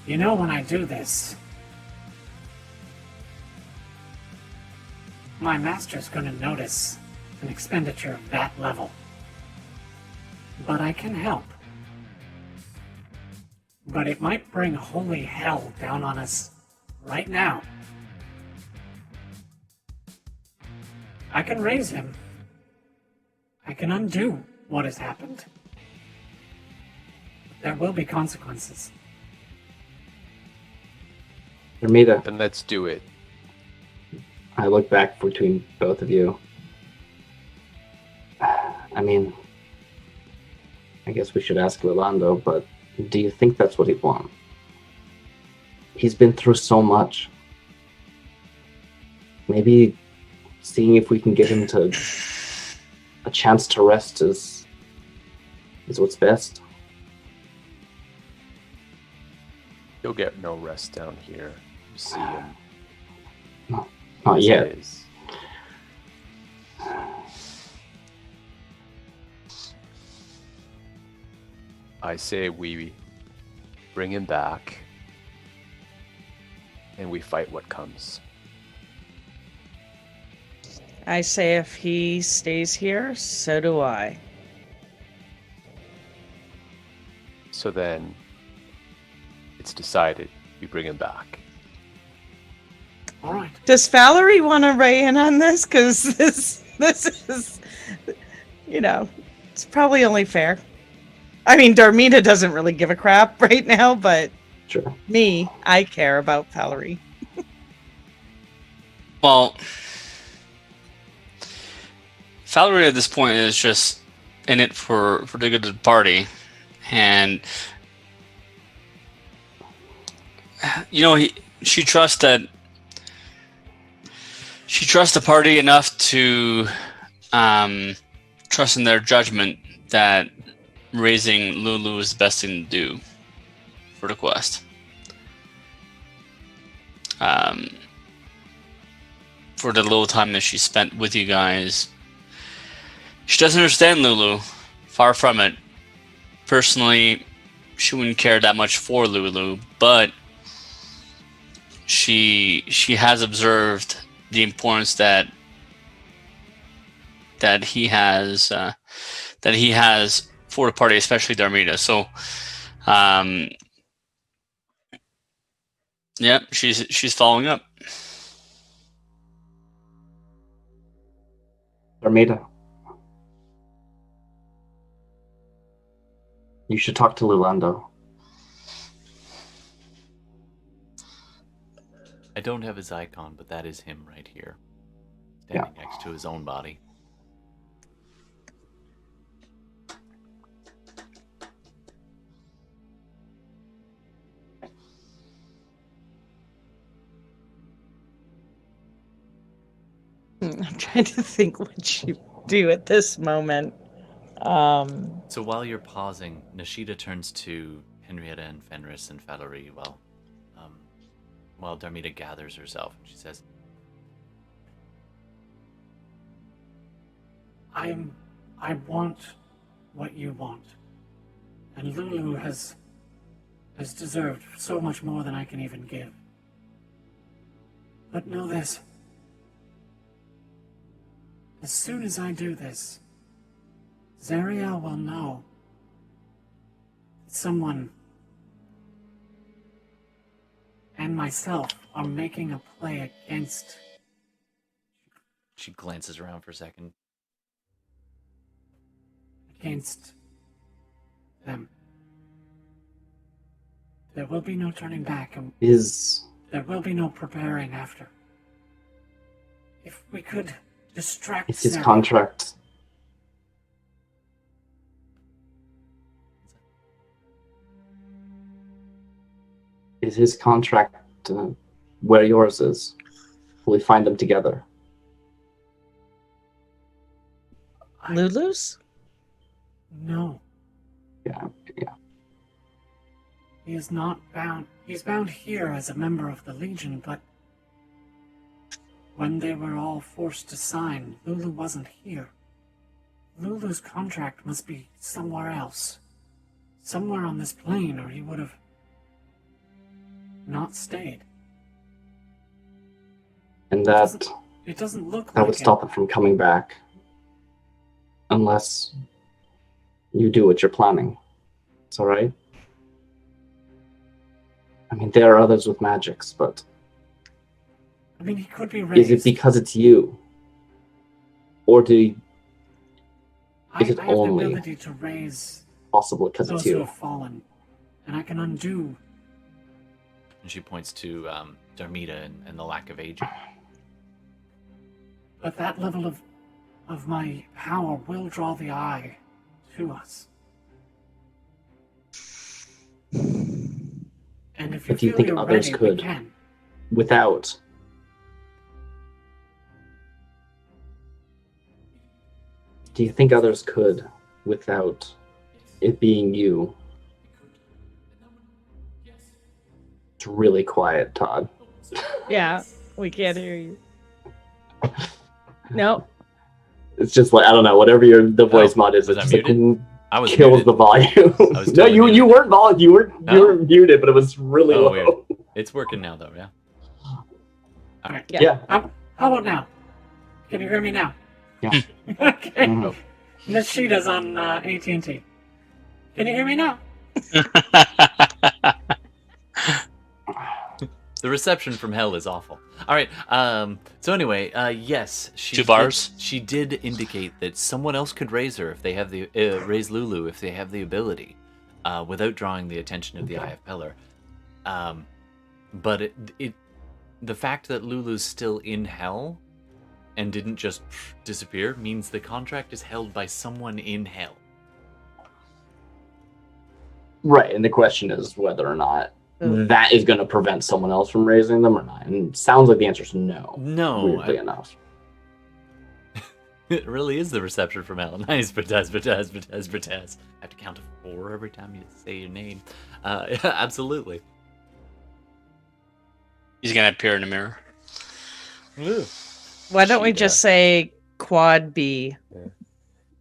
You know, when I do this, my master's gonna notice an expenditure of that level. But I can help. But it might bring holy hell down on us right now. I can raise him. I can undo what has happened. There will be consequences. Darmita, Then let's do it. I look back between both of you. I mean, I guess we should ask Rolando, but do you think that's what he'd want? He's been through so much. Maybe seeing if we can get him to a chance to rest is what's best. You'll get no rest down here. You see him. Not as yet. it is. I say we bring him back and we fight what comes. I say if he stays here, so do I. So then it's decided we bring him back. All right. Does Falurie want to weigh in on this? Because this is, you know, it's probably only fair. I mean, Darmita doesn't really give a crap right now, but Sure. me, I care about Falurie. Well, Falurie at this point is just in it for the good of the party, and you know she trusts the party enough to trust in their judgment that raising Lulu is the best thing to do for the quest. For the little time that she spent with you guys. She doesn't understand Lulu. Far from it. Personally, she wouldn't care that much for Lulu, but she has observed the importance that he has for the party, especially Darmita. So, yeah, she's following up. Darmita, you should talk to Lulando. I don't have his icon, but that is him right here. Standing next to his own body. I'm trying to think what you do at this moment. So while you're pausing, Nishida turns to Henrietta and Fenris and Falurie while Darmita gathers herself, and she says, I want what you want. And Lulu has deserved so much more than I can even give. But know this. As soon as I do this, Zariel will know that someone and myself are making a play against. she glances around for a second. Against them. There will be no turning back, and there will be no preparing after. If we could distract It's his Zariel. contract. Is his contract where yours is? Will we find them together? Lulu's? No, Yeah. he is not bound. He's bound here as a member of the Legion, but when they were all forced to sign, Lulu wasn't here. Lulu's contract must be somewhere else. Somewhere on this plane, or he would have not stayed. And It doesn't look that like would stop it from coming back. Unless you do what you're planning. It's alright? I mean, there are others with magics, but I mean, he could be raised. is it because it's you? Or is it I have the only ability to raise possible because those it's who you? have fallen, and I can undo. And she points to Darmita and the lack of aging. But that level of my power will draw the eye to us. And if you But do you feel think you're others ready, could? we can. Without. Do you think others could without it being you? It's really quiet, Todd. Yeah, we can't hear you. No. It's just like, I don't know, whatever the voice mod is, was it I just like muted? I was kills muted. the volume. I was No, totally you muted. weren't you were muted, but it was really Oh, low. weird. It's working now, though, yeah? All right. Yeah. How about now? Can you hear me now? Yeah. Okay. Mhm. Nishida's on AT&T. Can you hear me now? The reception from hell is awful. All right. So anyway, yes, Two bars? She did indicate that someone else could raise her if they have the raise Lulu if they have the ability, without drawing the attention of the Eye of Pellar. But the fact that Lulu's still in hell and didn't just disappear means the contract is held by someone in hell. Right, and the question is whether or not that is going to prevent someone else from raising them or not. And it sounds like the answer is no. No, Weirdly enough. It really is the reception from hell. Nice, Bertaz. I have to count to 4 every time you say your name. Yeah, absolutely. He's gonna appear in the mirror. Why don't we Nishida. just say quad B?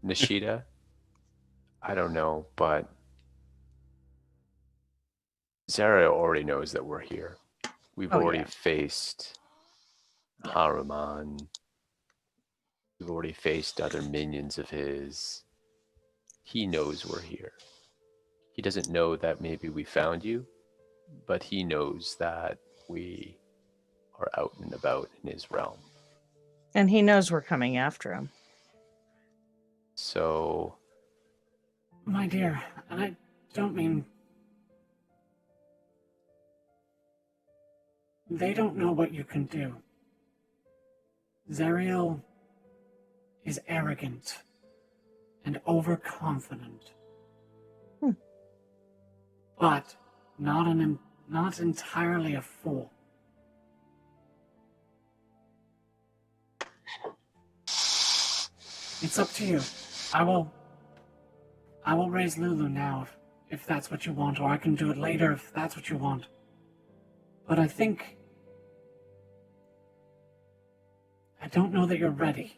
Nishida? I don't know, but Zara already knows that we're here. We've Oh, already yeah. faced Haruman. We've already faced other minions of his. He knows we're here. He doesn't know that maybe we found you, but he knows that we are out and about in his realm. And he knows we're coming after him. So, My dear, and I don't mean... They don't know what you can do. Zariel is arrogant and overconfident. But not entirely a fool. It's up to you. I will raise Lulu now if that's what you want, or I can do it later if that's what you want. But I don't know that you're ready.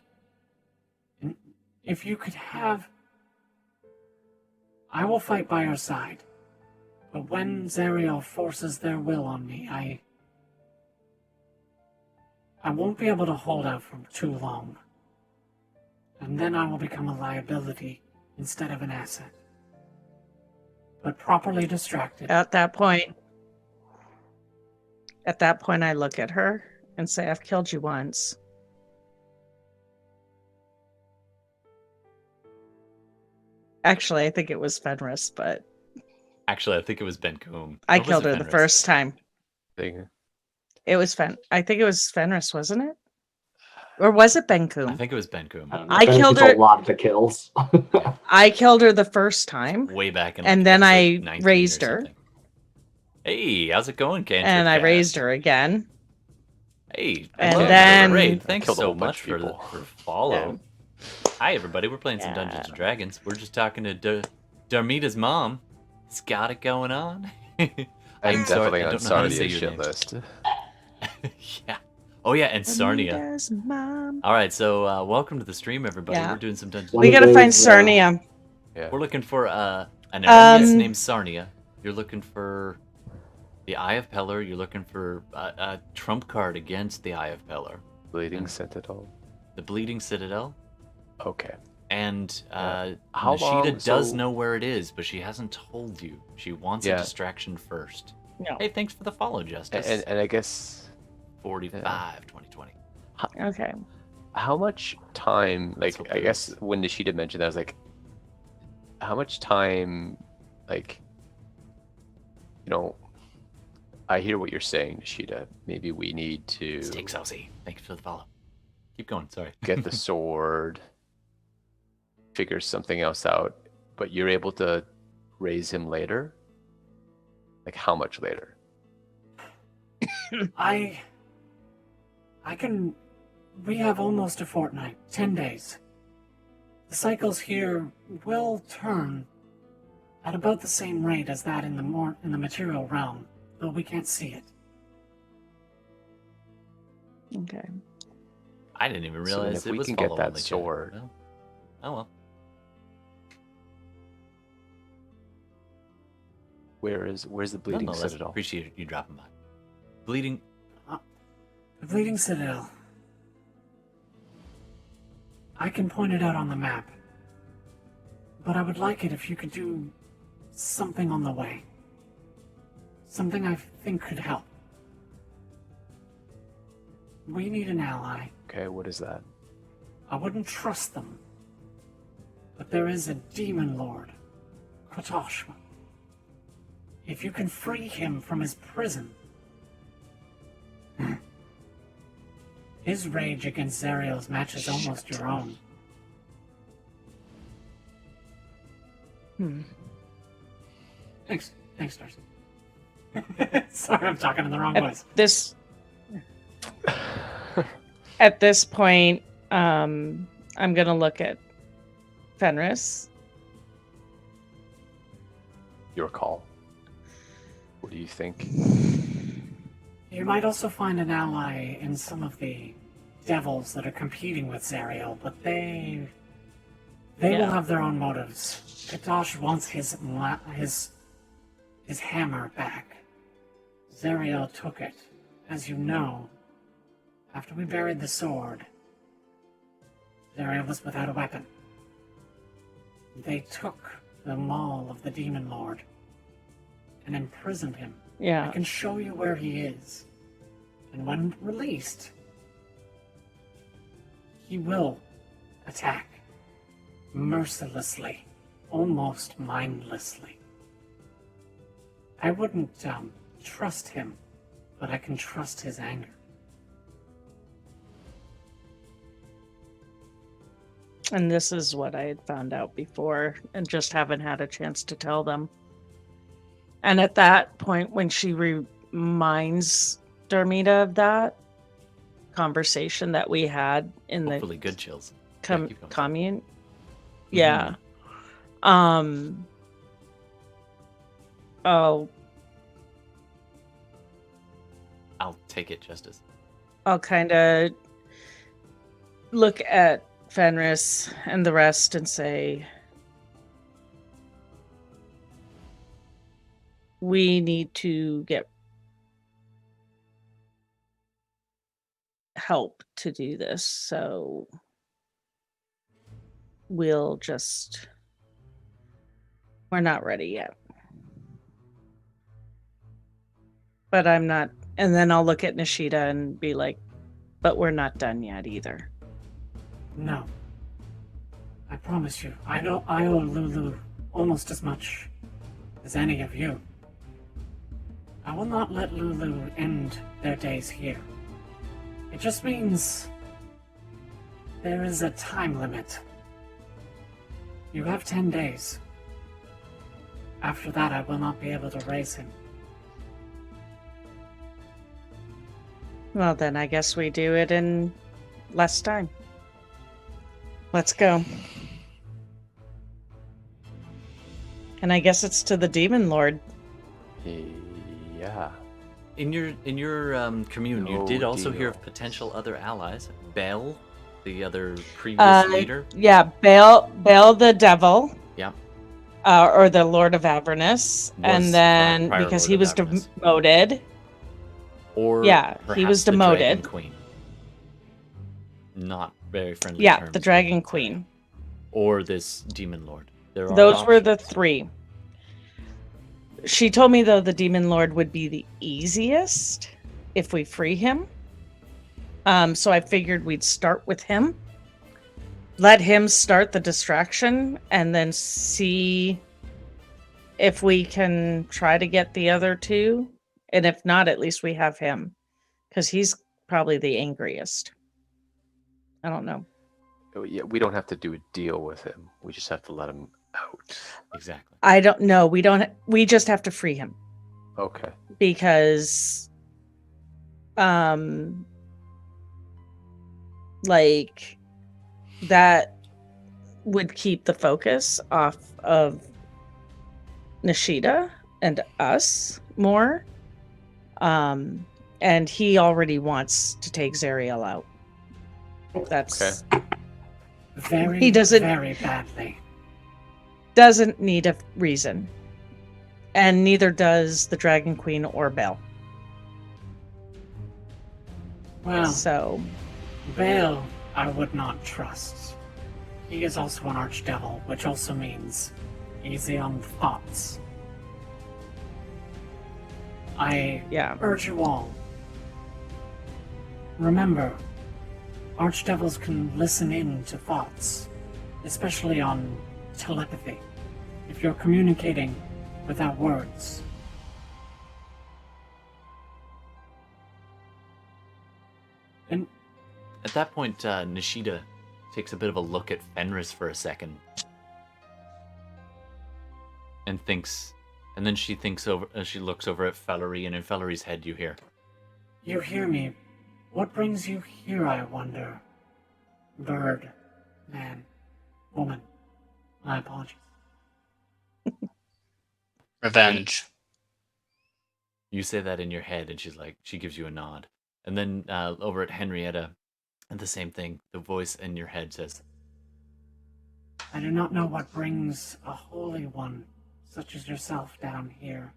And if you could have... I will fight by your side. But when Zariel forces their will on me, I won't be able to hold out for too long. And then I will become a liability instead of an asset. But properly distracted. At that point, I look at her and say, I've killed you once. Actually, I think it was Fenris, but Actually, I think it was Ben Coombe. I Or was killed it her the Fenris? first time. thing. It was I think it was Fenris, wasn't it? Or was it Ben I Coombe? think it was Ben Coombe. I killed It's her- a lot of the kills. I killed her the first time, Way back in and like, then I episode 19 or raised her. something. Hey, how's it going, Cantrip and I Cat? raised her again. Hey, And okay, then- great. Thanks Killed a so whole bunch much of for people. follow. Hi, everybody. We're playing some Dungeons and Dragons. We're just talking to Darmita's mom. He's got it going on. I'm sorry, definitely I on don't know how to say Sarnia's your shit name. list. Yeah. Oh yeah, and Sarnia. Darmita's mom. All right, so welcome to the stream, everybody. Yeah. We're doing some dungeons. One We of gotta find those, Sarnia. Yeah. We're looking for an Eremius Um, named Sarnia. You're looking for the Eye of Pellar. You're looking for a trump card against the Eye of Pellar. Bleeding Citadel. The Bleeding Citadel. Okay. And How Nishida long- does so- know where it is, but she hasn't told you. She wants a Yeah. distraction first. No. Hey, thanks for the follow, Justice. And I guess 45, 2020. Okay. how much time, Let's like, hope I there guess is. when Nishida mentioned that, I was like, how much time, like, I hear what you're saying, Nishida. Maybe we need to Steak saucy. Thanks for the follow. Keep going, sorry. get the sword, figure something else out, but you're able to raise him later? Like, how much later? I can. We have almost a fortnight, 10 days. The cycles here will turn at about the same rate as that in the material realm, though we can't see it. Okay. I didn't even So then realize if it we was can get follow that only chat. sword- Well, oh well. Where's the Bleeding Nonetheless, Citadel? appreciate you dropping by. Bleeding. The Bleeding Citadel. I can point it out on the map, but I would like it if you could do something on the way. Something I think could help. We need an ally. Okay, what is that? I wouldn't trust them, but there is a demon lord, Kotoshma. If you can free him from his prison, his rage against Zariel's matches almost your own. Thanks, Darcy. Sorry, I'm talking in the wrong voice. At this point, I'm gonna look at Fenris. Your call. What do you think? You might also find an ally in some of the devils that are competing with Zariel, but they will have their own motives. Katosh wants his hammer back. Zariel took it. As you know, after we buried the sword, Zariel was without a weapon. They took the maul of the demon lord and imprisoned him. I Yeah. can show you where he is. And when released, he will attack mercilessly, almost mindlessly. I wouldn't trust him, but I can trust his anger. And this is what I had found out before and just haven't had a chance to tell them. And at that point, when she reminds Darmita of that conversation that we had in Hopefully good chills. the Yeah, keep going. commune, yeah. Oh, I'll take it, Justice. I'll kind of look at Fenris and the rest and say, we need to get help to do this, so we're not ready yet. But I'm not, and then I'll look at Nishida and be like, but we're not done yet either. No. I promise you, I owe Lulu almost as much as any of you. I will not let Lulu end their days here. It just means there is a time limit. You have 10 days. After that, I will not be able to raise him. Well, then I guess we do it in less time. Let's go. And I guess it's to the Demon Lord. Yeah. In your commune, you No did also hear deal. of potential other allies. Bel, the other previous leader. Yeah, Bale the devil. Yeah. Or the Lord of Avernus, Was and then prior because Lord he of was Avernus. demoted. Or Yeah, he perhaps was the Dragon demoted. Queen. Not very friendly Yeah, terms. the with Dragon this area. Queen. Or this Demon Lord. There are Those were the options. 3. She told me though the Demon Lord would be the easiest if we free him. So I figured we'd start with him. Let him start the distraction and then see if we can try to get the other 2. And if not, at least we have him. Because he's probably the angriest. I don't know. Oh, yeah, we don't have to do a deal with him. We just have to let him out. Exactly. I don't know. We just have to free him. Okay. Because like that would keep the focus off of Nishida and us more. And he already wants to take Zariel out. That's Very, He doesn't- very badly. doesn't need a reason. And neither does the Dragon Queen or Belle. Well, So Bale, I would not trust. He is also an archdevil, which also means easy on thoughts. I yeah. urge you all. Remember, archdevils can listen in to thoughts, especially on telepathy. If you're communicating without words. And At that point, Nishida takes a bit of a look at Fenris for a second. And thinks... And then she looks over at Falurie, and in Falurie's head you hear... you hear me. What brings you here, I wonder? Bird, man, woman. My apologies. Revenge. You say that in your head, and she gives you a nod. And then over at Henrietta, and the same thing. The voice in your head says, I do not know what brings a holy one such as yourself down here.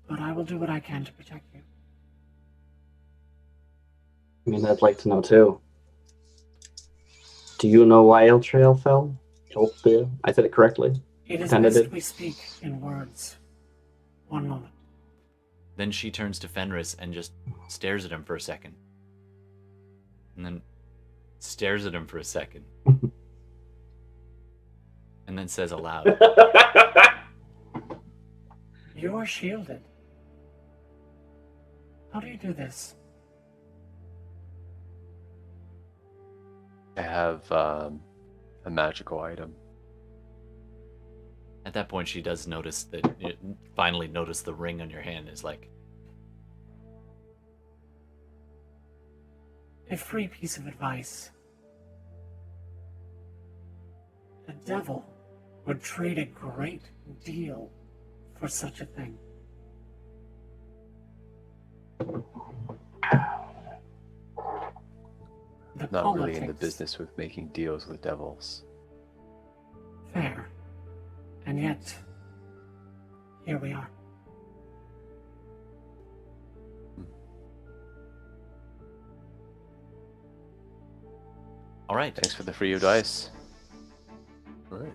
But I will do what I can to protect you. I mean, I'd like to know too. Do you know why El Trail fell? I said it correctly. It is Kinda best did. we speak in words. One moment. Then she turns to Fenris and just stares at him for a second. And then stares at him for a second. And then says aloud, You're shielded. How do you do this? I have a magical item. At that point, she does notice that, finally notice the ring on your hand is like, A free piece of advice. The devil would trade a great deal for such a thing. The Not really in the politics, business with making deals with devils. fair. And yet, here we are. all right. Thanks for the free advice. All right.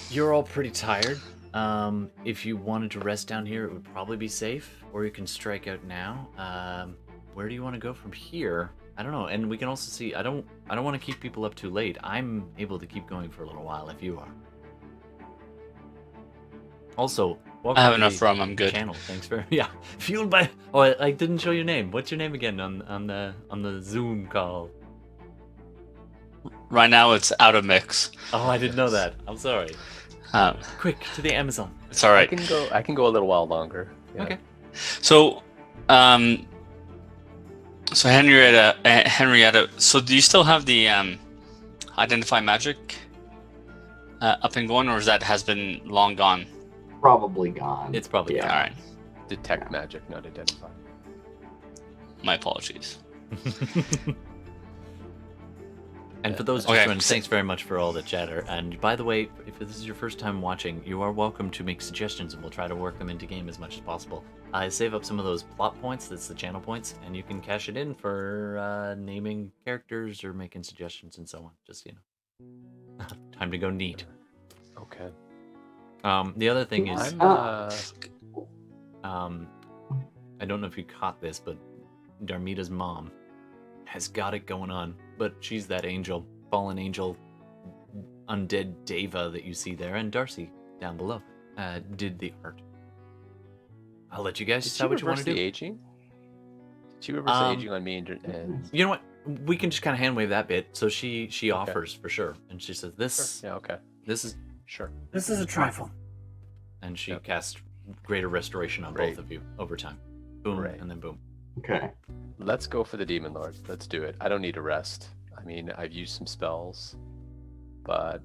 You're all pretty tired. If you wanted to rest down here, it would probably be safe, or you can strike out now. Where do you want to go from here? I don't know. And we can also see. I don't want to keep people up too late. I'm able to keep going for a little while if you are. Also, welcome I have to enough the rum. I'm good. channel. Thanks for fueled by. Oh, I didn't show your name. What's your name again on the Zoom call? Right now, it's out of mix. Oh, I didn't know that. I'm sorry. Quick to the Amazon. It's all right. I can go a little while longer. Yeah. Okay. So, so Henrietta. So, do you still have the identify magic up and going, or is that has been long gone? Probably gone. It's probably All Yeah. right. Detect magic, not identify. My apologies. And for those just Okay. joining, thanks very much for all the chatter. And by the way, if this is your first time watching, you are welcome to make suggestions, and we'll try to work them into game as much as possible. I save up some of those plot points, that's the channel points, and you can cash it in for naming characters or making suggestions and so on. Just, time to go neat. Okay. The other thing is, I'm I don't know if you caught this, but Darmita's mom has got it going on, but she's that angel, fallen angel, undead deva that you see there, and Darcy down below did the art. I'll let you guys Did decide she what you want reverse to the do. aging? Did she reverse the aging on me and You know what? We can just kind of hand wave that bit. So she offers for sure, and she says this. Sure. Yeah, okay. This is, Sure. This is a trifle. and she Yep. casts greater restoration on Great. both of you over time. Boom, Great. and then boom. Okay. Let's go for the Demon Lord. Let's do it. I don't need a rest. I mean, I've used some spells, but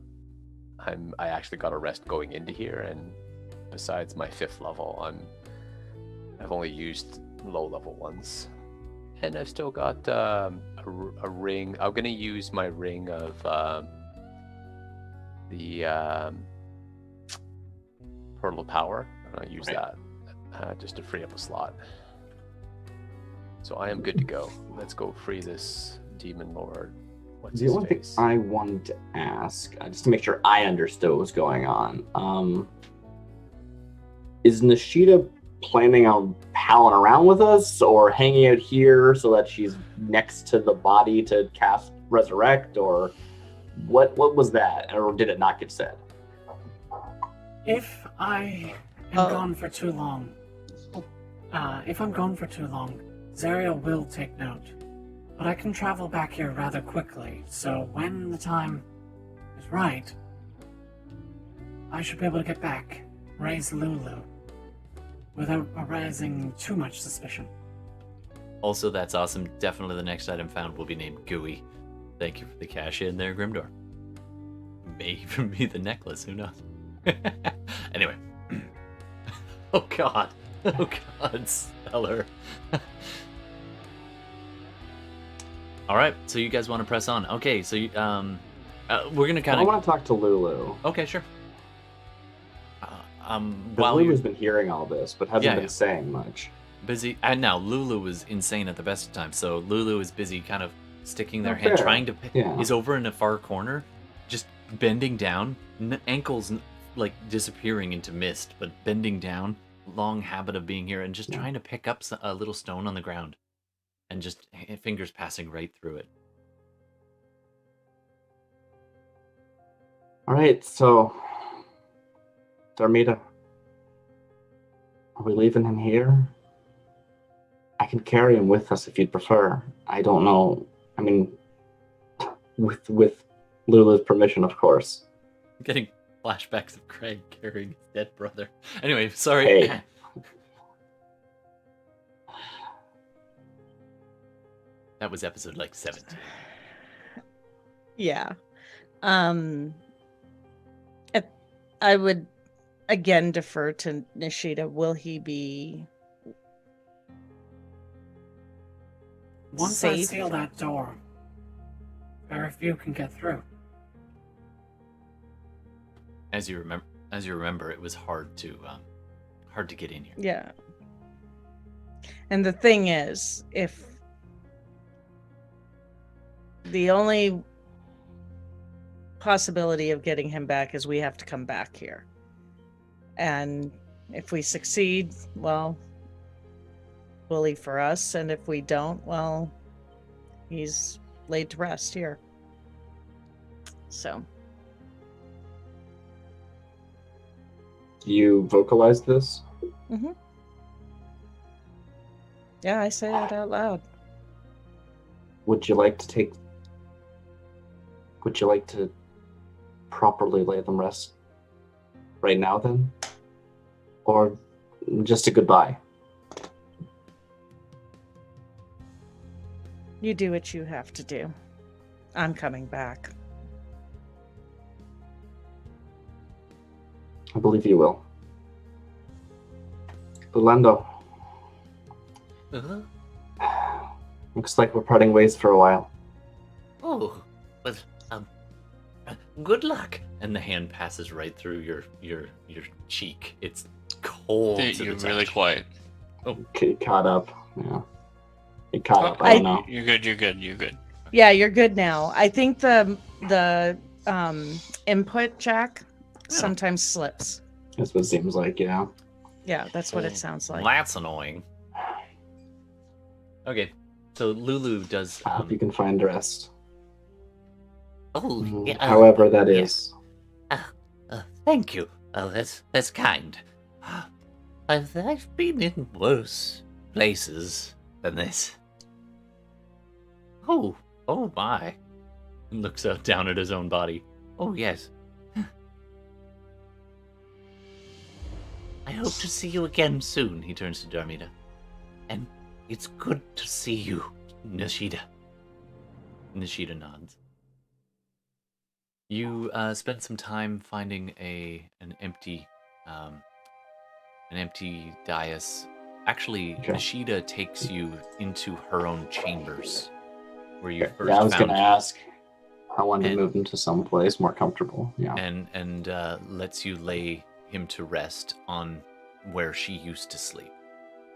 I actually got a rest going into here, and besides my 5th level, I've only used low level ones, and I've still got a ring. I'm gonna use my ring of the Pearl of Power. I'm gonna use that just to free up a slot. So I am good to go. Let's go free this Demon Lord. What's The his only thing face? I wanted to ask, just to make sure I understood what was going on, is Nishida planning on palling around with us, or hanging out here so that she's next to the body to cast Resurrect, or what was that, or did it not get said? If I am gone for too long, Zariel will take note. But I can travel back here rather quickly, so when the time is right, I should be able to get back, raise Lulu, without arousing too much suspicion. Also, that's awesome. Definitely the next item found will be named Gooey. Thank you for the cash in there, Grimdor. May even be the necklace, who knows? Anyway. Oh god. Oh god, Stellar. Alright, so you guys want to press on. Okay, so we're gonna kind I of... want to talk to Lulu. Okay, sure. While While you're Lulu's been hearing all this, but hasn't been Yeah. saying much. busy, and now Lulu is insane at the best of times, so Lulu is busy kind of sticking their Oh, hand, fair. trying to... Yeah. Is over in a far corner, just bending down, ankles like disappearing into mist, but bending down, long habit of being here, and just trying to pick up a little stone on the ground, and just fingers passing right through it. All right, so Darmita, are we leaving him here? I can carry him with us if you'd prefer. I don't know. I mean, with Lulu's permission, of course. I'm getting flashbacks of Craig carrying his dead brother. Anyway, sorry. Hey. That was episode like 17. Yeah. I would again defer to Nishida. Will he be Once I safe? seal that door, very few can get through. As you remember, it was hard to get in here. Yeah. And the thing is, if the only possibility of getting him back is we have to come back here. And if we succeed, well, bully for us. And if we don't, well, he's laid to rest here. So, Do you vocalize this? yeah, I say it out loud. Would you like to properly lay them rest right now then? Or just a goodbye? You do what you have to do. I'm coming back. I believe you will. Bulendo, Uh-huh. looks like we're parting ways for a while. Oh, well, good luck. And the hand passes right through your cheek. It's cold. Dude, to you're the really touch. quiet. Okay, caught up. Yeah. He caught up. I don't know. You're good. You're good. You're good. Yeah, you're good now. I think the input jack sometimes slips. That's what it seems like, yeah. Yeah, that's what it sounds like. That's annoying. Okay, so Lulu does. I hope you can find rest. Oh, yeah. However that yeah. is. Thank you. Oh, that's kind. I've been in worse places than this. Oh my. And looks up down at his own body. Oh yes. I hope to see you again soon, he turns to Darmita. And it's good to see you, Nishida. Nishida nods. You spent some time finding an empty dais. Actually, Okay. Nishida takes you into her own chambers, where you first Yeah, I was found gonna ask. I wanted to And- move him to some place more comfortable. Yeah. and lets you lay him to rest on where she used to sleep.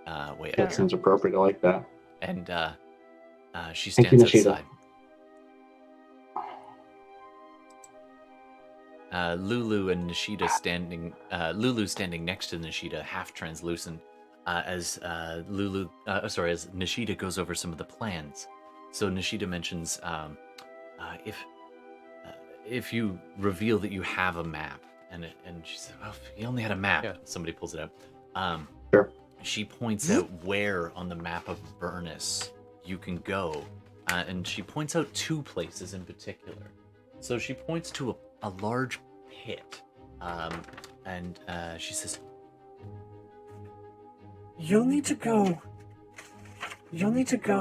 Way up That here. seems appropriate. I like that. And she Thank you, stands Nishida. outside. Lulu and Nishida standing. Lulu standing next to Nishida, half translucent, as Nishida goes over some of the plans. So Nishida mentions if you reveal that you have a map, and she said, "Well, if you only had a map." Yeah. Somebody pulls it out. Sure. She points out where on the map of Avernus you can go, and she points out two places in particular. So she points to a large pit, and she says, You'll need to go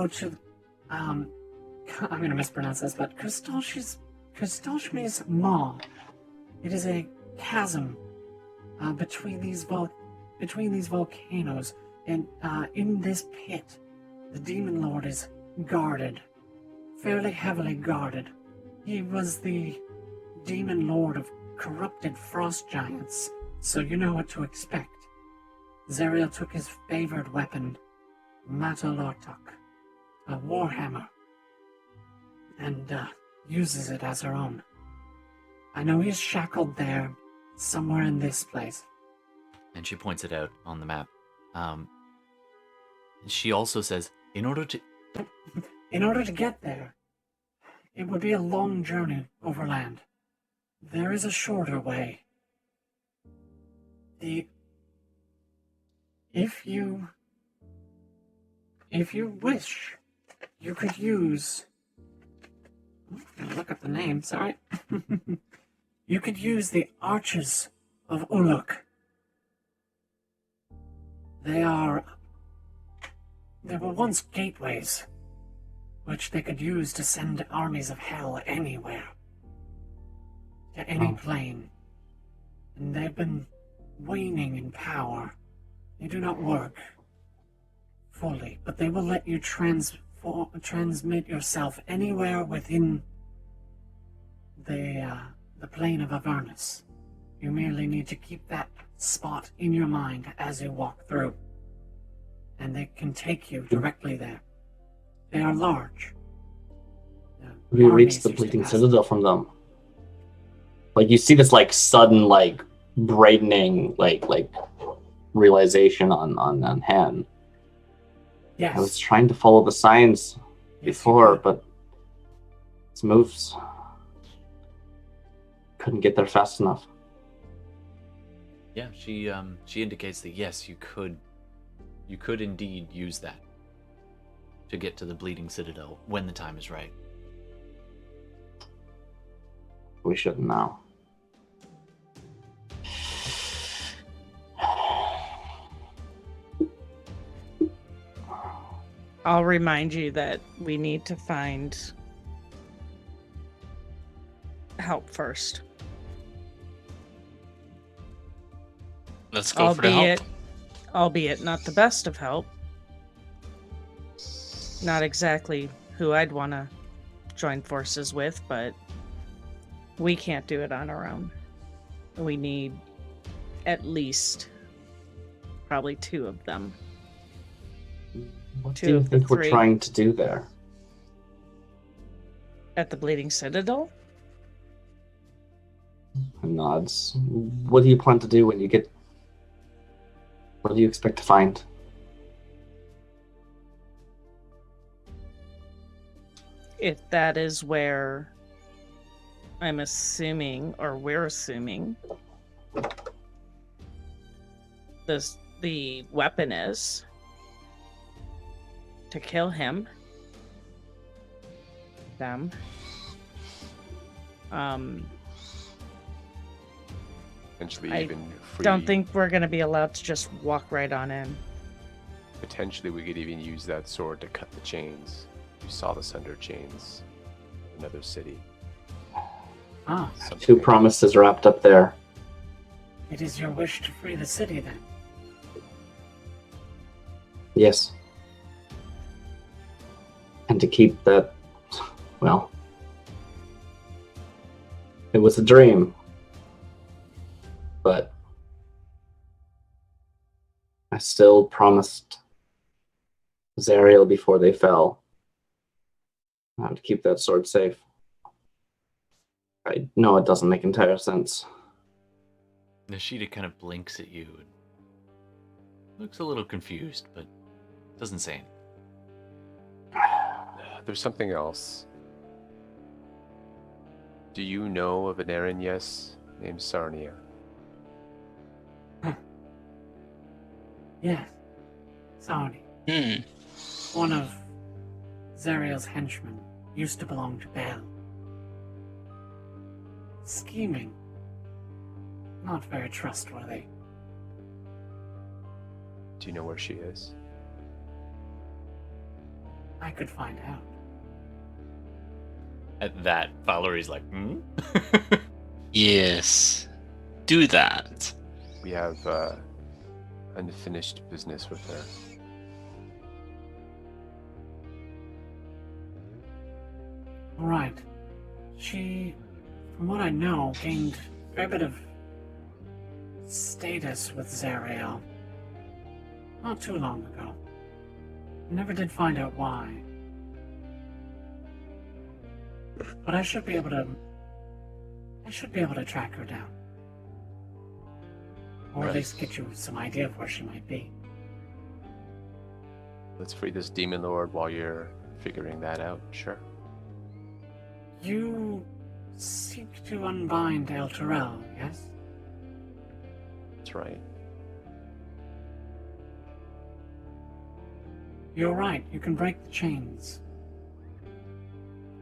to, I'm gonna mispronounce this, but Kristolshmi's Maw. It is a chasm between these volcanoes, and in this pit, the demon lord is guarded, fairly heavily guarded. He was the demon lord of corrupted frost giants, so you know what to expect. Zeriel took his favored weapon, Matalortok, a warhammer, and uses it as her own. I know he's shackled there, somewhere in this place. and she points it out on the map. She also says, in order to get there, it would be a long journey overland. There is a shorter way. If you wish, you could use... I'm gonna look up the name, sorry. You could use the Arches of Uluk. They were once gateways, which they could use to send armies of hell anywhere, to any plane. And they've been waning in power. They do not work fully, but they will let you transmit yourself anywhere within the plane of Avernus. You merely need to keep that spot in your mind as you walk through, and they can take you directly there. They are large. We Armies reached the used to Bleeding pass Citadel from them. Like, you see this, like, sudden, like, brightening, like realization on Hen. Yes. I was trying to follow the signs Yes, before, you could. but its moves couldn't get there fast enough. Yeah, she indicates that yes, you could indeed use that to get to the Bleeding Citadel when the time is right. We shouldn't now. I'll remind you that we need to find help first. Let's go for the help. Albeit not the best of help. Not exactly who I'd want to join forces with, but we can't do it on our own. We need at least probably 2 of them. What 2 do you of the think we're 3 trying to do there? at the Bleeding Citadel. Nods. What do you plan to do when you get... What do you expect to find? If that is where I'm assuming, or we're assuming, the weapon is to kill him, them. Potentially I even free. Don't think we're going to be allowed to just walk right on in. Potentially, we could even use that sword to cut the chains. You saw the Sunder chains. Another city. Ah, Something 2 like- promises wrapped up there. it is your wish to free the city then. Yes. And to keep that... Well... It was a dream. But... I still promised Zariel before they fell to keep that sword safe. I know it doesn't make entire sense. Nishida kind of blinks at you and looks a little confused, but doesn't say anything. There's something else. Do you know of an Erinyes named Sarnia? Yes. Saudi, one of Zariel's henchmen, used to belong to Bela. Scheming. Not very trustworthy. Do you know where she is? I could find out. At that, Falorie's like, hmm? Yes. Do that. We have unfinished business with her. Alright. She, from what I know, gained a fair bit of status with Zariel not too long ago. Never did find out why. But I should be able to track her down. Or at Right. least get you some idea of where she might be. Let's free this demon lord while you're figuring that out. Sure. You seek to unbind El Terrell, yes? That's right. You're right, you can break the chains.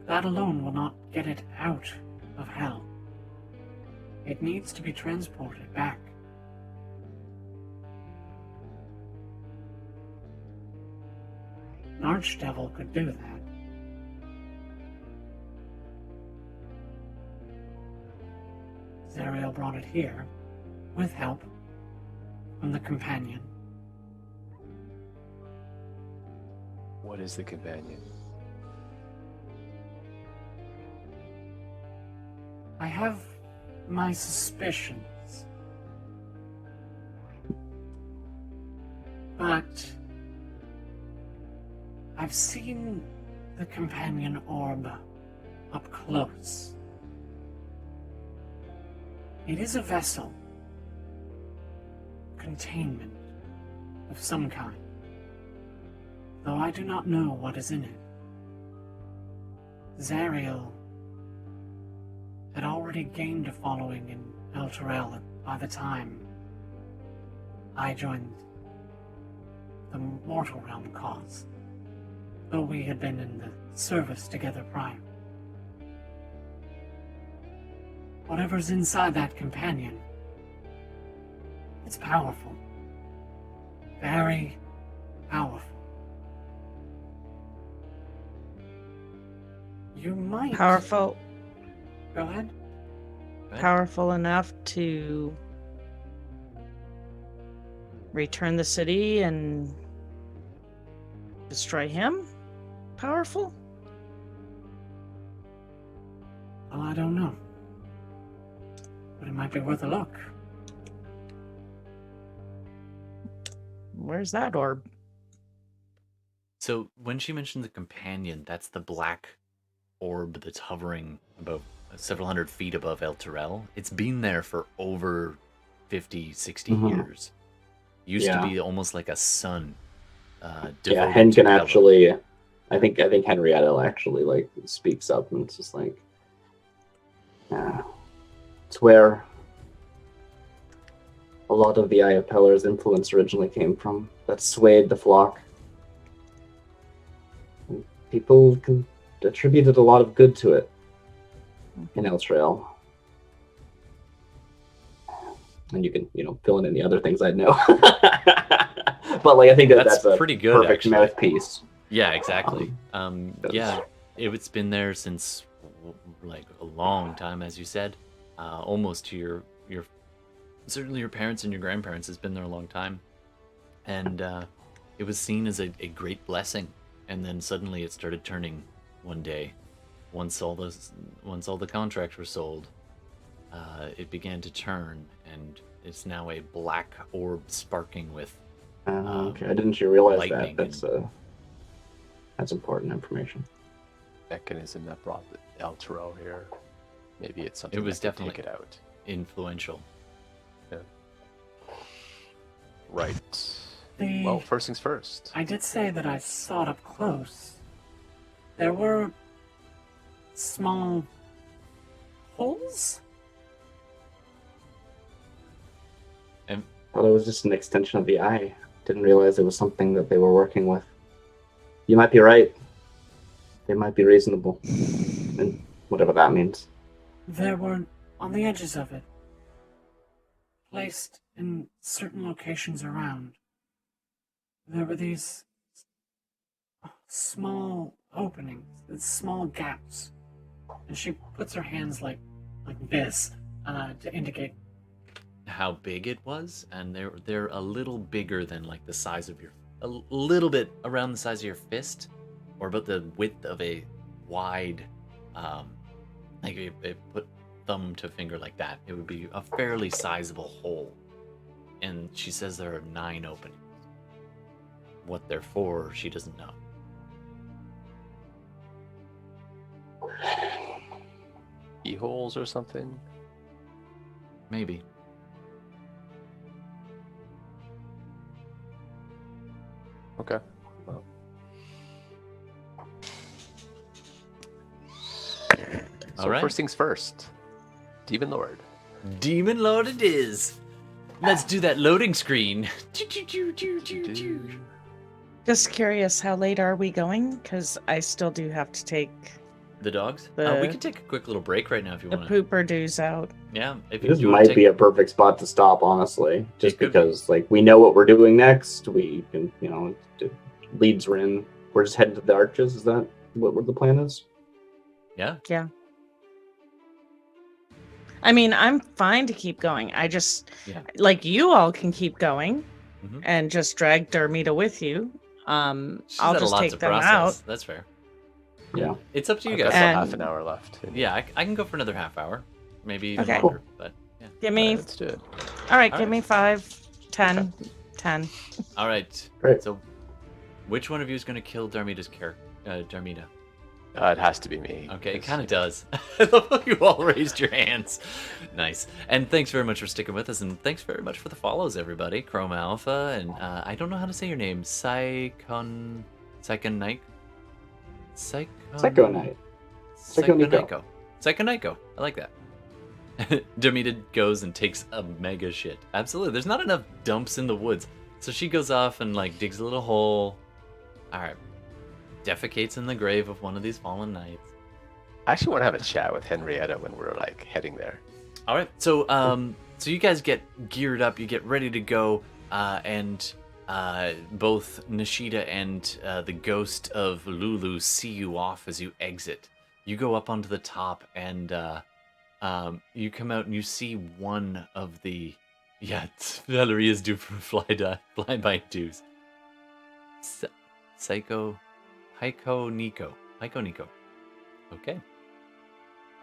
That alone will not get it out of hell. It needs to be transported back. An archdevil could do that. Zariel brought it here, with help from the companion. What is the companion? I have my suspicions. But I've seen the companion orb up close. It is a vessel. Containment of some kind. Though I do not know what is in it. Zariel had already gained a following in El Terrell by the time I joined the Mortal Realm cause, though we had been in the service together prior. Whatever's inside that companion, it's powerful. Very powerful. You might... Powerful. Go ahead. Powerful enough to return the city and destroy him? Powerful? Well, I don't know. But it might be worth a look. Where's that orb? So when she mentioned the companion, that's the black orb that's hovering above several hundred feet above El Terrell. It's been there for over 50, 60 years. Used to be almost like a sun. Hen can actually. I think Henrietta actually like speaks up and it's just like, it's where a lot of the Eye of Pellar's influence originally came from. That swayed the flock. And people attributed a lot of good to it in El Trail. And you can, fill in the other things I know. But like, I think that's a pretty good, perfect actually. mouthpiece. Yeah, exactly. It's been there since like a long time, as you said, almost to your certainly your parents and your grandparents has been there a long time, and it was seen as a great blessing, and then suddenly it started turning one day, once all the contracts were sold, it began to turn, and it's now a black orb sparking with. Okay, I didn't realize that. Lightning That's important information. Mechanism that brought the El Terrell here. Maybe it's something It was that could definitely take it out. influential. Yeah. Right. The- Well, first things first. I did say that I saw it up close. There were small holes? And Thought it was just an extension of the eye. Didn't realize it was something that they were working with. You might be right. They might be reasonable. And whatever that means. There were on the edges of it, placed in certain locations around. There were these small openings, these small gaps, and she puts her hands like this to indicate. how big it was, and they're a little bigger than like the size of a little bit around the size of your fist, or about the width of a wide, like if they put thumb to finger like that, it would be a fairly sizable hole. And she says there are 9 openings. What they're for, she doesn't know. Keyholes or something? Maybe. Okay. Well. So Alright. first things first. Demon Lord. Demon Lord it is. Let's do that loading screen. Just curious, how late are we going? Because I still do have to take The dogs? The- We can take a quick little break right now if you the want to. pooper dues out. Yeah, if This you wanna might take... be a perfect spot to stop, honestly. Just It could be. because, like, we know what we're doing next. We can, leads are in. We're just heading to the arches. Is that what the plan is? Yeah. Yeah. I mean, I'm fine to keep going. I just, Yeah. like, you all can keep going Mhm. and just drag Darmita with you. She's I'll had a just lot take to them process. out. That's fair. Yeah. It's up to you I've got guys. about And- half an hour left. Yeah, I can go for another half hour. Maybe even Okay. longer. But yeah. Give me, Let's do it. all right, All give right. me 5, 10, 10. All right. Great. So, which one of you is going to kill Darmita's character? Darmita. It has to be me. Okay, it kind of does. I love how you all raised your hands. Nice. And thanks very much for sticking with us, and thanks very much for the follows, everybody. Chrome Alpha, and I don't know how to say your name. Psychonike? Psychonite. Psychoniko. Psychoniko. I like that. Darmita goes and takes a mega shit. Absolutely. There's not enough dumps in the woods. So she goes off and like digs a little hole. Alright. Defecates in the grave of one of these fallen knights. I actually want to have a chat with Henrietta when we're like heading there. Alright, so so you guys get geared up, you get ready to go, and both Nishida and the ghost of Lulu see you off as you exit. You go up onto the top, and you come out and you see one of the Yeah, Falurie is due for a flyby dues. Psycho Nico. Okay.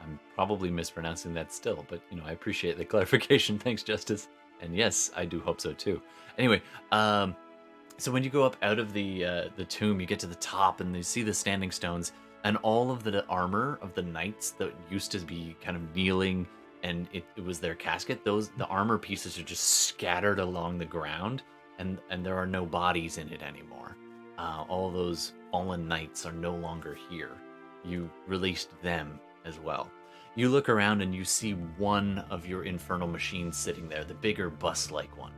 I'm probably mispronouncing that still, but I appreciate the clarification. Thanks, Justice. And yes, I do hope so too. Anyway, so when you go up out of the tomb, you get to the top and you see the standing stones and all of the armor of the knights that used to be kind of kneeling and it was their casket. The armor pieces are just scattered along the ground and there are no bodies in it anymore. All those fallen knights are no longer here. You released them as well. You look around and you see one of your infernal machines sitting there, the bigger bus-like one.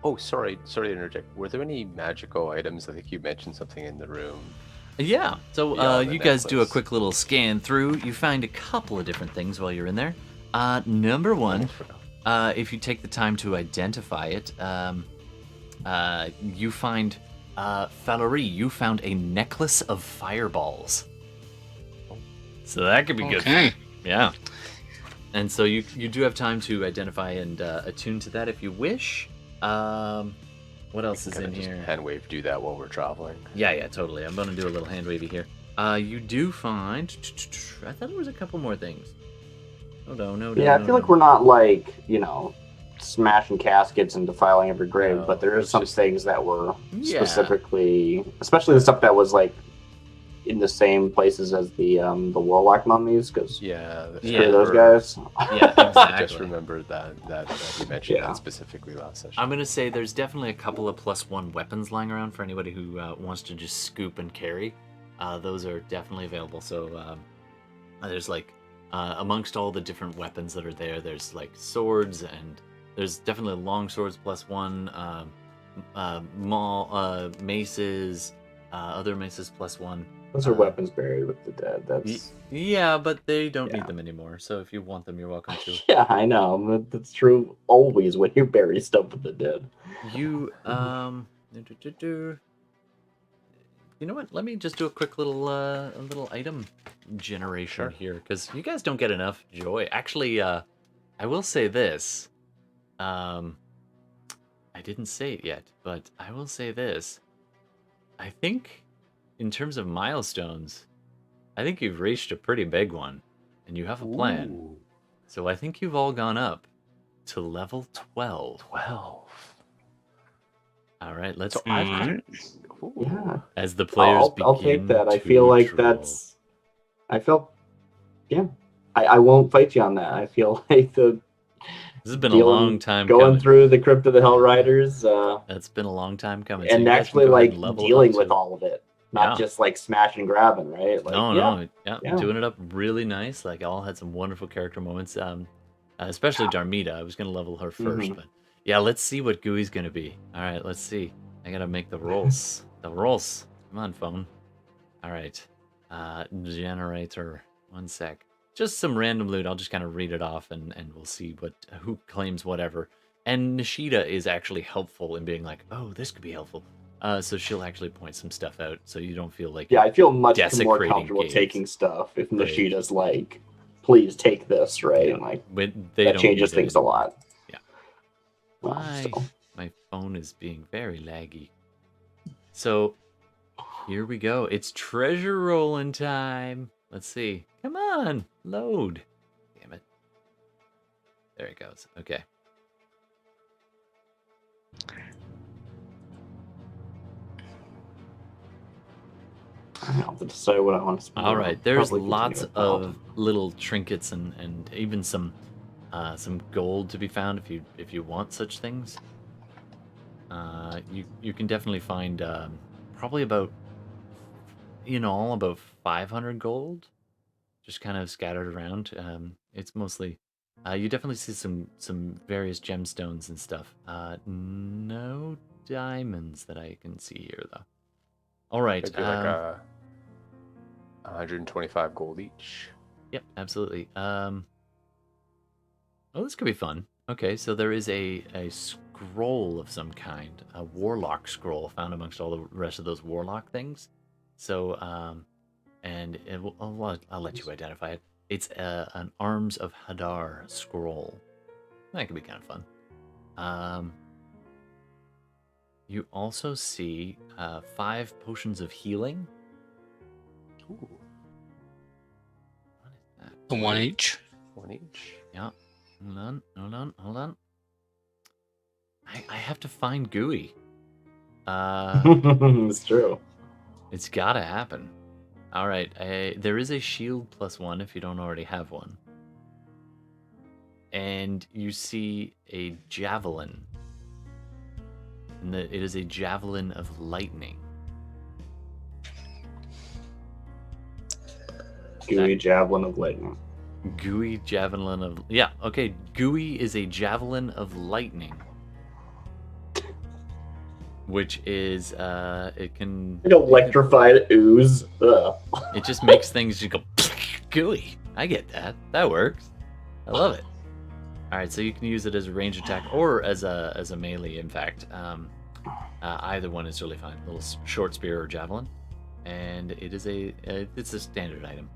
Oh, sorry to interject. Were there any magical items? I think you mentioned something in the room. Yeah, so Beyond the you guys do a necklace. quick little scan through. You find a couple of different things while you're in there. Number one, if you take the time to identify it, you find Falurie. You found a necklace of fireballs. So that could be good. Okay. Yeah. And so you do have time to identify and attune to that if you wish. What else is in here? Hand wave, do that while we're traveling. Yeah, totally. I'm gonna do a little hand wavy here. You do find. I thought there was a couple more things. Oh no. Yeah, I feel like we're not like smashing caskets and defiling every grave, No, but there is it's some just- things that were Yeah. specifically, especially the stuff that was like in the same places as the warlock mummies, because Yeah. Yeah. those guys. Yeah, I exactly. just remembered that you mentioned Yeah. that specifically last session. I'm gonna say there's definitely a couple of +1 weapons lying around for anybody who wants to just scoop and carry. Those are definitely available. So there's like amongst all the different weapons that are there, there's like swords and there's definitely long swords +1, maces, other maces +1. Those are weapons buried with the dead. That's Yeah, but they don't Yeah. need them anymore. So if you want them, you're welcome to. yeah, I know. But that's true always when you bury stuff with the dead. You you know what? Let me just do a quick little item generation Sure. here because you guys don't get enough joy. Actually, I will say this. I didn't say it yet, but I will say this. I think, in terms of milestones, I think you've reached a pretty big one, and you have a plan. Ooh, So I think you've all gone up to level 12. 12. All right, let's So Alright. Ooh. Yeah, as the players I'll take begin that. I to feel like troll. that's. I felt. Yeah, I won't fight you on that. I feel like This has been a dealing- long time going coming. through the Crypt of the Hell Riders, That's been a long time coming. So and you guys can actually go ahead like and level dealing up with to- all of it, not Yeah. just like smash and grabbing, right? Like, No, yeah. doing it up really nice. Like all had some wonderful character moments. Especially Darmita. I was gonna level her 1st, Mhm. but yeah, let's see what Gooey's gonna be. All right, let's see. I gotta make the rolls. The rolls. Come on, phone. All right. Generator. 1 sec. Just some random loot. I'll just kind of read it off, and we'll see who claims whatever. And Nishida is actually helpful in being like, oh, this could be helpful. So she'll actually point some stuff out, so you don't feel like Yeah, I feel much more Desecrating comfortable games. taking stuff if Right. Nishida's like, please take this, right? Yeah. And like they that don't changes use it things a anymore. lot. Yeah. Well, My so- my phone is being very laggy. So here we go. It's treasure rolling time. Let's see. Come on, load. Damn it. There it goes. Okay. I have to decide what I want to spend. All on. right. There's Probably lots continue with of Paladin. little trinkets and even some gold to be found if you want such things. You can definitely find probably about all about 500 gold, just kind of scattered around. It's mostly you definitely see some various gemstones and stuff. No diamonds that I can see here though. All right. It'd be like 125 gold each. Yep, absolutely. Oh, this could be fun. Okay, so there is a scroll of some kind, a warlock scroll found amongst all the rest of those warlock things. So, and I'll let you identify it. It's an Arms of Hadar scroll. That could be kind of fun. You also see 5 potions of healing. Ooh, What is that? The one each. one each. Yeah. Hold on. I have to find Gooey. It's true. It's gotta happen. All right. There is a shield +1 if you don't already have one. And you see a javelin. And it is a javelin of lightning. Gooey javelin of lightning. Gooey javelin of... Yeah, okay. Gooey is a javelin of lightning. Which is, it can... Like electrified ooze. Ugh. It just makes things just go... Gooey. I get that. That works. I love it. Alright, so you can use it as a range attack or as a melee, in fact. Either one is really fine. A little short spear or javelin. And it is it's a standard item.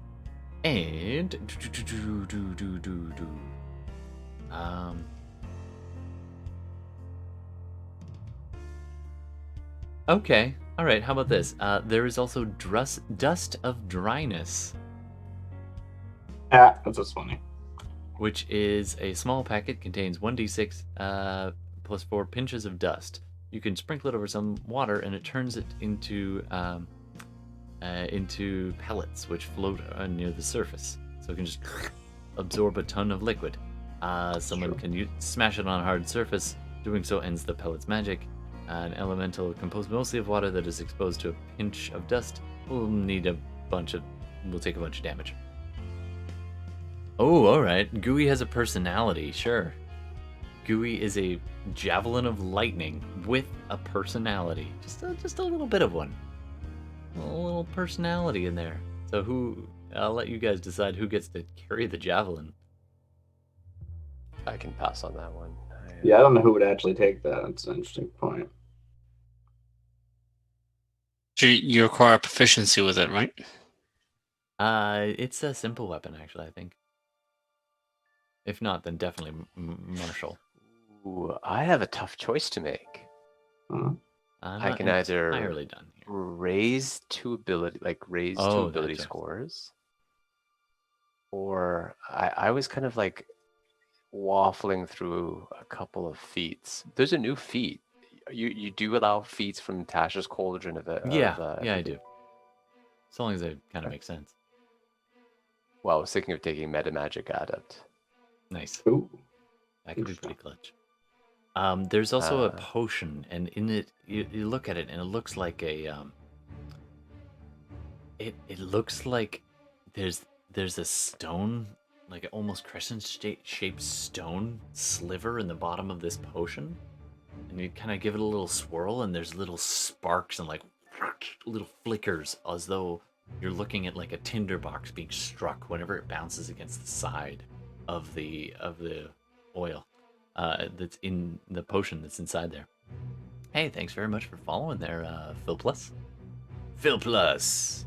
And... Okay. Alright, how about this? There is also Dust of Dryness, Ah, that's just funny. which is a small packet, contains 1d6 plus 4 pinches of dust. You can sprinkle it over some water, and it turns it into pellets, which float near the surface. So it can just absorb a ton of liquid. Someone can smash it on a hard surface. Doing so ends the pellet's magic. An elemental composed mostly of water that is exposed to a pinch of dust will take a bunch of damage. Oh, alright. Gooey has a personality, sure. Gooey is a javelin of lightning with a personality. Just a little bit of one. A little personality in there. So I'll let you guys decide who gets to carry the javelin. I can pass on that one. Yeah, I don't know who would actually take that. That's an interesting point. You require proficiency with it, right? It's a simple weapon, actually, I think. If not, then definitely Marshall. Ooh, I have a tough choice to make. Huh? I can either entirely done here. raise two ability Gotcha. scores, or I was kind of like waffling through a couple of feats. There's a new feat. You do allow feats from Tasha's Cauldron of Yeah, I do. As long as it kind of makes sense. Well, I was thinking of taking Meta Magic Adept. Nice. Ooh. That could be pretty clutch. There's also a potion, and in it, you look at it, and it looks like a it looks like there's a stone, like an almost crescent-shaped stone sliver in the bottom of this potion, and you kind of give it a little swirl, and there's little sparks and like little flickers, as though you're looking at like a tinderbox being struck whenever it bounces against the side of the oil that's in the potion that's inside there. Hey, thanks very much for following there, Phil Plus. Phil Plus.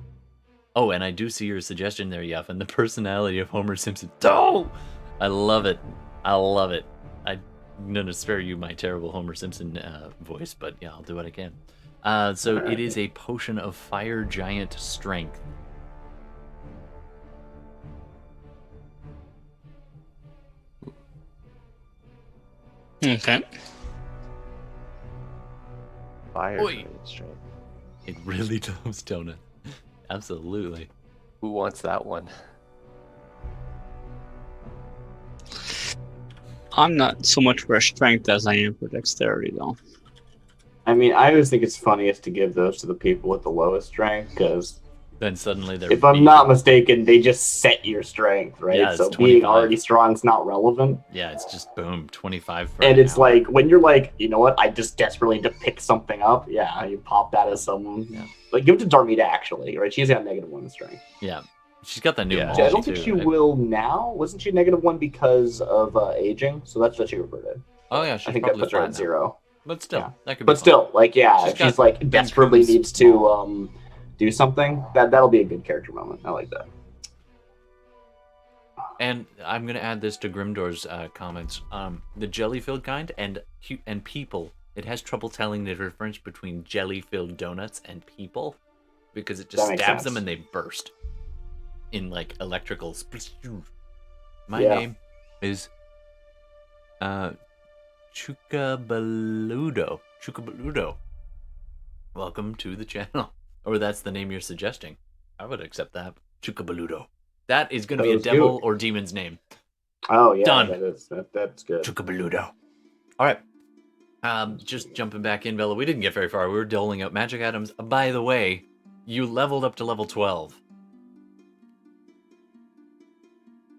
Oh, and I do see your suggestion there, Yuff, and the personality of Homer Simpson. Oh, I love it. I'm gonna spare you my terrible Homer Simpson voice, but yeah, I'll do what I can. So it is a potion of fire giant strength. Okay. Fire Oi. Giant Strength. It really does, Donut. Absolutely. Who wants that one? I'm not so much for strength as I am for dexterity, though. I mean, I always think it's funniest to give those to the people with the lowest strength, because Then suddenly they're... if I'm not mistaken, they just set your strength, right? Yeah, it's so 25. being already strong is not relevant. Yeah, it's just boom, 25 for And an it's hour. like, when you're like, you know what, I just desperately need to pick something up, yeah, you pop that as some... Yeah. Like, give it to Darmita, actually, right? She's got -1 strength. Yeah. She's got the new Yeah. maul, I don't think too. she will now. Wasn't she -1 because of aging? So that's what she reverted. Oh, yeah, she's I think that probably puts her flat at now. 0. But still, Yeah. that could be But fun. still, like, yeah, She's if she's got like Ben desperately Coon's needs to do something, that'll be a good character moment. I like that. And I'm gonna add this to Grimdor's comments. The jelly-filled kind and people. It has trouble telling the difference between jelly-filled donuts and people because it just That makes stabs sense. them and they burst in like electrical. My Yeah. name is Chukabaludo. Chukabaludo. Welcome to the channel. Or that's the name you're suggesting. I would accept that. Chukabaludo. That is going to be a Those devil dude. or demon's name. Oh yeah, Done. that's good. Chukabaludo. All right. Just jumping back in, Bella. We didn't get very far. We were doling out magic items. By the way, you leveled up to level 12.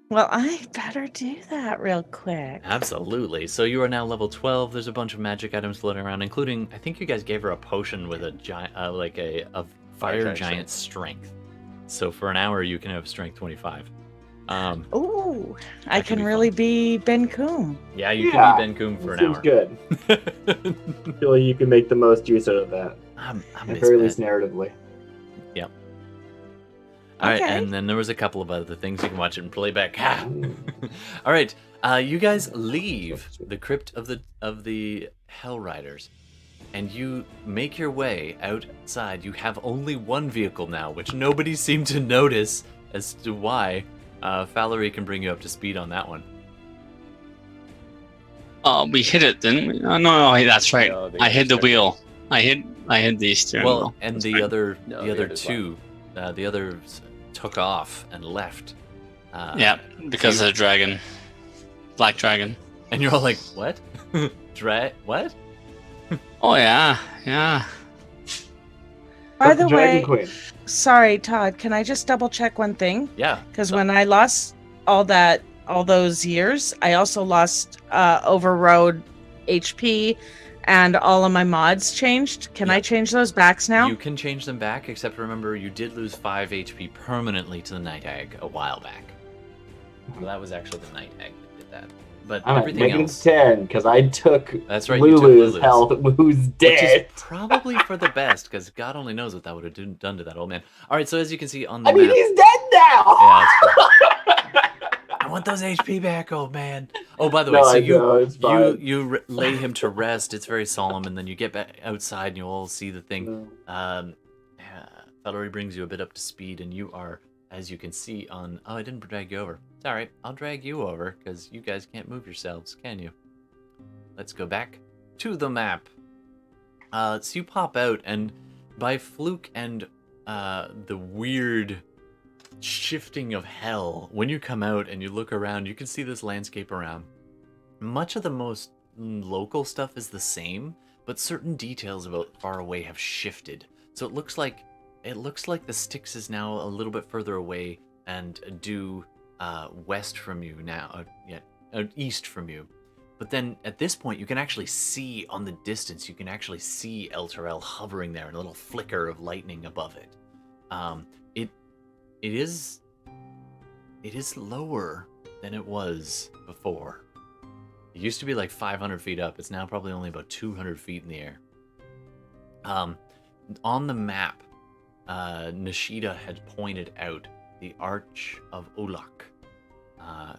Well, I better do that real quick. Absolutely. So you are now level 12. There's a bunch of magic items floating around, including I think you guys gave her a potion with a giant, like a fire giant strength. So for an hour you can have strength 25. Ooh, I that could can be really fun. be Ben Coom. Yeah, you Yeah, can be Ben Coom for That an seems hour. good. I feel like you can make the most use out of that, I'm at Miss very Bet. least narratively. Yep. All right, Okay. and then there was a couple of other things you can watch it in playback. Mm. All right, you guys leave the crypt of the Hell Riders, and you make your way outside. You have only one vehicle now, which nobody seemed to notice as to why. Falurie can bring you up to speed on that one. Oh, we hit it, didn't we? Oh, no, that's right. No, the I hit the others wheel. I hit the steering Well, wheel. and That's the right. other No, the the other others two, the others took off and left. Yeah, because of the dragon. Black dragon. And you're all like, what? What? Oh, yeah. Yeah. By That's the Dragon way, Queen. sorry, Todd, can I just double check one thing? Yeah. Because when I lost all those years, I also lost overrode HP, and all of my mods changed. Can I Yeah. change those backs now? You can change them back, except remember you did lose 5 HP permanently to the Night Hag a while back. So that was actually the Night Hag that did that. But I'm everything making else, it 10 because I took That's right, you took Lulu's Lulu's. health, who's which is dead. probably for the best, because God only knows what that would have done to that old man. All right, so as you can see on the I mean, map, he's dead now. Yeah, I want those HP back, old man. Oh, by the way, No, so I know, it's fine. you lay him to rest. It's very solemn, and then you get back outside, and you all see the thing. Falurie brings you a bit up to speed, and you are, as you can see on. Oh, I didn't drag you over. It's all right. I'll drag you over because you guys can't move yourselves, can you? Let's go back to the map. So you pop out, and by fluke and the weird shifting of hell, when you come out and you look around, you can see this landscape around. Much of the most local stuff is the same, but certain details about far away have shifted. So it looks like the Styx is now a little bit further away and due west from you now, east from you. But then at this point, you can actually see on the distance, you can actually see El Terrell hovering there, and a little flicker of lightning above it. It is lower than it was before. It used to be like 500 feet up. It's now probably only about 200 feet in the air. On the map, Nishida had pointed out the Arch of Ulak.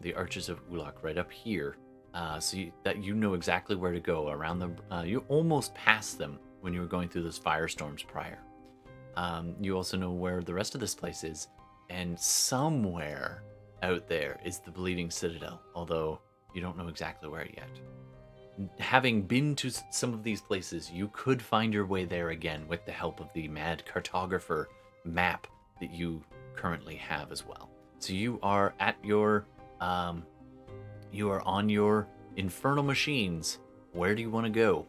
The Arches of Ulak right up here. So that you know exactly where to go around the. You almost passed them when you were going through those firestorms prior. You also know where the rest of this place is, and somewhere out there is the Bleeding Citadel. Although you don't know exactly where yet. Having been to some of these places, you could find your way there again with the help of the Mad Cartographer map that you currently have as well. So you are at your. You are on your infernal machines. Where do you want to go?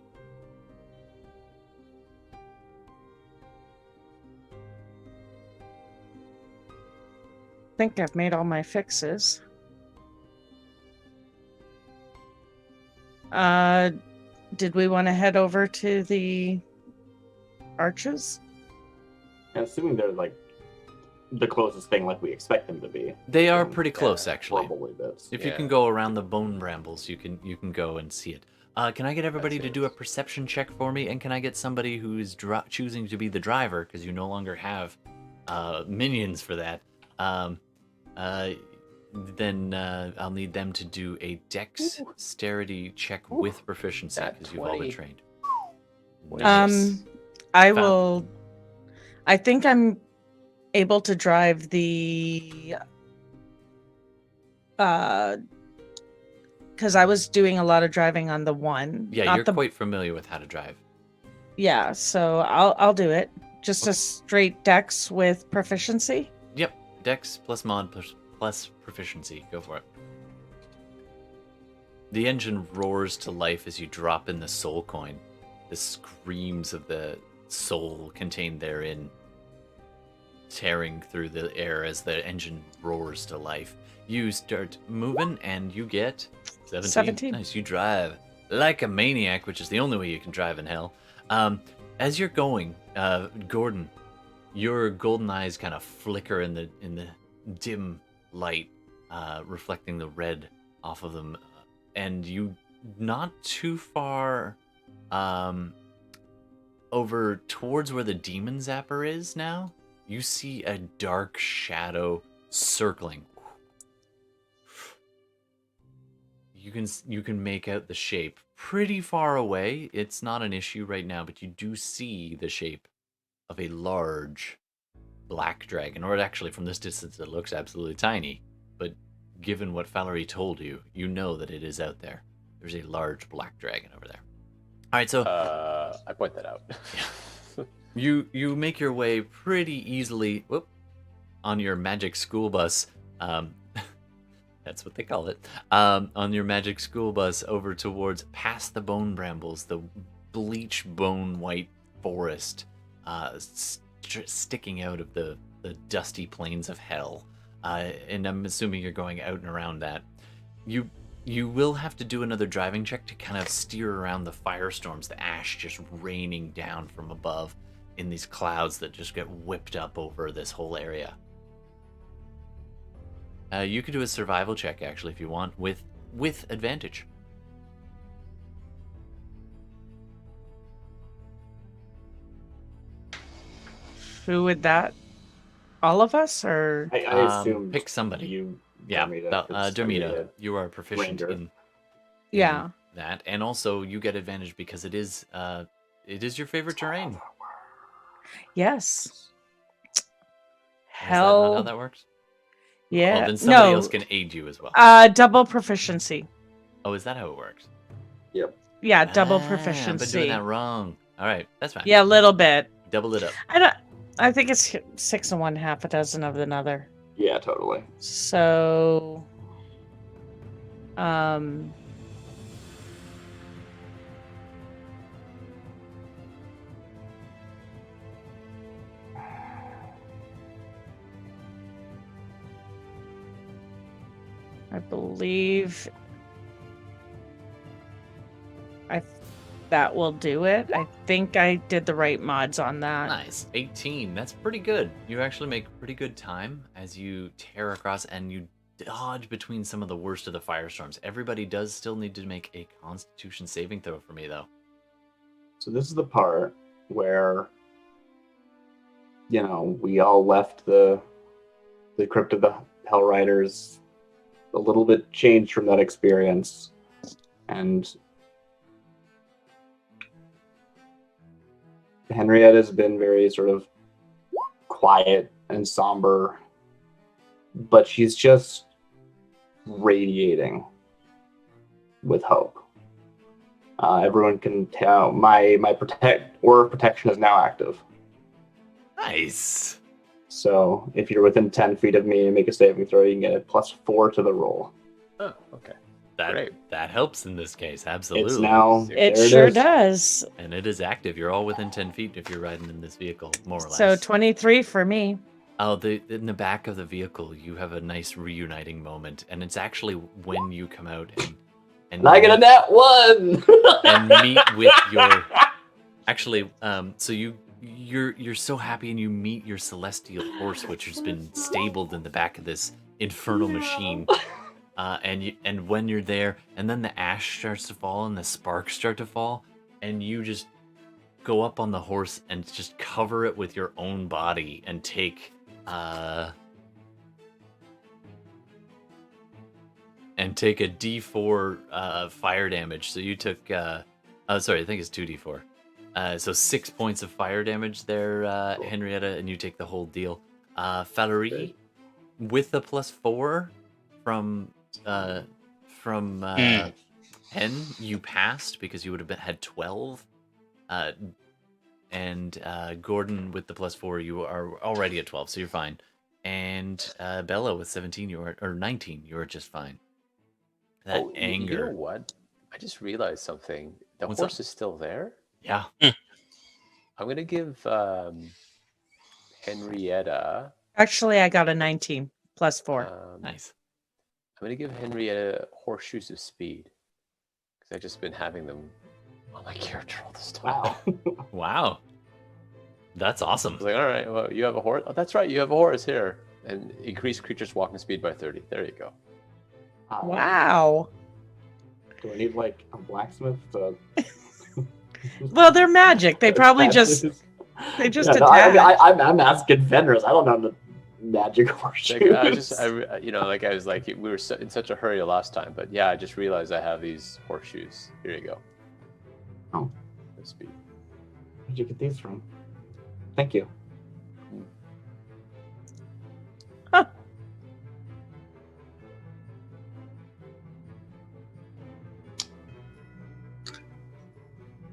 I think I've made all my fixes. Did we want to head over to the arches? I'm assuming they're like the closest thing, like we expect them to be. They are pretty close, actually. Probably bits. If you can go around the bone brambles, you can go and see it. Can I get everybody to do a perception check for me? And can I get somebody who's choosing to be the driver, because you no longer have minions for that? then I'll need them to do a dexterity check with proficiency Nat because you've all been 20. trained. Nice. I Found- will. I think I'm able to drive the. Because I was doing a lot of driving on the one. Yeah, not you're the. quite familiar with how to drive. Yeah, so I'll do it. Just a straight dex with proficiency. Yep, dex plus mod plus proficiency. Go for it. The engine roars to life as you drop in the soul coin. The screams of the soul contained therein tearing through the air as the engine roars to life. You start moving and you get 17. 17. Nice, you drive like a maniac, which is the only way you can drive in hell. As you're going, Gordon, your golden eyes kind of flicker in the dim light, reflecting the red off of them, and you not too far over towards where the demon zapper is now. You see a dark shadow circling. You can make out the shape pretty far away. It's not an issue right now, but you do see the shape of a large black dragon. Or actually, from this distance, it looks absolutely tiny. But given what Falurie told you, you know that it is out there. There's a large black dragon over there. All right, so I point that out. you make your way pretty easily on your magic school bus. That's what they call it. On your magic school bus over towards past the bone brambles, the bleach bone white forest sticking out of the dusty plains of hell. And I'm assuming you're going out and around that. You will have to do another driving check to kind of steer around the firestorms, the ash just raining down from above in these clouds that just get whipped up over this whole area. You could do a survival check, actually, if you want, with advantage. Who would that? All of us, or I assume pick somebody. You, Yeah, Darmita, 'cause Darmita, you are proficient ranger. in yeah? that, and also you get advantage because it is your favorite terrain. Yes. Is that not Hell, how that works? yeah. Well, then somebody no, else can aid you as well. double proficiency. Oh, is that how it works? Yep. Yeah, double I've been proficiency. doing that wrong. All right, that's fine. Yeah, a little bit. Double it up. I think it's 6 of one, half a dozen of another. Yeah, totally. So, I believe that will do it. I think I did the right mods on that. Nice. 18. That's pretty good. You actually make pretty good time as you tear across and you dodge between some of the worst of the firestorms. Everybody does still need to make a Constitution saving throw for me, though. So this is the part where, we all left the Crypt of the Hell Riders a little bit changed from that experience. And Henrietta's been very sort of quiet and somber, but she's just radiating with hope. Everyone can tell my aura of protection is now active. Nice. So if you're within 10 feet of me and make a saving throw, you can get a +4 to the roll. Oh, okay. That Great. that helps in this case, absolutely. It's now. It there sure is. does. And it is active. You're all within 10 feet if you're riding in this vehicle, more or less. So 23 for me. Oh, in the back of the vehicle, you have a nice reuniting moment, and it's actually when you come out and I get a nat 1! and meet with your. Actually, so you're so happy, and you meet your celestial horse, which has been stabled in the back of this infernal machine. And when you're there, and then the ash starts to fall, and the sparks start to fall, and you just go up on the horse and just cover it with your own body and take and take a D4 fire damage. So you took, sorry, I think it's 2D4. So 6 points of fire damage there, Henrietta, and you take the whole deal. Falurie, with the +4 from Hen, you passed because you would have had 12. And Gordon with the +4, you are already at 12, so you're fine. And Bela with 17, or 19, you are just fine. That anger. You know what? I just realized something. The What's horse up? is still there. Yeah. I'm gonna give Henrietta. Actually, I got a 19 +4. Nice. I'm gonna give Henrietta horseshoes of speed because I've just been having them on my character all this time. Wow. Wow. That's awesome. I was like, all right, well, you have a horse. Oh, that's right, you have a horse here, and increase creatures' walking speed by 30. There you go. Wow. Do I need like a blacksmith to? Well, they're magic. They probably just Yeah, attack. no, I'm asking Fenris. I don't know the magic horseshoes. Like, I was like, we were in such a hurry last time, but yeah, I just realized I have these horseshoes. Here you go. Oh. Speed. Where'd you get these from? Thank you. Huh.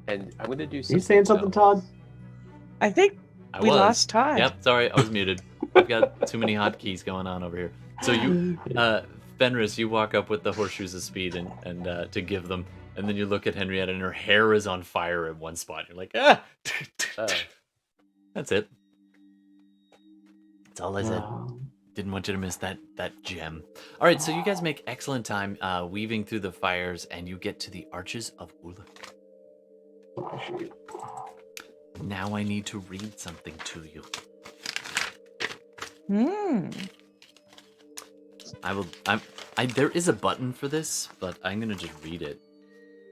And I'm gonna do something. Are you saying something, Todd? I think we lost Todd. Yep, sorry, I was muted. I've got too many hotkeys going on over here. So you, Fenris, you walk up with the horseshoes of speed and to give them, and then you look at Henrietta, and her hair is on fire in one spot. You're like, ah! That's it. That's all I said. Didn't want you to miss that gem. All right, so you guys make excellent time weaving through the fires, and you get to the Arches of Uluk. Now I need to read something to you. There is a button for this, but I'm gonna just read it.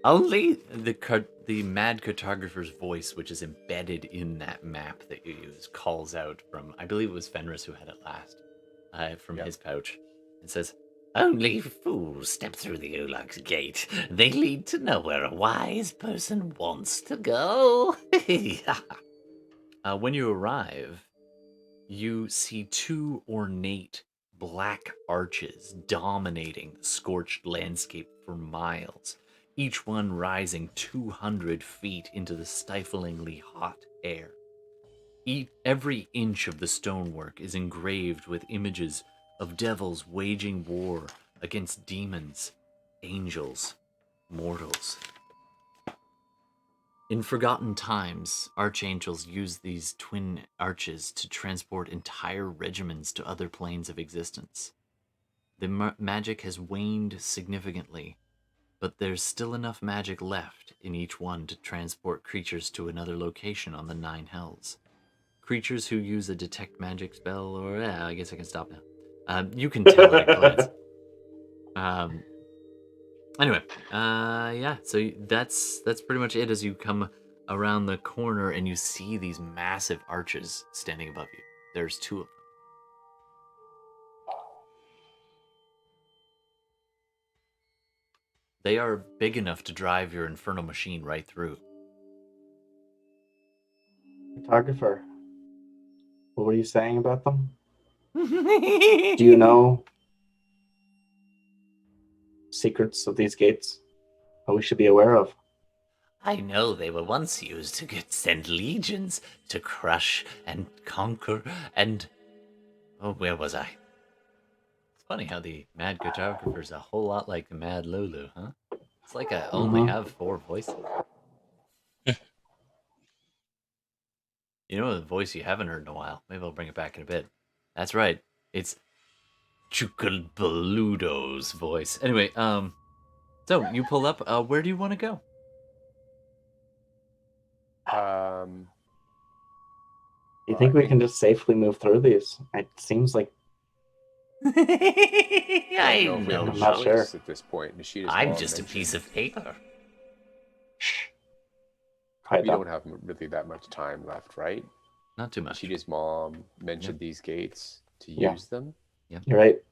Only the mad cartographer's voice, which is embedded in that map that you use, calls out from, I believe it was Fenris who had it last, from his pouch. It says, "Only fools step through the Uluk's gate. They lead to nowhere a wise person wants to go." When you arrive, you see two ornate black arches dominating the scorched landscape for miles, each one rising 200 feet into the stiflingly hot air. Every inch of the stonework is engraved with images of devils waging war against demons, angels, mortals. In forgotten times, archangels used these twin arches to transport entire regiments to other planes of existence. The magic has waned significantly, but there's still enough magic left in each one to transport creatures to another location on the Nine Hells. Creatures who use a detect magic spell, or I guess I can stop now. You can tell at a glance. Anyway, yeah. So that's pretty much it. As you come around the corner and you see these massive arches standing above you. There's two of them. They are big enough to drive your infernal machine right through. Photographer, what were you saying about them? Do you know secrets of these gates that we should be aware of? I know they were once used to send legions to crush and conquer and... Oh, where was I? It's funny how the Mad Cartographer's a whole lot like the Mad Lulu, huh? It's like I only have 4 voices. You know the voice you haven't heard in a while. Maybe I'll bring it back in a bit. That's right. It's Chukalbaludo's voice. Anyway, so you pull up. Where do you want to go? You think we can just safely move through these? It seems like I'm not sure. At this point, I'm just a piece of paper. Quiet We down. don't have really that much time left, right? Not too much. Nishida's mom mentioned these gates to Yeah. use them. You're right.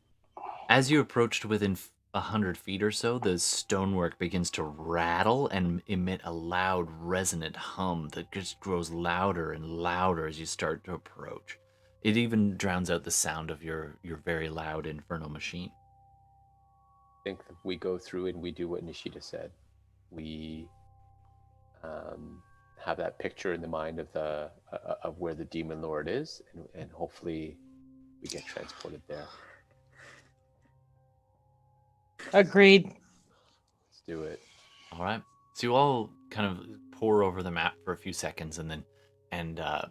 As you approached within 100 feet or so, the stonework begins to rattle and emit a loud, resonant hum that just grows louder and louder as you start to approach. It even drowns out the sound of your very loud infernal machine. I think that we go through and we do what Nishida said. We have that picture in the mind of the of where the demon lord is, and hopefully we get transported there. Agreed. Let's do it. All right. So you all kind of pore over the map for a few seconds and then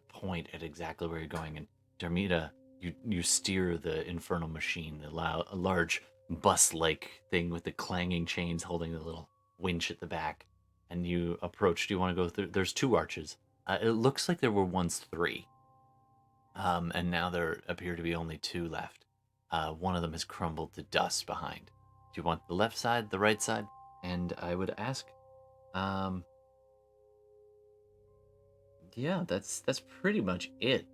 point at exactly where you're going. And Darmita, you steer the infernal machine, a large bus-like thing with the clanging chains holding the little winch at the back. And you approach. Do you want to go through? There's 2 arches. It looks like there were once 3. And now there appear to be only 2 left. One of them has crumbled to dust behind. Do you want the left side, the right side? And I would ask, yeah, that's pretty much it.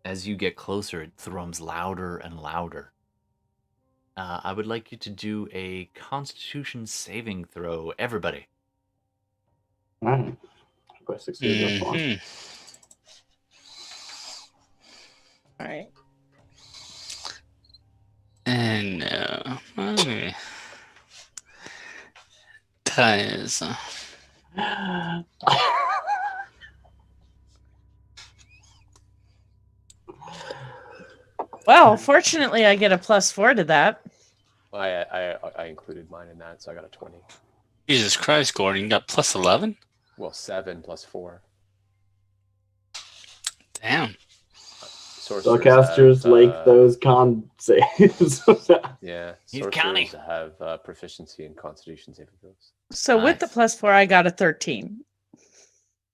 As you get closer, it thrums louder and louder. I would like you to do a Constitution saving throw, everybody. All right. If I succeed, that's fine. Mhm. All right. And ties. Well, fortunately, I get a +4 to that. I included mine in that, so I got a 20. Jesus Christ, Gordon, you got +11? Well, 7 plus 4. Damn. Spellcasters like those con saves. Yeah, He's sorcerers counting. have proficiency in Constitution saving throws. So with the +4, I got a 13.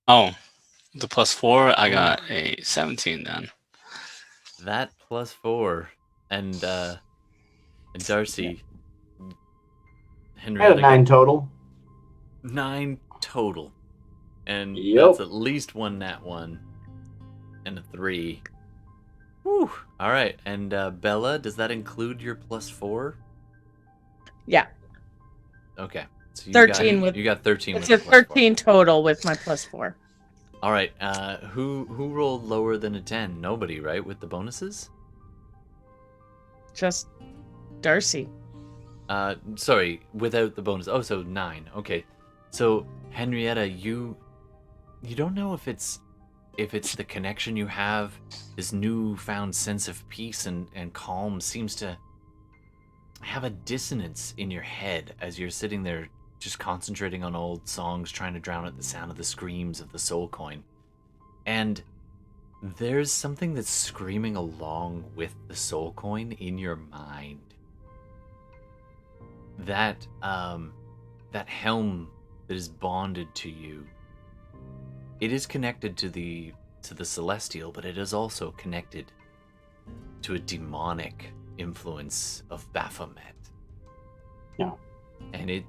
Oh, the +4, I got a 17 then. That +4, and Darcy, I Henry, had a 9 total. 9 total, and Yep. that's at least 1 nat 1 and a 3. Whew. All right, and Bela, does that include your +4? Yeah. Okay, so 13 with. you got 13. It's with a the +4. 13 total with my +4. All right, who rolled lower than a 10? Nobody, right? With the bonuses? Just Darcy. Sorry, without the bonus. Oh, so 9. Okay, so Henrietta, you don't know if it's the connection you have. This newfound sense of peace and calm seems to have a dissonance in your head as you're sitting there just concentrating on old songs, trying to drown out the sound of the screams of the soul coin. And there's something that's screaming along with the soul coin in your mind. That helm that is bonded to you, it is connected to the celestial, but it is also connected to a demonic influence of Baphomet. Yeah. And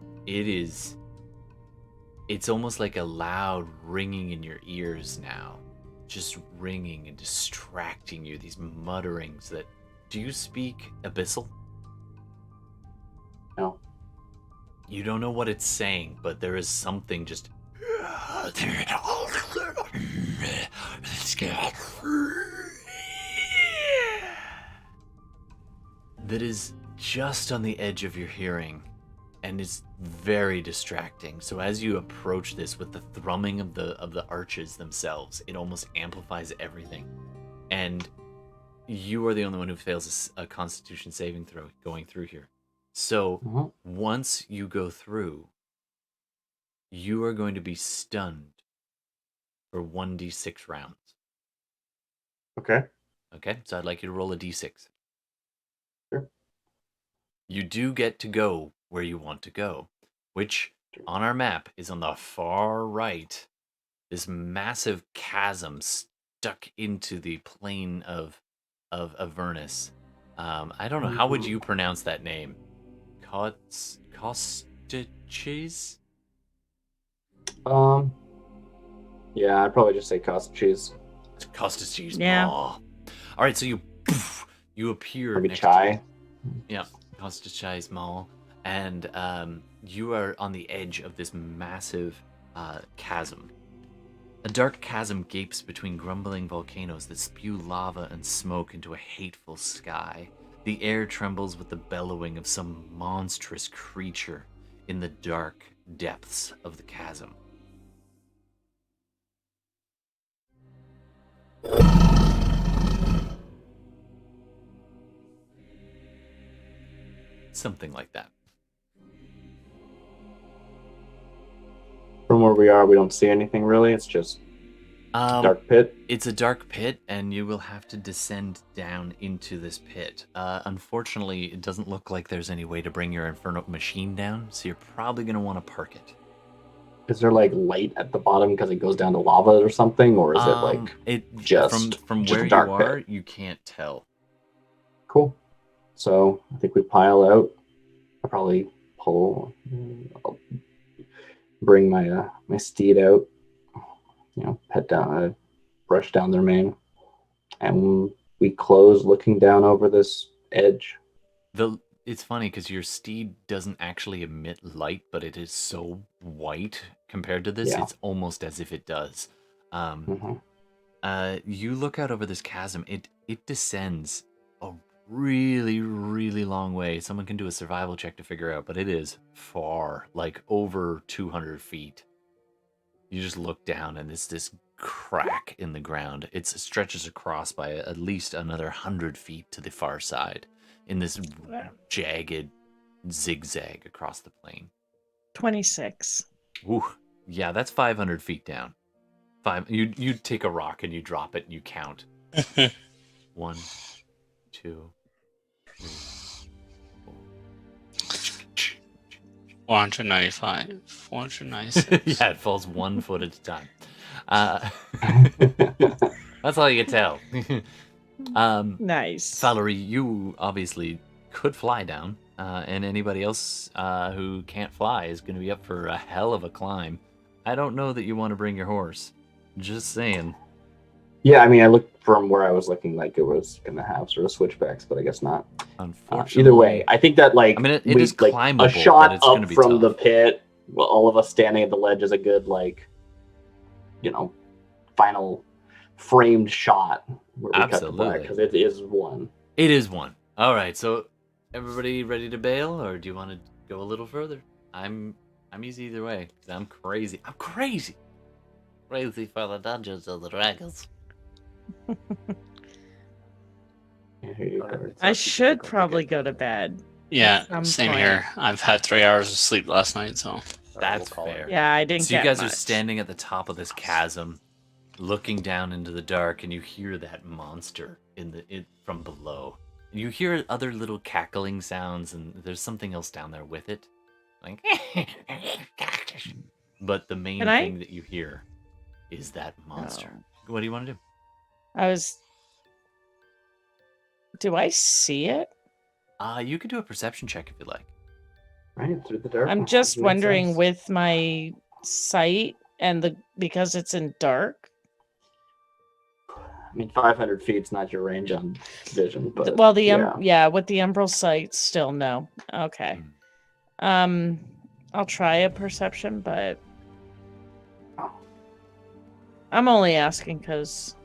it's almost like a loud ringing in your ears now, just ringing and distracting you, these mutterings that... Do you speak Abyssal? No. You don't know what it's saying, but there is something just... that is just on the edge of your hearing, and it's very distracting. So as you approach this with the thrumming of the arches themselves, it almost amplifies everything. And you are the only one who fails a Constitution saving throw going through here. So once you go through, you are going to be stunned for 1d6 rounds. Okay. Okay, so I'd like you to roll a d6. Sure. You do get to go where you want to go, which on our map is on the far right. This massive chasm stuck into the plane of Avernus. I don't know, how would you pronounce that name? Costaches? Yeah, I'd probably just say cottage cheese. Costaches. Yeah. All right, so you appear Maybe next chai. Yeah, Kostachai Mall, and you are on the edge of this massive chasm. A dark chasm gapes between grumbling volcanoes that spew lava and smoke into a hateful sky. The air trembles with the bellowing of some monstrous creature in the dark depths of the chasm. Something like that. From where we are, we don't see anything really. It's just dark pit. It's a dark pit, and you will have to descend down into this pit. Unfortunately, it doesn't look like there's any way to bring your Inferno machine down, so you're probably going to want to park it. Is there like light at the bottom because it goes down to lava or something, or is it like just from just where a dark you pit? are? You can't tell. Cool. So I think we pile out. I'll probably I'll bring my my steed out. Pet down, brush down their mane, and we close, looking down over this edge. It's funny because your steed doesn't actually emit light, but it is so white compared to this. Yeah. It's almost as if it does. Mhm. You look out over this chasm. It descends a really, really long way. Someone can do a survival check to figure out, but it is far, like over 200 feet. You just look down, and it's this crack in the ground. It stretches across by at least another 100 feet to the far side in this jagged zigzag across the plain. 26. Ooh, yeah, that's 500 feet down. You take a rock and you drop it and you count. 1, 2, 3, 4. 495, 496. Yeah, it falls 1 foot at a time. That's all you can tell. Nice. Falurie, you obviously could fly down, and anybody else who can't fly is going to be up for a hell of a climb. I don't know that you want to bring your horse. Just saying. Yeah, I mean, I looked from where I was looking like it was going to have sort of switchbacks, but I guess not. Unfortunately. Either way, I think that like I mean, it is climbable, a shot but it's going to up be from tough. the pit, well, all of us standing at the ledge is a good final framed shot where we cut to black, because it is one. It is one. All right, so everybody ready to bail, or do you want to go a little further? I'm easy either way, because I'm crazy. I'm crazy. Crazy for the Dungeons and the Dragons. I should probably go to bed. Yeah, Some same point. here. I've had 3 hours of sleep last night, so That's we'll call it. fair. Yeah, I didn't So you get guys much. are standing at the top of this chasm, looking down into the dark, and you hear that monster from below. And you hear other little cackling sounds, and there's something else down there with it, like. But the main thing that you hear is that monster. What do you want to do? Do I see it? You could do a perception check if you like. Right through the dark. I'm just Makes wondering sense. with my sight and because it's in dark. I mean, 500 feet's not your range on vision, but Well, yeah. with the umbral sight, still no. Okay. I'll try a perception, but I'm only asking because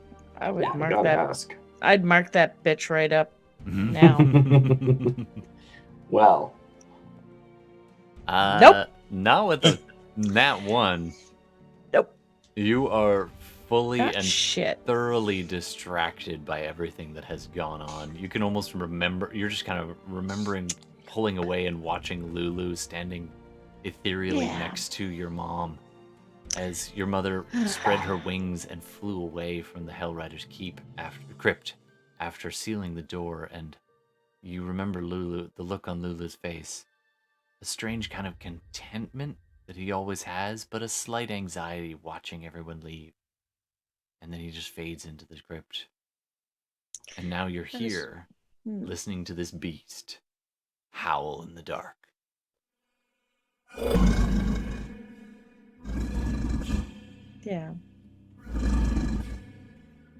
I would mark gotta that. ask. I'd mark that bitch right up now. Well. Nope. Not with the nat 1. Nope. You are fully and shit. thoroughly distracted by everything that has gone on. You can almost remember. You're just kind of remembering pulling away and watching Lulu standing ethereally next to your mom as your mother spread her wings and flew away from the Hellrider's crypt after sealing the door. And you remember Lulu, the look on Lulu's face, a strange kind of contentment that he always has, but a slight anxiety watching everyone leave. And then he just fades into the crypt. And now you're here, listening to this beast howl in the dark. Yeah.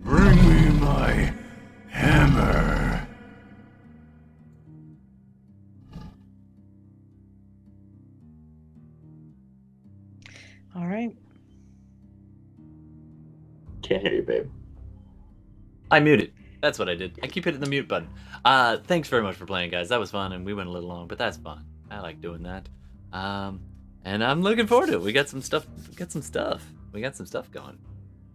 Bring me my hammer. I muted. That's what I did. I keep hitting the mute button. Thanks very much for playing, guys. That was fun, and we went a little long, but that's fun. I like doing that. And I'm looking forward to it. We got some stuff. We got some stuff going.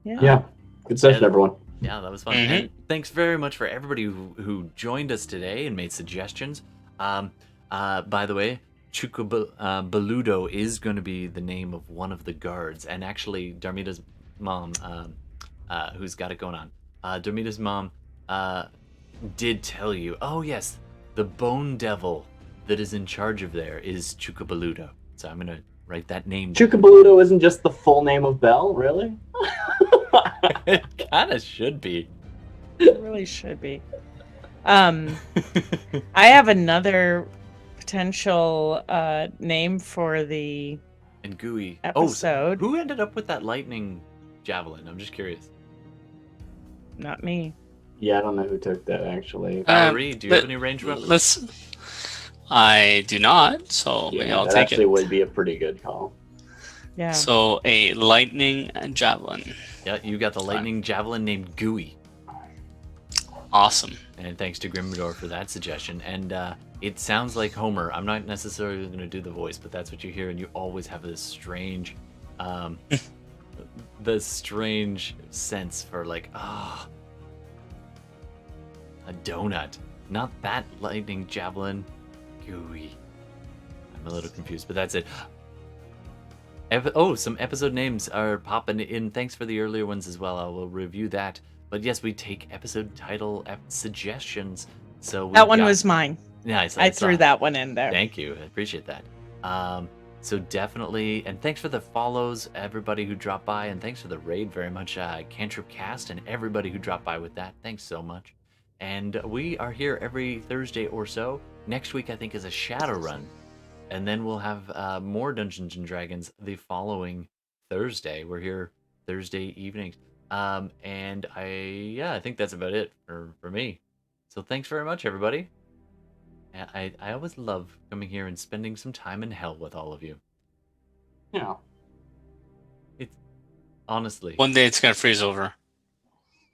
Yeah. Good session, everyone. Yeah, that was fun. Mhm. And thanks very much for everybody who joined us today and made suggestions. By the way, Chukabaludo is going to be the name of one of the guards, and actually Darmita's mom, who's got it going on. Darmita's mom did tell you, oh yes, the bone devil that is in charge of there is Chukabaludo. So I'm gonna write that name down. Chukabaludo isn't just the full name of Bell, really? It kind of should be. It really should be. I have another potential name for the And Gooey. episode. Oh, who ended up with that lightning javelin? I'm just curious. Not me. Yeah, I don't know who took that, actually. Falurie, do you have but any ranged weapons? I do not, so maybe Yeah, I'll that take actually it. would be a pretty good call. Yeah. So a lightning javelin. Yeah, you got the lightning javelin named Gooey. Awesome. And thanks to Grimmador for that suggestion. And it sounds like Homer. I'm not necessarily going to do the voice, but that's what you hear. And you always have this strange, the strange sense for like, a donut. Not that lightning javelin. Gooey. I'm a little confused, but that's it. Some episode names are popping in. Thanks for the earlier ones as well. I will review that. But yes, we take episode title suggestions. So That one was mine. Nice. I threw that one in there. Thank you. I appreciate that. So definitely, and thanks for the follows, everybody who dropped by, and thanks for the raid very much, Cantrip Cast, and everybody who dropped by with that. Thanks so much. And we are here every Thursday or so. Next week, I think, is a Shadow Run. And then we'll have more Dungeons and Dragons the following Thursday. We're here Thursday evenings. And I think that's about it for me. So thanks very much, everybody. I always love coming here and spending some time in hell with all of you. Yeah. It's honestly, One day it's gonna freeze over.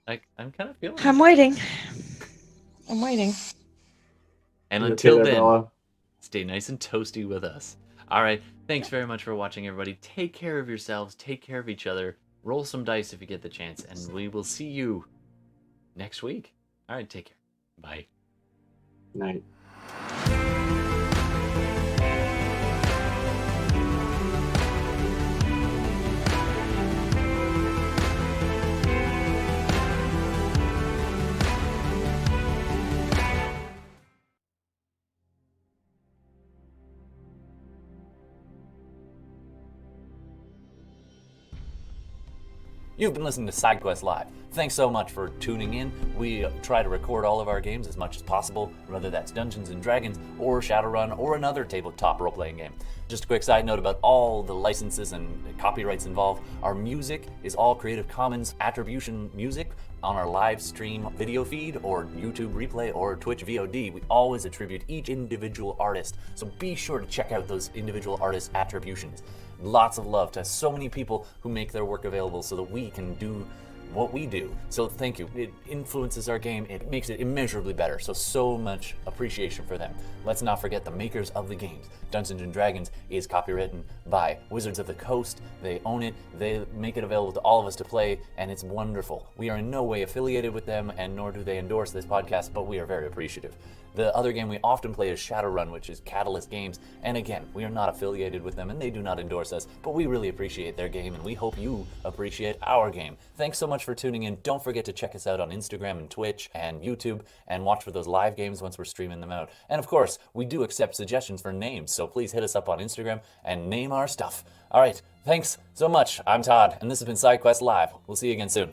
I'm kind of feeling I'm it. waiting. I'm waiting. And You until okay there, then, Bella? stay nice and toasty with us. All right. Thanks very much for watching, everybody. Take care of yourselves. Take care of each other. Roll some dice if you get the chance. And we will see you next week. All right. Take care. Bye. Night. You've been listening to SideQuest Live. Thanks so much for tuning in. We try to record all of our games as much as possible, whether that's Dungeons & Dragons or Shadowrun or another tabletop role-playing game. Just a quick side note about all the licenses and copyrights involved. Our music is all Creative Commons attribution music on our live stream video feed or YouTube replay or Twitch VOD. We always attribute each individual artist, so be sure to check out those individual artist attributions. Lots of love to so many people who make their work available so that we can do what we do. So thank you. It influences our game. It makes it immeasurably better. So much appreciation for them. Let's not forget the makers of the games. Dungeons & Dragons is copywritten by Wizards of the Coast. They own it. They make it available to all of us to play, and it's wonderful. We are in no way affiliated with them, and nor do they endorse this podcast, but we are very appreciative. The other game we often play is Shadowrun, which is Catalyst Games, and again, we are not affiliated with them and they do not endorse us, but we really appreciate their game and we hope you appreciate our game. Thanks so much for tuning in. Don't forget to check us out on Instagram and Twitch and YouTube and watch for those live games once we're streaming them out. And of course, we do accept suggestions for names, so please hit us up on Instagram and name our stuff. All right, thanks so much. I'm Todd, and this has been SideQuest Live. We'll see you again soon.